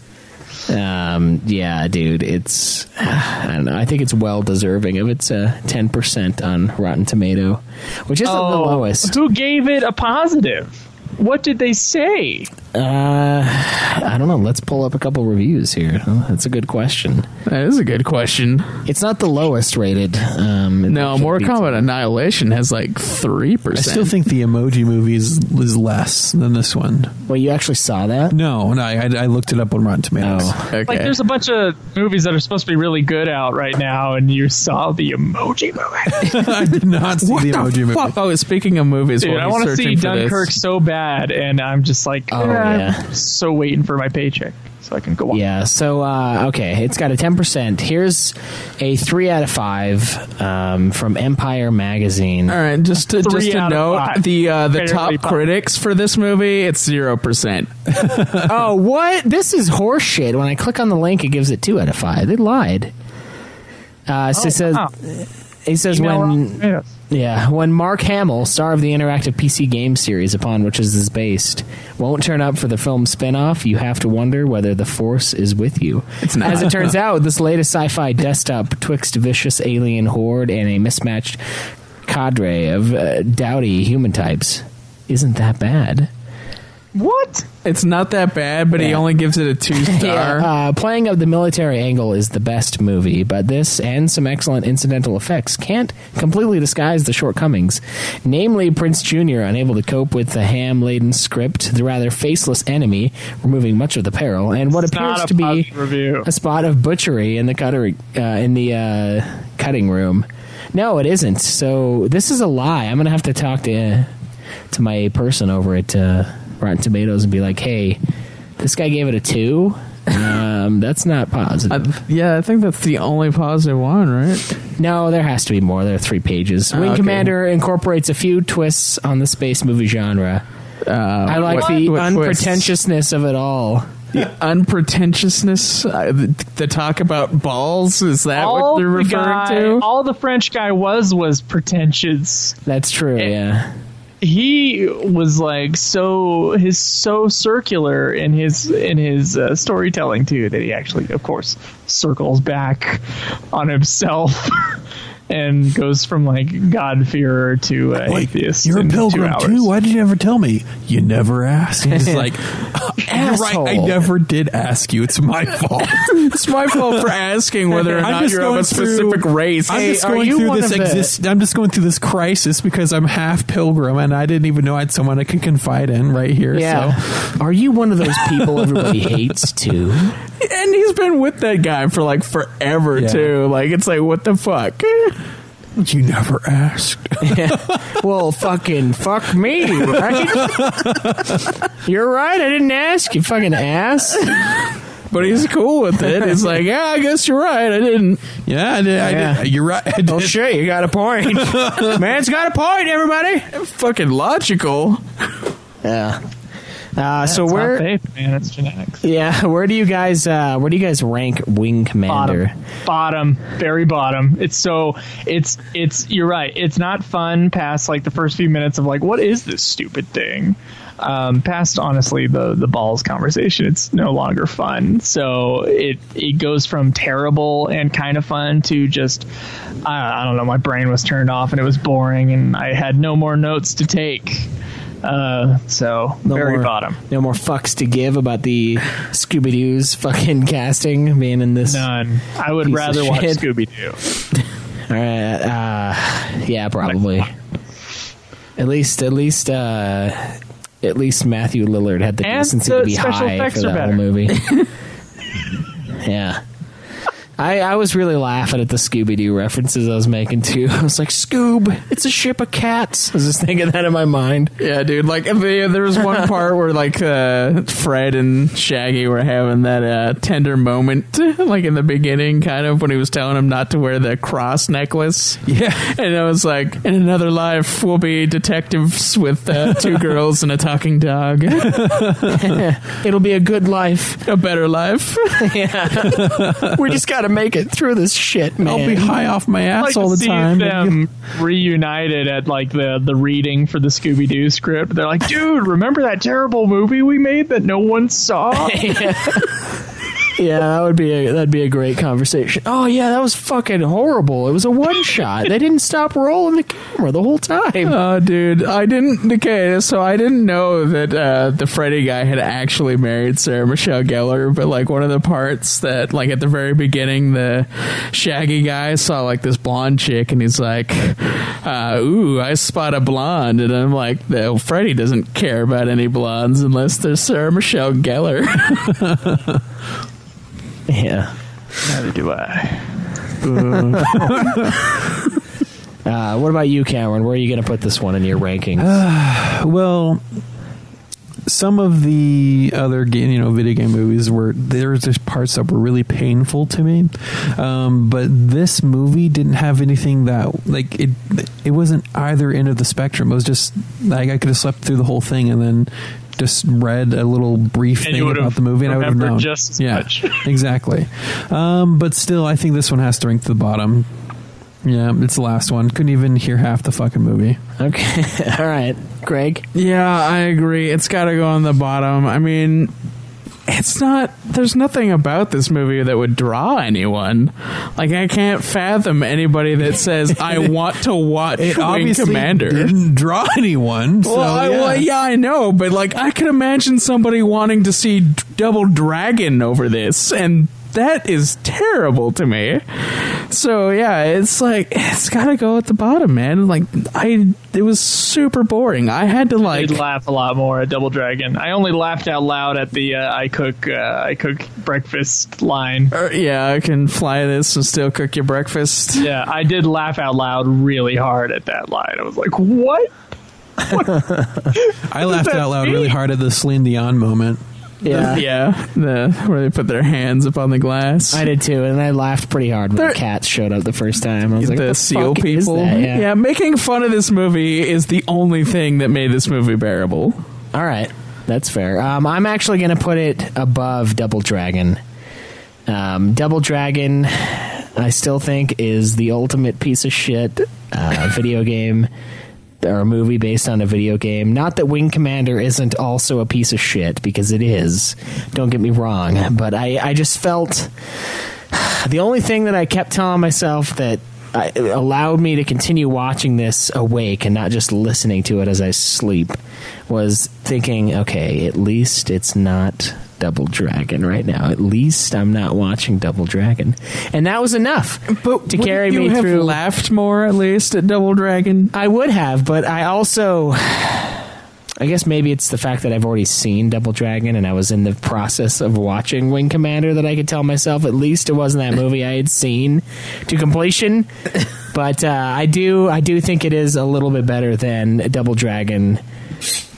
[SPEAKER 2] Yeah, dude, it's I don't know. I think it's well deserving of its 10% on Rotten Tomato, which is the lowest.
[SPEAKER 7] Who gave it a positive? What did they say?
[SPEAKER 2] I don't know. Let's pull up a couple reviews here. That's a good question.
[SPEAKER 3] That is a good question.
[SPEAKER 2] It's not the lowest rated.
[SPEAKER 3] No, Mortal Kombat Annihilation has 3%.
[SPEAKER 6] I still think the Emoji Movie is less than this one.
[SPEAKER 2] Well, you actually saw that?
[SPEAKER 6] No, I looked it up on Rotten Tomatoes.
[SPEAKER 2] Oh,
[SPEAKER 3] okay.
[SPEAKER 7] There's a bunch of movies that are supposed to be really good out right now, and you saw the Emoji Movie.
[SPEAKER 6] I did not see the Emoji Movie.
[SPEAKER 3] Fuck? Oh, speaking of movies,
[SPEAKER 7] dude, I want to see Dunkirk so bad, and I'm just I'm so waiting for my paycheck so I can go on.
[SPEAKER 2] Yeah, so, okay, it's got a 10%. Here's a 3 out of 5 from Empire Magazine.
[SPEAKER 3] All right, just to note, the top critics for this movie, it's 0%.
[SPEAKER 2] Oh, what? This is horseshit. When I click on the link, it gives it 2 out of 5. They lied. So it says... He says when Mark Hamill, star of the interactive PC game series upon which this is based, won't turn up for the film spin-off, you have to wonder whether the Force is with you.
[SPEAKER 3] It's not.
[SPEAKER 2] As it turns out, this latest sci-fi desktop twixt vicious alien horde and a mismatched cadre of dowdy human types isn't that bad.
[SPEAKER 7] What?
[SPEAKER 3] It's not that bad, but he only gives it a 2-star.
[SPEAKER 2] Playing up the military angle is the best movie, but this and some excellent incidental effects can't completely disguise the shortcomings. Namely, Prince Jr. unable to cope with the ham-laden script, the rather faceless enemy removing much of the peril, and what appears to be a spot of butchery in the cutting room. No, it isn't. So this is a lie. I'm going to have to talk to my person over at Rotten Tomatoes and be like, hey, this guy gave it a 2. That's not positive.
[SPEAKER 3] I think that's the only positive one, right?
[SPEAKER 2] No, there has to be more. There are 3 pages. Wing Commander incorporates a few twists on the space movie genre. I like the unpretentiousness of it all.
[SPEAKER 3] The unpretentiousness, the talk about balls, is that what they're referring to?
[SPEAKER 7] All the French guy was pretentious.
[SPEAKER 2] That's true, yeah.
[SPEAKER 7] He was like so circular in his storytelling too that he actually, of course, circles back on himself and goes from like God-fearer to atheist.
[SPEAKER 6] You're a pilgrim too. Why did you never tell me? You never asked. He's like, you're right. I never did ask you. It's my fault.
[SPEAKER 3] It's my fault for asking whether or not you're of a specific race.
[SPEAKER 6] I'm just going through this crisis because I'm half pilgrim and I didn't even know I had someone I could confide in right here.
[SPEAKER 2] Yeah. So. Are you one of those people everybody hates too?
[SPEAKER 3] And he's been with that guy for like forever too. Like it's like, what the fuck?
[SPEAKER 6] You never asked.
[SPEAKER 2] Well, fucking fuck me, right? You're right. I didn't ask. You fucking ass.
[SPEAKER 3] But he's cool with it. It's like, yeah, I guess you're right. I didn't.
[SPEAKER 6] Yeah, I did. You're right.
[SPEAKER 2] Oh shit, you got a point. Man's got a point, everybody.
[SPEAKER 3] Fucking logical.
[SPEAKER 2] Yeah. So where?
[SPEAKER 7] Faith, man, it's genetics.
[SPEAKER 2] Yeah, where do you guys rank Wing Commander?
[SPEAKER 7] Bottom, very bottom. It's you're right. It's not fun past like the first few minutes of like, what is this stupid thing? Past honestly the balls conversation, it's no longer fun. So it goes from terrible and kind of fun to just I don't know. My brain was turned off and it was boring and I had no more notes to take. So very bottom.
[SPEAKER 2] No more fucks to give about the Scooby-Doo's fucking casting being in this.
[SPEAKER 7] None. I would rather watch Scooby-Doo.
[SPEAKER 2] All right. Yeah, probably. At least Matthew Lillard had the decency to be high for that whole movie. Yeah. I was really laughing at the Scooby-Doo references I was making, too. I was like, Scoob, it's a ship of cats. I was just thinking that in my mind.
[SPEAKER 3] Yeah, dude. Like, there was one part where, like, Fred and Shaggy were having that tender moment, like, in the beginning, kind of, when he was telling him not to wear the cross necklace.
[SPEAKER 6] Yeah.
[SPEAKER 3] And I was like, in another life, we'll be detectives with 2 girls and a talking dog.
[SPEAKER 2] It'll be a good life.
[SPEAKER 3] A better life.
[SPEAKER 2] Yeah. We just gotta make it through this shit, man.
[SPEAKER 6] I'll be high off my ass all the time.
[SPEAKER 7] Them reunited at like the reading for the Scooby-Doo script. They're like, dude, remember that terrible movie we made that no one saw?
[SPEAKER 2] Yeah, that'd be a great conversation. Oh yeah, that was fucking horrible. It was a one shot. They didn't stop rolling the camera the whole time.
[SPEAKER 3] Oh, dude, I didn't know that the Freddy guy had actually married Sarah Michelle Gellar, but like one of the parts that like at the very beginning, the Shaggy guy saw like this blonde chick, and he's like, "Ooh, I spot a blonde," and I'm like, Freddy doesn't care about any blondes unless they're Sarah Michelle Gellar.
[SPEAKER 2] Yeah.
[SPEAKER 7] Neither do I.
[SPEAKER 2] What about you, Cameron? Where are you going to put this one in your rankings?
[SPEAKER 6] Well, some of the other video game movies there's just parts that were really painful to me, but this movie didn't have anything that like it wasn't either end of the spectrum. It was just like I could have slept through the whole thing and then just read a little brief thing about the movie and I would have known
[SPEAKER 7] just as much.
[SPEAKER 6] Exactly. But still, I think this one has to rank to the bottom. Yeah, it's the last one. Couldn't even hear half the fucking movie.
[SPEAKER 2] Okay. All right. Greg?
[SPEAKER 3] Yeah, I agree. It's got to go on the bottom. I mean, there's nothing about this movie that would draw anyone. Like, I can't fathom anybody that says, I want to watch Wing Commander.
[SPEAKER 6] Didn't draw anyone. So,
[SPEAKER 3] I know, but like, I could imagine somebody wanting to see Double Dragon over this, and that is terrible to me. So yeah, it's like, it's gotta go at the bottom, man. Like, it was super boring. I had to like...
[SPEAKER 7] I did laugh a lot more at Double Dragon. I only laughed out loud at the I cook breakfast line.
[SPEAKER 3] Yeah, I can fly this and still cook your breakfast.
[SPEAKER 7] Yeah, I did laugh out loud really hard at that line. I was like, what?
[SPEAKER 6] I laughed out loud really hard at the Celine Dion moment.
[SPEAKER 2] Yeah.
[SPEAKER 3] Where they put their hands up on the glass.
[SPEAKER 2] I did too, and I laughed pretty hard when the cats showed up the first time. I was like,
[SPEAKER 3] the
[SPEAKER 2] what the
[SPEAKER 3] seal
[SPEAKER 2] fuck is
[SPEAKER 3] people.
[SPEAKER 2] that?
[SPEAKER 3] Yeah, making fun of this movie is the only thing that made this movie bearable.
[SPEAKER 2] All right, that's fair. I'm actually going to put it above Double Dragon. Double Dragon, I still think, is the ultimate piece of shit video game. Or a movie based on a video game. Not that Wing Commander isn't also a piece of shit, because it is. Don't get me wrong. But I just felt... The only thing that I kept telling myself that allowed me to continue watching this awake and not just listening to it as I sleep was thinking, okay, at least it's not Double Dragon right now. At least I'm not watching Double Dragon. And that was enough to carry me through.
[SPEAKER 3] You have laughed more, at least, at Double Dragon?
[SPEAKER 2] I would have, but I also... I guess maybe it's the fact that I've already seen Double Dragon and I was in the process of watching Wing Commander that I could tell myself at least it wasn't that movie I had seen to completion. But I do think it is a little bit better than Double Dragon,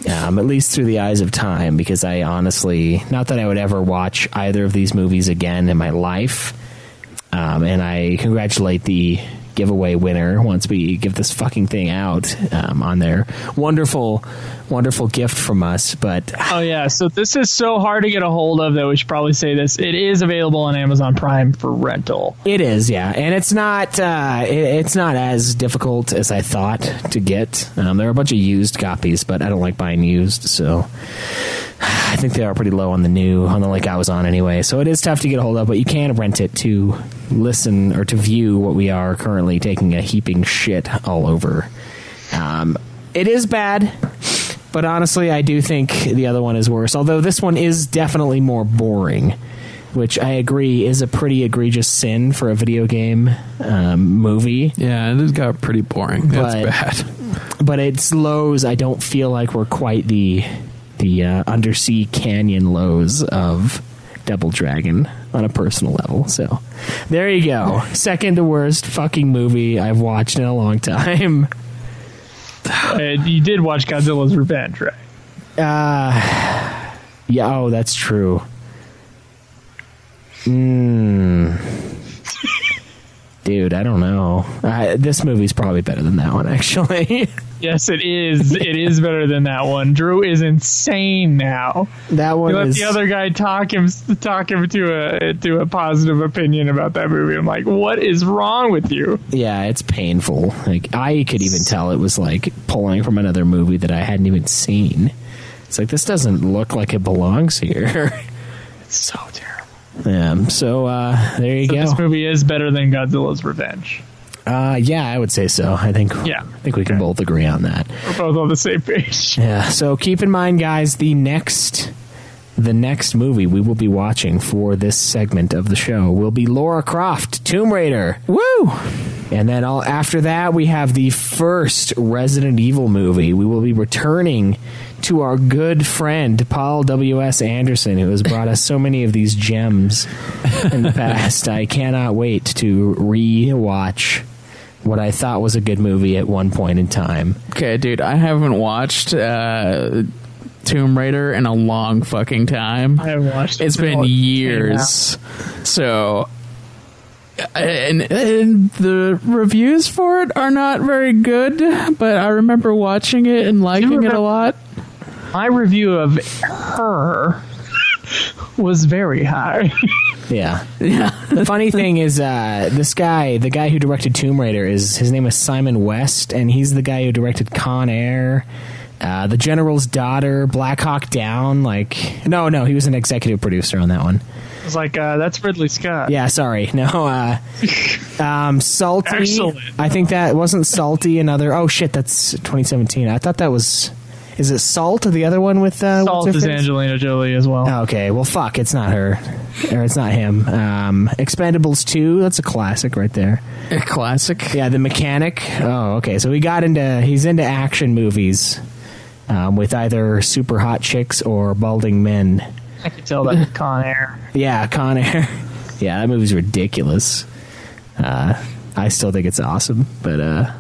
[SPEAKER 2] at least through the eyes of time, because I honestly, not that I would ever watch either of these movies again in my life. And I congratulate the giveaway winner once we give this fucking thing out on their wonderful gift from us. But
[SPEAKER 7] oh yeah, so this is so hard to get a hold of that we should probably say this. It is available on Amazon Prime for rental.
[SPEAKER 2] It is, yeah, and it's not as difficult as I thought to get. There are a bunch of used copies, but I don't like buying used, so I think they are pretty low on the link I was on anyway. So it is tough to get a hold of, but you can rent it to listen or to view what we are currently taking a heaping shit all over. It is bad, but honestly, I do think the other one is worse. Although this one is definitely more boring, which I agree is a pretty egregious sin for a video game movie.
[SPEAKER 6] Yeah, it got pretty boring. That's bad.
[SPEAKER 2] But its lows, I don't feel like were quite the undersea canyon lows of Double Dragon on a personal level. So there you go. Second to worst fucking movie I've watched in a long time.
[SPEAKER 7] You did watch Godzilla's Revenge, right?
[SPEAKER 2] Yeah, oh, that's true. Dude, I don't know. This movie's probably better than that one, actually.
[SPEAKER 7] Yes, it is. It is better than that one. Drew is insane now.
[SPEAKER 2] That one
[SPEAKER 7] you let
[SPEAKER 2] is...
[SPEAKER 7] the other guy talk him to a positive opinion about that movie. I'm like, what is wrong with you?
[SPEAKER 2] Yeah, it's painful. Like, I could even tell it was like pulling from another movie that I hadn't even seen. It's like, this doesn't look like it belongs here.
[SPEAKER 7] It's so terrible.
[SPEAKER 2] So there you go.
[SPEAKER 7] This movie is better than Godzilla's Revenge.
[SPEAKER 2] Yeah, I would say so. I think we can both agree on that.
[SPEAKER 7] We're both on the same page.
[SPEAKER 2] Yeah. So keep in mind, guys, the next movie we will be watching for this segment of the show will be Lara Croft, Tomb Raider.
[SPEAKER 3] Woo!
[SPEAKER 2] And then after that, we have the first Resident Evil movie. We will be returning to our good friend Paul W.S. Anderson, who has brought us so many of these gems in the past. I cannot wait to re-watch what I thought was a good movie at one point in time.
[SPEAKER 3] Okay, dude, I haven't watched Tomb Raider in a long fucking time.
[SPEAKER 7] I haven't watched it.
[SPEAKER 3] It's been years. So... And the reviews for it are not very good, but I remember watching it and liking it a lot.
[SPEAKER 7] My review of her was very high.
[SPEAKER 2] Yeah. The funny thing is, this guy, the guy who directed Tomb Raider, his name is Simon West, and he's the guy who directed Con Air, The General's Daughter, Black Hawk Down. No, he was an executive producer on that one.
[SPEAKER 7] I was like, that's Ridley Scott.
[SPEAKER 2] Yeah, sorry. No, Salty.
[SPEAKER 7] Excellent.
[SPEAKER 2] I think that wasn't Salty. Oh shit, that's 2017. I thought that was. Is it Salt, the other one with...
[SPEAKER 7] Salt is Angelina Jolie as well.
[SPEAKER 2] Oh, okay, well, fuck, it's not her. Or it's not him. Expendables 2, that's a classic right there.
[SPEAKER 3] A classic?
[SPEAKER 2] Yeah, The Mechanic. Oh, okay, so he's into action movies with either super hot chicks or balding men.
[SPEAKER 7] I can tell that with Con Air.
[SPEAKER 2] Yeah, Con Air. Yeah, that movie's ridiculous. I still think it's awesome, but...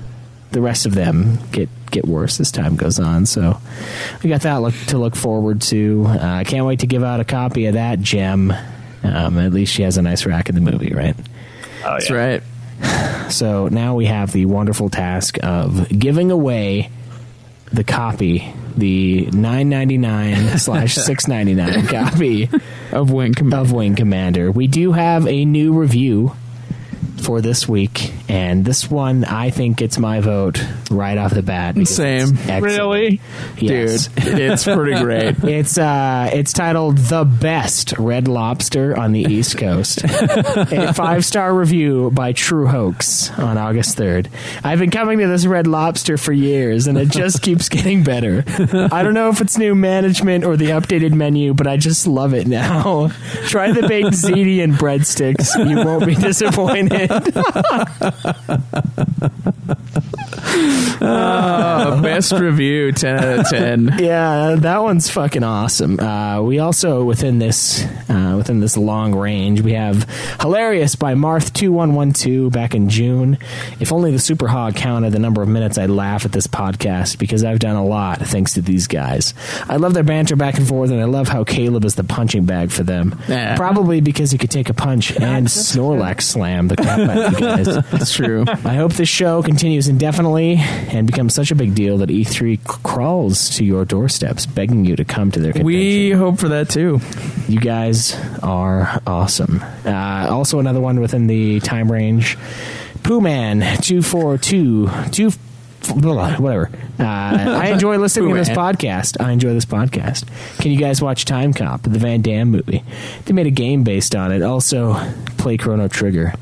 [SPEAKER 2] the rest of them get worse as time goes on, so we got that to look forward to. I can't wait to give out a copy of that gem. At least she has a nice rack in the movie, right?
[SPEAKER 7] Oh,
[SPEAKER 3] That's right.
[SPEAKER 2] So now we have the wonderful task of giving away the copy, the $9.99/$6.99 copy
[SPEAKER 3] of
[SPEAKER 2] Wing Commander. We do have a new review for this week, and this one I think gets my vote right off the bat.
[SPEAKER 3] Same.
[SPEAKER 7] Really?
[SPEAKER 2] Yes.
[SPEAKER 3] Dude, it's pretty great.
[SPEAKER 2] It's titled The Best Red Lobster on the East Coast. A 5-star review by True Hoax on August 3rd. I've been coming to this Red Lobster for years, and it just keeps getting better. I don't know if it's new management or the updated menu, but I just love it now. Try the baked ziti and breadsticks. You won't be disappointed.
[SPEAKER 3] Best review, 10 out of 10.
[SPEAKER 2] Yeah, that one's fucking awesome. We also within this long range, we have Hilarious by Marth2112 back in June. If only the Super Hog counted the number of minutes I laugh at this podcast, because I've done a lot thanks to these guys. I love their banter back and forth, and I love how Caleb is the punching bag for them.
[SPEAKER 3] Yeah.
[SPEAKER 2] Probably because he could take a punch and Snorlax slam the crap out of you guys.
[SPEAKER 3] That's true.
[SPEAKER 2] I hope this show continues indefinitely and becomes such a big deal that E3 crawls to your doorsteps, begging you to come to their convention.
[SPEAKER 3] We hope for that too.
[SPEAKER 2] You guys are awesome. Also, another one within the time range, Poohman242. Whatever. I enjoy listening to this podcast. Can you guys watch Time Cop, the Van Damme movie? They made a game based on it. Also, play Chrono Trigger.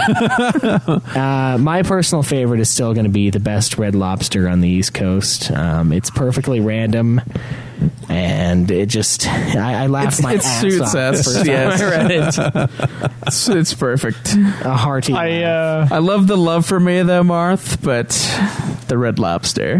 [SPEAKER 2] My personal favorite is still going to be The Best Red Lobster on the East Coast. It's perfectly random, and it just I laughed my ass
[SPEAKER 3] suits
[SPEAKER 2] off
[SPEAKER 3] us.
[SPEAKER 2] the first time I read it.
[SPEAKER 3] It's perfect.
[SPEAKER 2] A hearty laugh.
[SPEAKER 3] I love the love for me though, Marth, but the Red Lobster.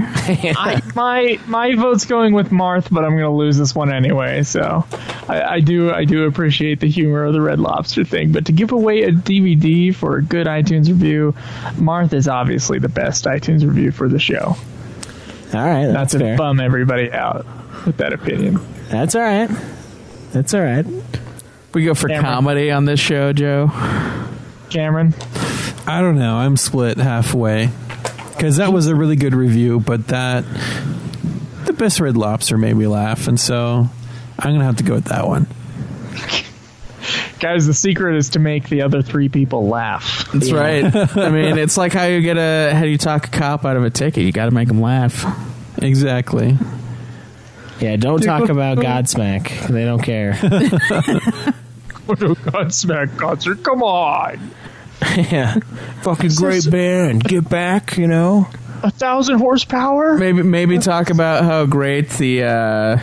[SPEAKER 7] My vote's going with Marth, but I'm going to lose this one anyway. So I do appreciate the humor of the Red Lobster thing, but to give away a DVD for a good iTunes review, Marth is obviously the best iTunes review for the show.
[SPEAKER 2] All right, that's
[SPEAKER 7] not to
[SPEAKER 2] fair.
[SPEAKER 7] bum everybody out with that opinion.
[SPEAKER 2] That's all right.
[SPEAKER 3] We go for comedy on this show, Joe.
[SPEAKER 7] Cameron?
[SPEAKER 6] I don't know. I'm split halfway. Because that was a really good review, but The Best Red Lobster made me laugh, and so I'm going to have to go with that one.
[SPEAKER 7] Guys, the secret is to make the other three people laugh.
[SPEAKER 3] That's right. I mean, it's like how you talk a cop out of a ticket. You got to make them laugh.
[SPEAKER 6] Exactly.
[SPEAKER 2] Yeah, don't talk about Godsmack. They don't care.
[SPEAKER 7] Godsmack concert, come on.
[SPEAKER 2] Yeah, fucking great band. Get back,
[SPEAKER 7] 1,000 horsepower.
[SPEAKER 3] Maybe talk about how great the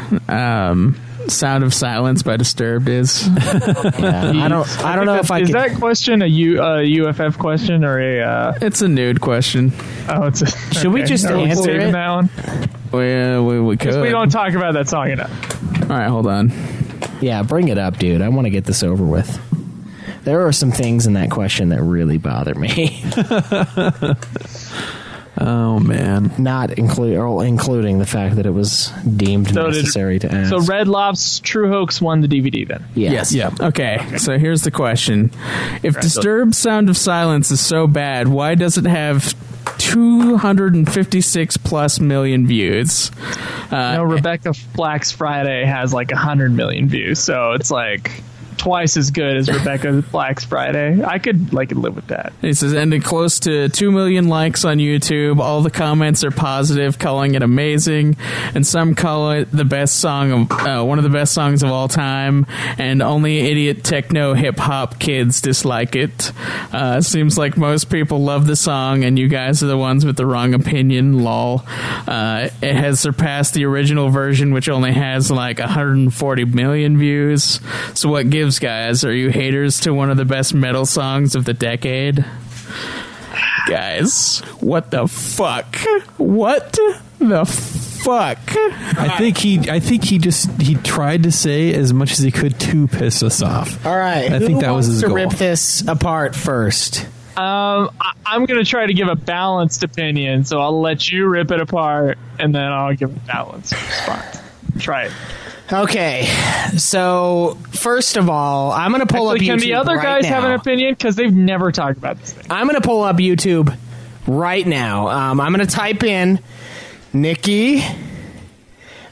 [SPEAKER 3] Sound of Silence by Disturbed is.
[SPEAKER 2] Yeah, I don't know if I
[SPEAKER 7] is
[SPEAKER 2] could...
[SPEAKER 7] that question a UFF question or a?
[SPEAKER 3] It's a nude question.
[SPEAKER 7] Oh, it's a.
[SPEAKER 2] Should we just answer it?
[SPEAKER 7] That one?
[SPEAKER 3] We could.
[SPEAKER 7] We don't talk about that song enough.
[SPEAKER 3] All right, hold on.
[SPEAKER 2] Yeah, bring it up, dude. I want to get this over with. There are some things in that question that really bother me.
[SPEAKER 6] Oh, man.
[SPEAKER 2] Not including the fact that it was deemed necessary to ask.
[SPEAKER 7] So Red Lobster True Hoax won the DVD then?
[SPEAKER 2] Yes.
[SPEAKER 3] Yeah. Okay, so here's the question. If Disturbed Sound of Silence is so bad, why does it have 256 plus million views?
[SPEAKER 7] Rebecca Black's Friday has like 100 million views, so it's like twice as good as Rebecca Black's Friday. I could live with that.
[SPEAKER 3] He says, ending close to 2 million likes on YouTube. All the comments are positive, calling it amazing, and some call it the best song of one of the best songs of all time. And only idiot techno hip hop kids dislike it. Seems like most people love the song, and you guys are the ones with the wrong opinion. Lol. It has surpassed the original version, which only has like 140 million views. So what gives, guys? Are you haters to one of the best metal songs of the decade? Guys, what the fuck? What the fuck?
[SPEAKER 6] I think he tried to say as much as he could to piss us off.
[SPEAKER 2] All right,
[SPEAKER 6] I think that was his
[SPEAKER 2] to
[SPEAKER 6] goal.
[SPEAKER 2] rip this apart first?
[SPEAKER 7] I'm going to try to give a balanced opinion, so I'll let you rip it apart, and then I'll give a balanced response. Try it.
[SPEAKER 2] Okay, so first of all, I'm going to pull up YouTube.
[SPEAKER 7] Can the other guys have an opinion? Because they've never talked about this thing.
[SPEAKER 2] I'm going to pull up YouTube right now. I'm going to type in Nicki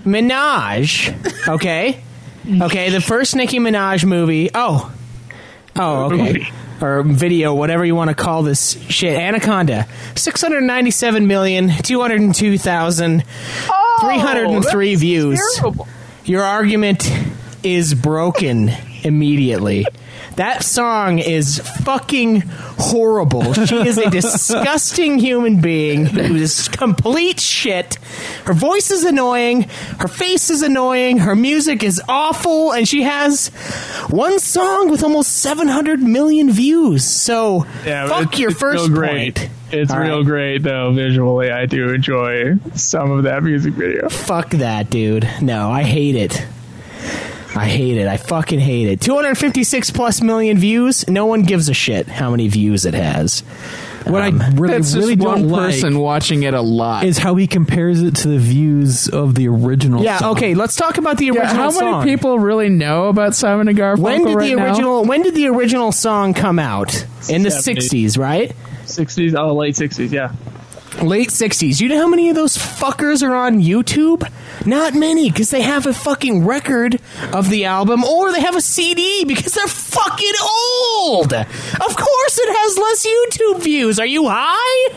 [SPEAKER 2] Minaj. Okay? Okay, the first Nicki Minaj movie. Oh, okay. Or video, whatever you want to call this shit. Anaconda. 697,202,303 views.
[SPEAKER 7] Terrible.
[SPEAKER 2] Your argument is broken immediately. That song is fucking horrible. She is a disgusting human being who is complete shit. Her voice is annoying. Her face is annoying. Her music is awful. And she has one song with almost 700 million views. So, fuck your first point.
[SPEAKER 7] It's real great, though, visually. I do enjoy some of that music video.
[SPEAKER 2] Fuck that, dude. No, I hate it. I hate it. I fucking hate it. 256 plus million views. No one gives a shit how many views it has.
[SPEAKER 6] What I really
[SPEAKER 3] one
[SPEAKER 6] don't
[SPEAKER 3] person
[SPEAKER 6] like
[SPEAKER 3] watching it a lot
[SPEAKER 6] is how he compares it to the views of the original song.
[SPEAKER 2] Okay, let's talk about the original
[SPEAKER 3] how
[SPEAKER 2] song.
[SPEAKER 3] many people really know about Simon and Garfunkel
[SPEAKER 2] When did the original song come out? In the 60s, right?
[SPEAKER 7] 60s, late 60s, yeah.
[SPEAKER 2] Late 60s. You know how many of those fuckers are on YouTube? Not many, because they have a fucking record of the album, or they have a CD, because they're fucking old! Of course it has less YouTube views. Are you high?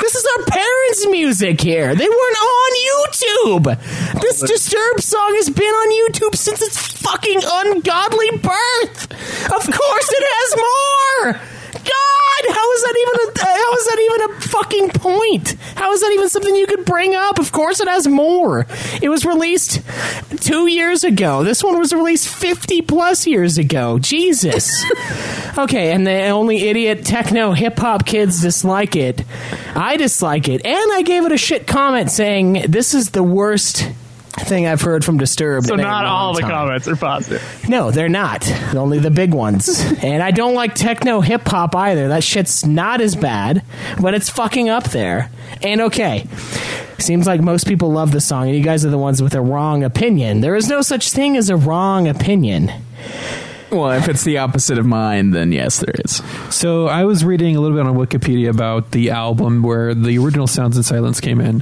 [SPEAKER 2] This is our parents' music here. They weren't on YouTube! This Disturbed song has been on YouTube since its fucking ungodly birth! Of course it has more! God, how is that even a fucking point? How is that even something you could bring up? Of course it has more. It was released 2 years ago. This one was released 50 plus years ago. Jesus. Okay, and the only idiot techno hip hop kids dislike it. I dislike it, and I gave it a shit comment saying this is the worst thing I've heard from Disturbed.
[SPEAKER 7] So not all the comments are positive.
[SPEAKER 2] No, they're not. Only the big ones. And I don't like techno hip hop either. That shit's not as bad, but it's fucking up there. And okay, seems like most people love the song, and you guys are the ones with a wrong opinion. There is no such thing as a wrong opinion.
[SPEAKER 3] Well, if it's the opposite of mine, then yes, there is.
[SPEAKER 6] So I was reading a little bit on Wikipedia about the album where the original Sounds in Silence came in.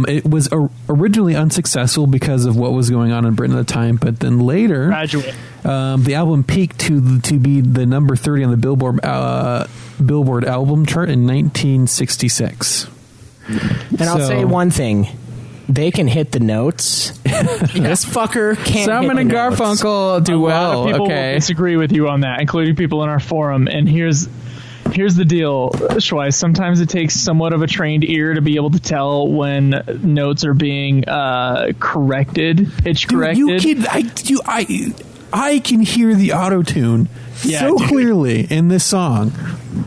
[SPEAKER 6] It was originally unsuccessful because of what was going on in Britain at the time, but then later, the album peaked to be the number 30 on the Billboard album chart in 1966.
[SPEAKER 2] And I'll say one thing. They can hit the notes. This fucker can't.
[SPEAKER 3] Simon and Garfunkel do well.
[SPEAKER 7] A lot of people disagree with you on that, including people in our forum. And here's the deal, Schweiss. Sometimes it takes somewhat of a trained ear to be able to tell when notes are being corrected, pitch corrected.
[SPEAKER 6] I can hear the auto-tune so clearly in this song.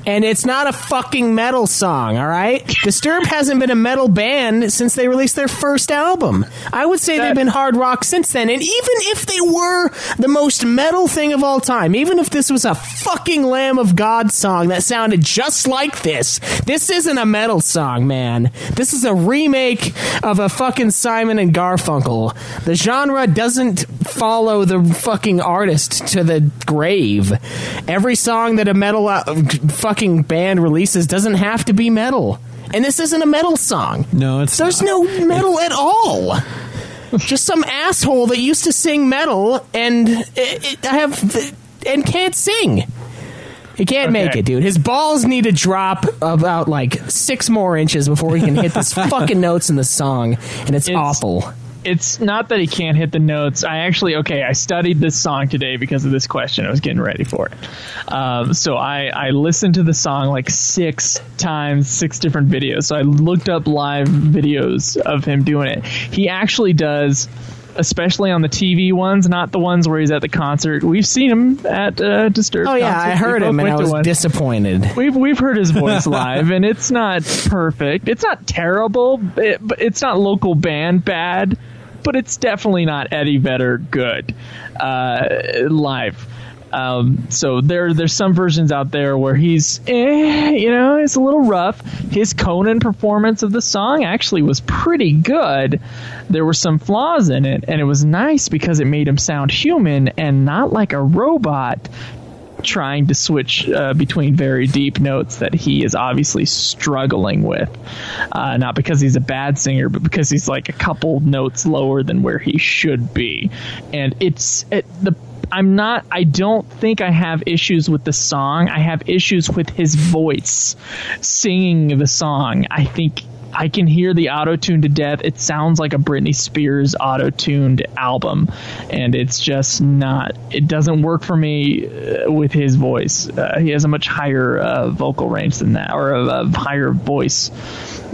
[SPEAKER 2] And it's not a fucking metal song, all right? Disturbed hasn't been a metal band since they released their first album. I would say they've been hard rock since then. And even if they were the most metal thing of all time, even if this was a fucking Lamb of God song that sounded just like this isn't a metal song, man. This is a remake of a fucking Simon and Garfunkel. The genre doesn't follow the fucking artist to the grave. Every song that a metal fucking band releases doesn't have to be metal, and this isn't a metal song.
[SPEAKER 6] No, there's
[SPEAKER 2] no metal at all. Just some asshole that used to sing metal and can't sing. He can't make it, dude. His balls need to drop about like 6 more inches before he can hit this fucking notes in the song, and it's awful.
[SPEAKER 7] It's not that he can't hit the notes. I studied this song today because of this question. I was getting ready for it. So I listened to the song like 6 times, 6 different videos. So I looked up live videos of him doing it. He actually does, especially on the TV ones, not the ones where he's at the concert. We've seen him at Disturbed.
[SPEAKER 2] Oh yeah,
[SPEAKER 7] concert.
[SPEAKER 2] I heard him and I was disappointed.
[SPEAKER 7] We've heard his voice live, and it's not perfect. It's not terrible, but it's not local band bad. But it's definitely not Eddie Vedder good live. So there's some versions out there where he's, it's a little rough. His Conan performance of the song actually was pretty good. There were some flaws in it, and it was nice because it made him sound human and not like a robot trying to switch between very deep notes that he is obviously struggling with, not because he's a bad singer, but because he's like a couple notes lower than where he should be. And I don't think I have issues with the song. I have issues with his voice singing the song. I think I can hear the auto-tune to death. It sounds like a Britney Spears auto-tuned album, and it's just not. It doesn't work for me with his voice. He has a much higher vocal range than that, or a higher voice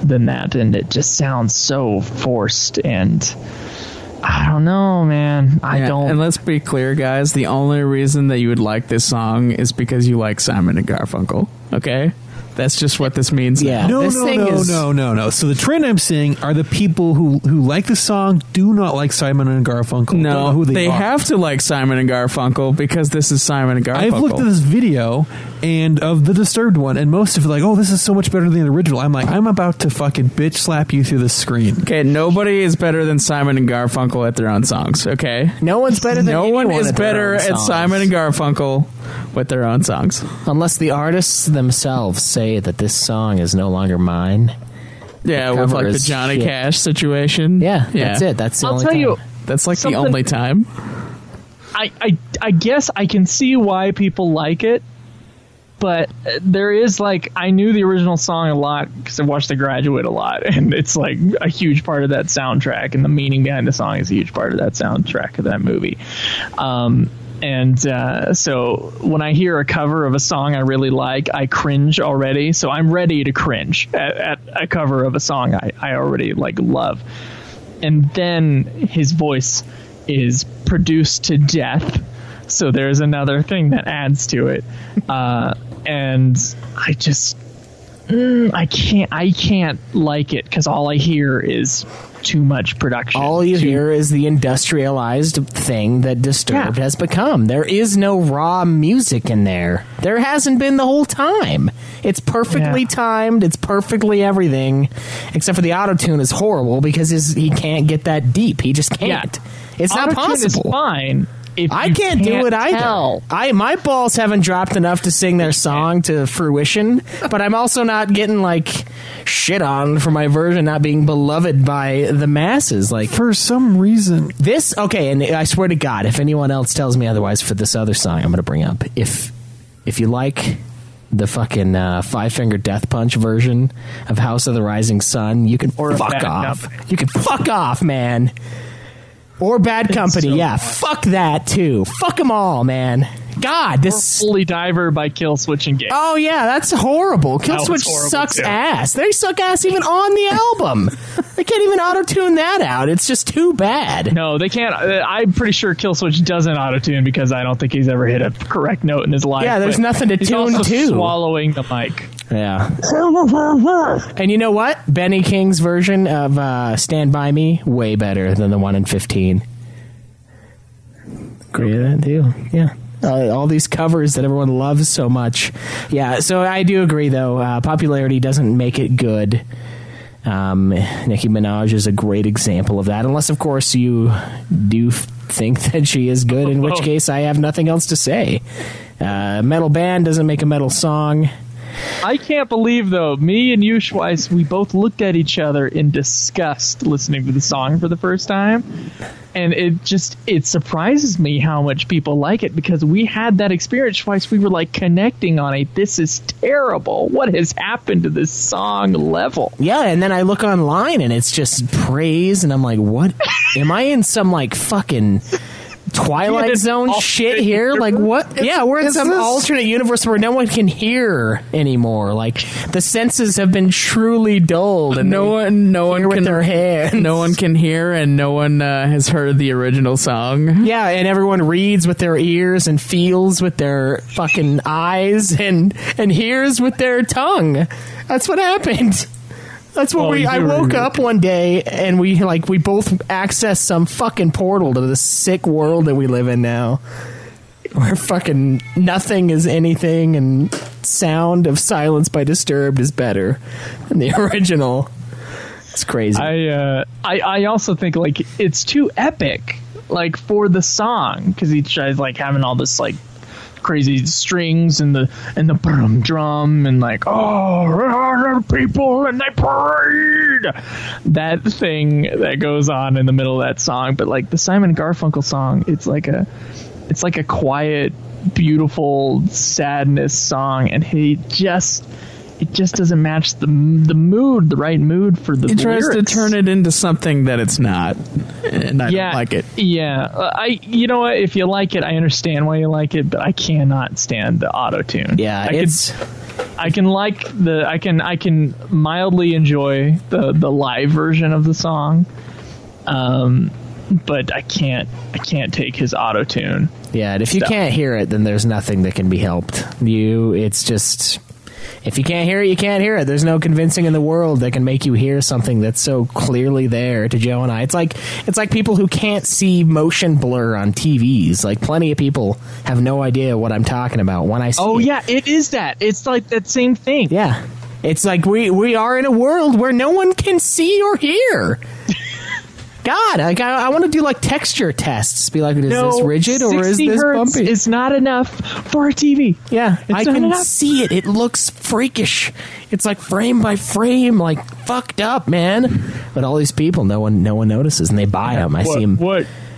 [SPEAKER 7] than that, and it just sounds so forced. And I don't know, man. I don't.
[SPEAKER 3] And let's be clear, guys. The only reason that you would like this song is because you like Simon and Garfunkel. Okay. That's just what this means.
[SPEAKER 2] Yeah.
[SPEAKER 6] No. So the trend I'm seeing are the people who like the song do not like Simon and Garfunkel.
[SPEAKER 3] No,
[SPEAKER 6] don't know who they are.
[SPEAKER 3] have to like Simon and Garfunkel because this is Simon and Garfunkel.
[SPEAKER 6] I've looked at this video and of the Disturbed one, and most of it like, oh, this is so much better than the original. I'm like, I'm about to fucking bitch slap you through the screen.
[SPEAKER 3] Okay, nobody is better than Simon and Garfunkel at their own songs. Okay,
[SPEAKER 2] no one's better than
[SPEAKER 3] no one is
[SPEAKER 2] at
[SPEAKER 3] better at Simon and Garfunkel with their own songs,
[SPEAKER 2] unless the artists themselves say that this song is no longer mine.
[SPEAKER 3] Yeah, with like the Johnny Cash situation.
[SPEAKER 2] Yeah, that's it. That's the only time.
[SPEAKER 3] That's like the only time.
[SPEAKER 7] I guess I can see why people like it, but there is like, I knew the original song a lot because I watched The Graduate a lot, and it's like a huge part of that soundtrack, and the meaning behind the song is a huge part of that soundtrack of that movie. So when I hear a cover of a song I really like, I cringe already. So I'm ready to cringe at a cover of a song I already like love. And then his voice is produced to death. So there's another thing that adds to it. And I just, I can't like it because all I hear is too much production.
[SPEAKER 2] All you hear is the industrialized thing that Disturbed has become. There is no raw music in there. There hasn't been the whole time. It's perfectly timed. It's perfectly everything, except for the auto-tune is horrible because he can't get that deep. He just can't. It's not possible.
[SPEAKER 7] Is fine.
[SPEAKER 2] I can't do it either. My balls haven't dropped enough to sing their song to fruition, but I'm also not getting like shit on for my version not being beloved by the masses. Like,
[SPEAKER 6] for some reason,
[SPEAKER 2] this and I swear to God, if anyone else tells me otherwise for this other song I'm going to bring up, if you like the fucking Five Finger Death Punch version of House of the Rising Sun, you can fuck off. You can fuck off, man. Or Bad Company, fuck that too. Fuck them all, man. God, this
[SPEAKER 7] Holy Diver by Killswitch Engage.
[SPEAKER 2] Oh yeah, that's horrible. Killswitch sucks ass. They suck ass even on the album. They can't even auto-tune that out. It's just too bad.
[SPEAKER 7] No, they can't. I'm pretty sure Killswitch doesn't auto-tune because I don't think he's ever hit a correct note in his life.
[SPEAKER 2] Yeah, there's nothing to tune
[SPEAKER 7] also
[SPEAKER 2] to.
[SPEAKER 7] Swallowing the mic.
[SPEAKER 2] Yeah. And you know what? Benny King's version of Stand By Me, way better than the one in 15. Agree with that too. Yeah. All these covers that everyone loves so much. Yeah, so I do agree, though. Popularity doesn't make it good. Nicki Minaj is a great example of that, unless, of course, you do think that she is good, in which case I have nothing else to say. Metal band doesn't make a metal song.
[SPEAKER 7] I can't believe, though, me and you, Schweiss, we both looked at each other in disgust listening to the song for the first time. And it surprises me how much people like it, because we had that experience twice. We were like connecting on a "this is terrible, what has happened to this song" level.
[SPEAKER 2] Yeah, and then I look online and it's just praise, and I'm like, what? Am I in some like fucking Twilight Zone shit here? Like, what? Yeah, we're in some alternate universe where no one can hear anymore. Like, the senses have been truly dulled, and
[SPEAKER 3] no one
[SPEAKER 2] with
[SPEAKER 3] can
[SPEAKER 2] their hands.
[SPEAKER 3] No one can hear, and no one has heard the original song.
[SPEAKER 2] Yeah, and everyone reads with their ears and feels with their fucking eyes and hears with their tongue. That's what happened. That's what I woke up one day and we both accessed some fucking portal to the sick world that we live in now, where fucking nothing is anything and sound of Silence by Disturbed is better than the original. It's crazy.
[SPEAKER 7] I also think like it's too epic, like, for the song, because each guy's like having all this like crazy strings and the drum and like, oh, people and they parade, that thing that goes on in the middle of that song. But like the Simon Garfunkel song, it's like a quiet, beautiful sadness song, and it just doesn't match the mood, the right mood for the lyrics.
[SPEAKER 3] He tries to turn it into something that it's not, and I don't like it.
[SPEAKER 7] Yeah, you know what? If you like it, I understand why you like it, but I cannot stand the auto-tune.
[SPEAKER 2] Yeah,
[SPEAKER 7] I can mildly enjoy the live version of the song, but I can't take his auto-tune.
[SPEAKER 2] Yeah, and if you can't hear it, then there's nothing that can be helped. It's just, if you can't hear it, you can't hear it. There's no convincing in the world that can make you hear something that's so clearly there to Joe and I. It's like people who can't see motion blur on TVs. Like, plenty of people have no idea what I'm talking about when I see it.
[SPEAKER 7] Yeah, it is that. It's like that same thing.
[SPEAKER 2] Yeah. It's like we are in a world where no one can see or hear. God, I want to do like texture tests. Be like, is this rigid or is this bumpy?
[SPEAKER 7] It's not enough for a TV.
[SPEAKER 2] Yeah, I can see it. It looks freakish. It's like frame by frame, like fucked up, man. But all these people, no one notices, and they buy them. I see them.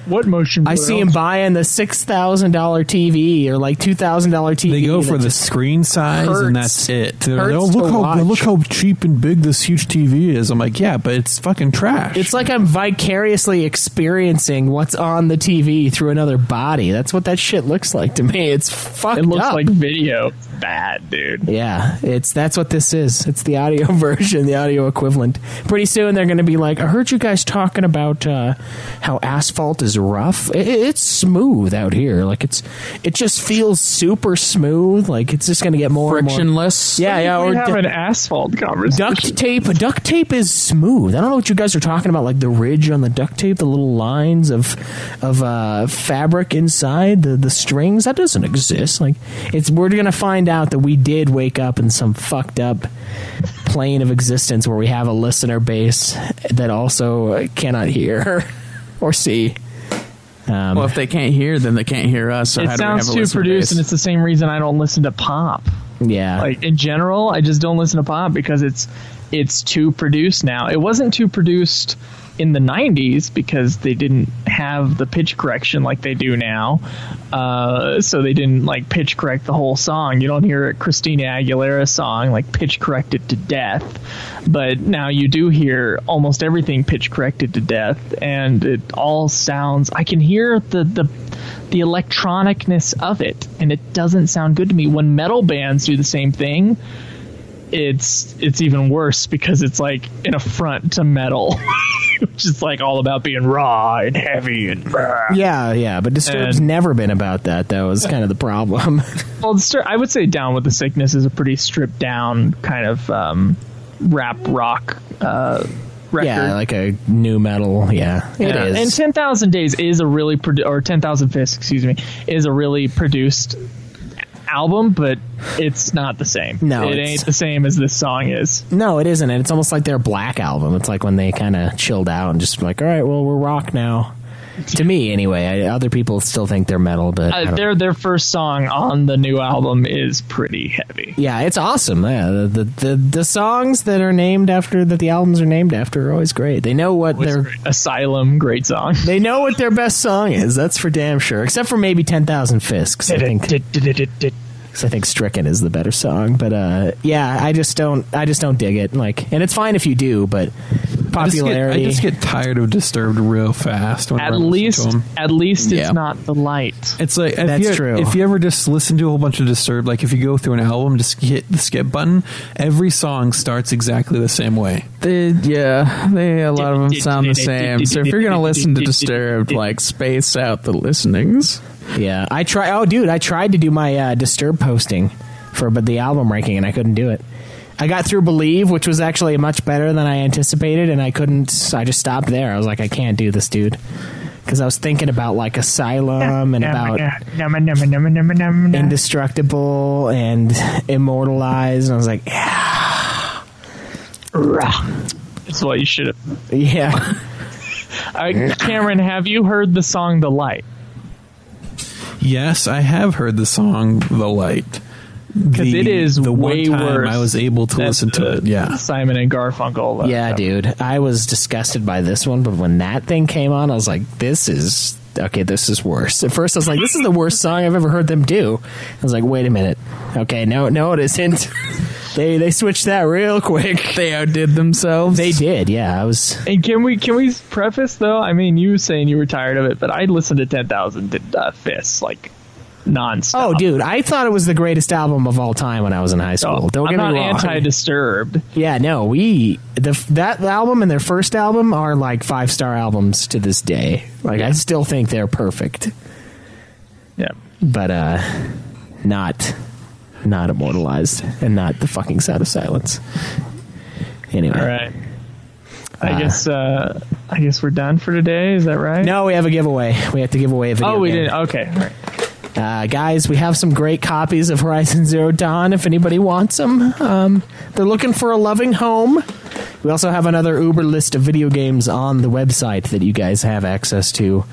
[SPEAKER 7] What motion blur?
[SPEAKER 2] I see him buying the $6,000 TV or like $2,000 TV.
[SPEAKER 6] They go for the screen size, and that's it. They're like, look how cheap and big this huge TV is. I'm like, yeah, but it's fucking trash.
[SPEAKER 2] It's like I'm vicariously experiencing what's on the TV through another body. That's what that shit looks like to me. It's fucked up.
[SPEAKER 7] It looks like video. Bad, dude.
[SPEAKER 2] Yeah, that's what this is. It's the audio version, the audio equivalent. Pretty soon they're going to be like, I heard you guys talking about how asphalt is rough. It's smooth out here. Like, it just feels super smooth. Like, it's just going to get more
[SPEAKER 3] frictionless.
[SPEAKER 2] And more. Yeah.
[SPEAKER 7] Or have an asphalt conversation.
[SPEAKER 2] Duct tape is smooth. I don't know what you guys are talking about. Like the ridge on the duct tape, the little lines of fabric inside the strings. That doesn't exist. Like, we're going to find out that we did wake up in some fucked up plane of existence where we have a listener base that also cannot hear or see.
[SPEAKER 3] Well, if they can't hear, then they can't hear us. So
[SPEAKER 7] it sounds too produced, and it's the same reason I don't listen to pop.
[SPEAKER 2] Yeah,
[SPEAKER 7] like in general, I just don't listen to pop because it's too produced now. It wasn't too produced in the 90s because they didn't have the pitch correction like they do now, so they didn't like pitch correct the whole song. You don't hear a Christina Aguilera song like pitch corrected to death, but now you do hear almost everything pitch corrected to death, and it all sounds, I can hear the electronicness of it, and it doesn't sound good to me. When metal bands do the same thing, it's even worse because it's like an affront to metal. Which is like all about being raw and heavy and
[SPEAKER 2] yeah, but Disturbed's never been about that, though. Is kind of the problem.
[SPEAKER 7] Well, I would say Down with the Sickness is a pretty stripped down kind of rap rock record.
[SPEAKER 2] Yeah, like a new metal. Yeah, it is.
[SPEAKER 7] And 10,000 Days is a really or 10,000 Fists, excuse me, is a really produced album, but it's not the same.
[SPEAKER 2] No,
[SPEAKER 7] it ain't the same as this song is.
[SPEAKER 2] No, it isn't. And it's almost like their Black album. It's like when they kind of chilled out and just like, all right, well, we're rock now. To me, anyway. Other people still think they're metal, but I don't
[SPEAKER 7] their first song on the new album is pretty heavy.
[SPEAKER 2] Yeah, it's awesome. Yeah, the songs that the albums are named after are always great. They know what their
[SPEAKER 7] Asylum, great song.
[SPEAKER 2] They know what their best song is. That's for damn sure. Except for maybe 10,000 Fists. I think Stricken is the better song. But yeah, I just don't dig it. Like, and it's fine if you do, but popularity.
[SPEAKER 6] I just get tired of Disturbed real fast.
[SPEAKER 7] At least it's not the light.
[SPEAKER 6] It's like
[SPEAKER 2] That's true.
[SPEAKER 6] If you ever just listen to a whole bunch of Disturbed, like if you go through an album, just hit the skip button. Every song starts exactly the same way.
[SPEAKER 3] A lot of them sound the same. So if you're gonna listen to Disturbed, like space out the listenings.
[SPEAKER 2] Yeah, I tried to do my Disturbed posting for the album ranking, and I couldn't do it. I got through Believe, which was actually much better than I anticipated, and I just stopped there. I was like, I can't do this, dude. Because I was thinking about, like, Asylum and about Indestructible and Immortalized, and I was like, yeah.
[SPEAKER 7] That's what you should have.
[SPEAKER 2] Yeah.
[SPEAKER 7] Cameron, have you heard the song The Light?
[SPEAKER 6] Yes, I have heard the song The Light.
[SPEAKER 7] Because it is
[SPEAKER 6] the
[SPEAKER 7] way
[SPEAKER 6] one time
[SPEAKER 7] worse.
[SPEAKER 6] I was able to listen to it. Yeah,
[SPEAKER 7] Simon and Garfunkel.
[SPEAKER 2] Yeah, dude. I was disgusted by this one, but when that thing came on, I was like, this is worse. At first, I was like, this is the worst song I've ever heard them do. I was like, wait a minute. Okay, no, it isn't. They switched that real quick.
[SPEAKER 3] They outdid themselves.
[SPEAKER 2] They did, yeah.
[SPEAKER 7] And can we preface though? I mean, you saying you were tired of it, but I listened to 10,000 Fists like nonstop.
[SPEAKER 2] Oh, dude, I thought it was the greatest album of all time when I was in high school. Don't get me wrong.
[SPEAKER 7] I'm not anti-Disturbed.
[SPEAKER 2] Yeah, no, that album and their first album are like 5-star albums to this day. Like, I still think they're perfect.
[SPEAKER 7] Yeah,
[SPEAKER 2] but not Immortalized, and not The Fucking Sound of Silence. Anyway,
[SPEAKER 7] all right. I guess we're done for today. Is that right?
[SPEAKER 2] No, we have a giveaway. We have to give away a video.
[SPEAKER 7] Oh, we
[SPEAKER 2] game.
[SPEAKER 7] did. Okay, all right.
[SPEAKER 2] Guys, we have some great copies of Horizon Zero Dawn if anybody wants them. They're looking for a loving home. We also have another Uber list of video games on the website that you guys have access to.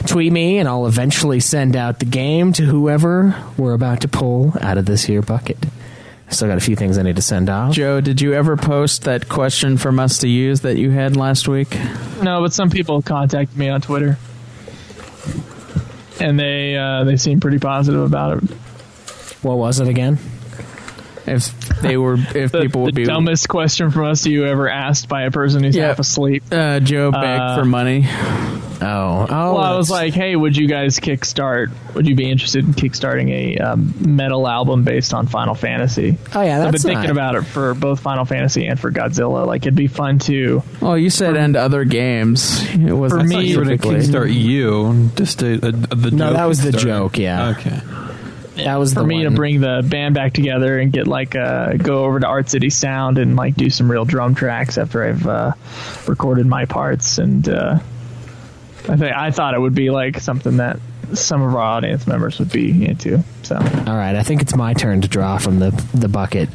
[SPEAKER 2] Tweet me, and I'll eventually send out the game to whoever we're about to pull out of this here bucket. Still got a few things I need to send out.
[SPEAKER 3] Joe, did you ever post that question from us to use that you had last week?
[SPEAKER 7] No, but some people contacted me on Twitter. And they seem pretty positive about it.
[SPEAKER 2] What was it again?
[SPEAKER 3] If people would be
[SPEAKER 7] the dumbest question from us to you ever asked by a person who's half asleep.
[SPEAKER 3] Joe begged for money.
[SPEAKER 2] Oh.
[SPEAKER 7] Well, I was like, hey, would you guys kickstart? Would you be interested in kickstarting a metal album based on Final Fantasy?
[SPEAKER 2] Oh yeah,
[SPEAKER 7] I've been thinking about it for both Final Fantasy and for Godzilla. Like, it'd be fun to.
[SPEAKER 3] Oh, you said and other games. It was
[SPEAKER 7] for me.
[SPEAKER 6] You were to kickstart you. Just the
[SPEAKER 2] no, that was the joke. Yeah.
[SPEAKER 6] Okay.
[SPEAKER 2] That was
[SPEAKER 7] for me to bring the band back together and get go over to Art City Sound and like do some real drum tracks after I've recorded my parts, and I thought it would be like something that some of our audience members would be into. So
[SPEAKER 2] all right, I think it's my turn to draw from the bucket.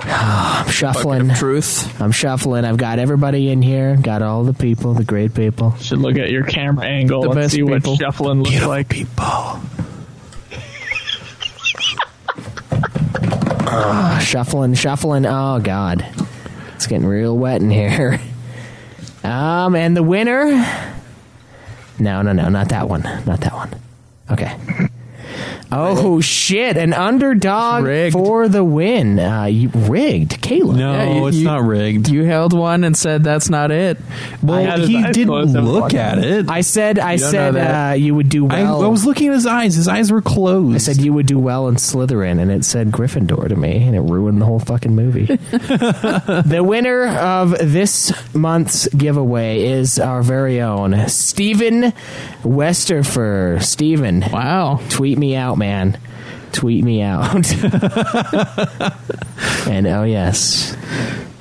[SPEAKER 2] I'm shuffling.
[SPEAKER 3] Bucket of truth.
[SPEAKER 2] I'm shuffling. I've got everybody in here. Got all the people, the great people.
[SPEAKER 7] Should look at your camera angle
[SPEAKER 3] The
[SPEAKER 7] and
[SPEAKER 3] best
[SPEAKER 7] see
[SPEAKER 3] people.
[SPEAKER 7] what shuffling looks like.
[SPEAKER 2] People. Shuffling. Oh, God. It's getting real wet in here. And the winner... No, not that one. Not that one. Okay. Oh, shit. An underdog for the win. You rigged. Caleb.
[SPEAKER 6] No, it's not rigged.
[SPEAKER 3] You held one and said that's not it.
[SPEAKER 6] Well, he didn't look at it.
[SPEAKER 2] I said you would do well.
[SPEAKER 6] I was looking at his eyes. His eyes were closed.
[SPEAKER 2] I said you would do well in Slytherin, and it said Gryffindor to me, and it ruined the whole fucking movie. The winner of this month's giveaway is our very own Steven Westerfer. Steven.
[SPEAKER 3] Wow.
[SPEAKER 2] Tweet me out, man. Tweet me out. And oh yes,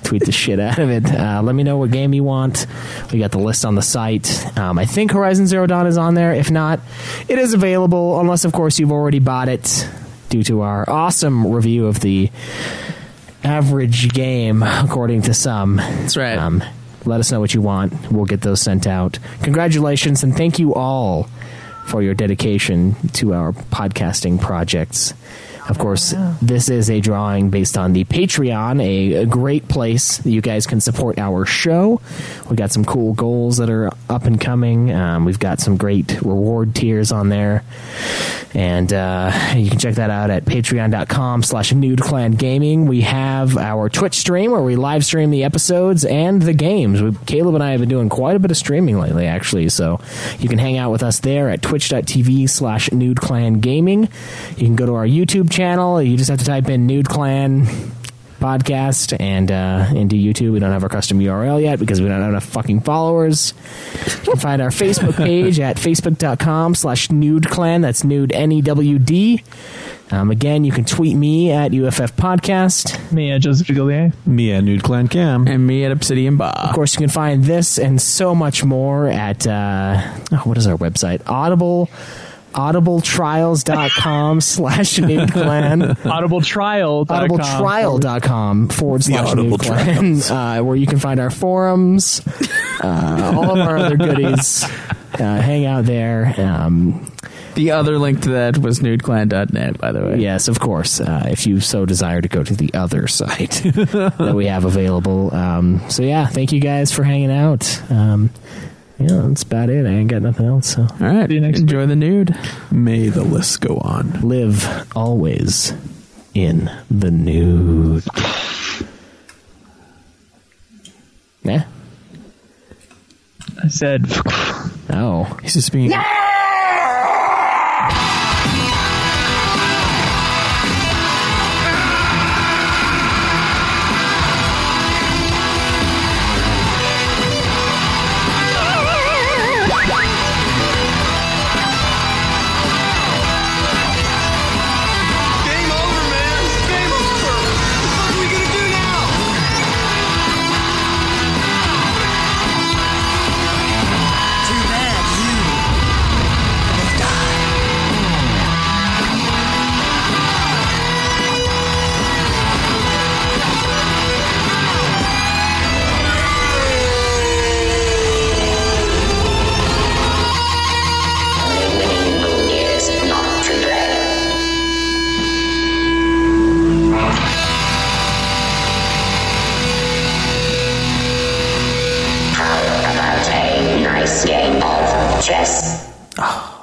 [SPEAKER 2] tweet the shit out of it. Let me know what game you want. We got the list on the site. I think Horizon Zero Dawn is on there. If not, it is available, unless of course you've already bought it due to our awesome review of the average game, according to some.
[SPEAKER 3] That's right.
[SPEAKER 2] let us know what you want. We'll get those sent out. Congratulations, and thank you all for your dedication to our podcasting projects. Of course, this is a drawing based on the Patreon, a great place that you guys can support our show. We got some cool goals that are up and coming. We've got some great reward tiers on there. And you can check that out at patreon.com/NudeClanGaming. We have our Twitch stream where we live stream the episodes and the games. Caleb and I have been doing quite a bit of streaming lately, actually. So you can hang out with us there at twitch.tv/NudeClanGaming. You can go to our YouTube channel. You just have to type in Nude Clan podcast and into YouTube. We don't have our custom URL yet because we don't have enough fucking followers. You can find our Facebook page at facebook.com/NudeClan. That's nude, NEWD. Again, you can tweet me at UFF Podcast.
[SPEAKER 7] Me at Joseph Gillier.
[SPEAKER 6] Me at Nude Clan Cam.
[SPEAKER 3] And me at Obsidian Bob.
[SPEAKER 2] Of course, you can find this and so much more at what is our website? audibletrials.com/NudeClan. audibletrial.com/NudeClan, where you can find our forums, all of our other goodies. Hang out there.
[SPEAKER 3] The other link to that was nudeclan.net, by the way.
[SPEAKER 2] Yes, of course, if you so desire to go to the other site that we have available. So yeah, thank you guys for hanging out. Yeah, that's about it. I ain't got nothing else. So.
[SPEAKER 3] All right. Enjoy the nude.
[SPEAKER 6] May the list go on.
[SPEAKER 2] Live always in the nude. Yeah.
[SPEAKER 7] I said.
[SPEAKER 2] Oh.
[SPEAKER 6] He's just being.
[SPEAKER 4] How about a nice game of chess?
[SPEAKER 2] Oh.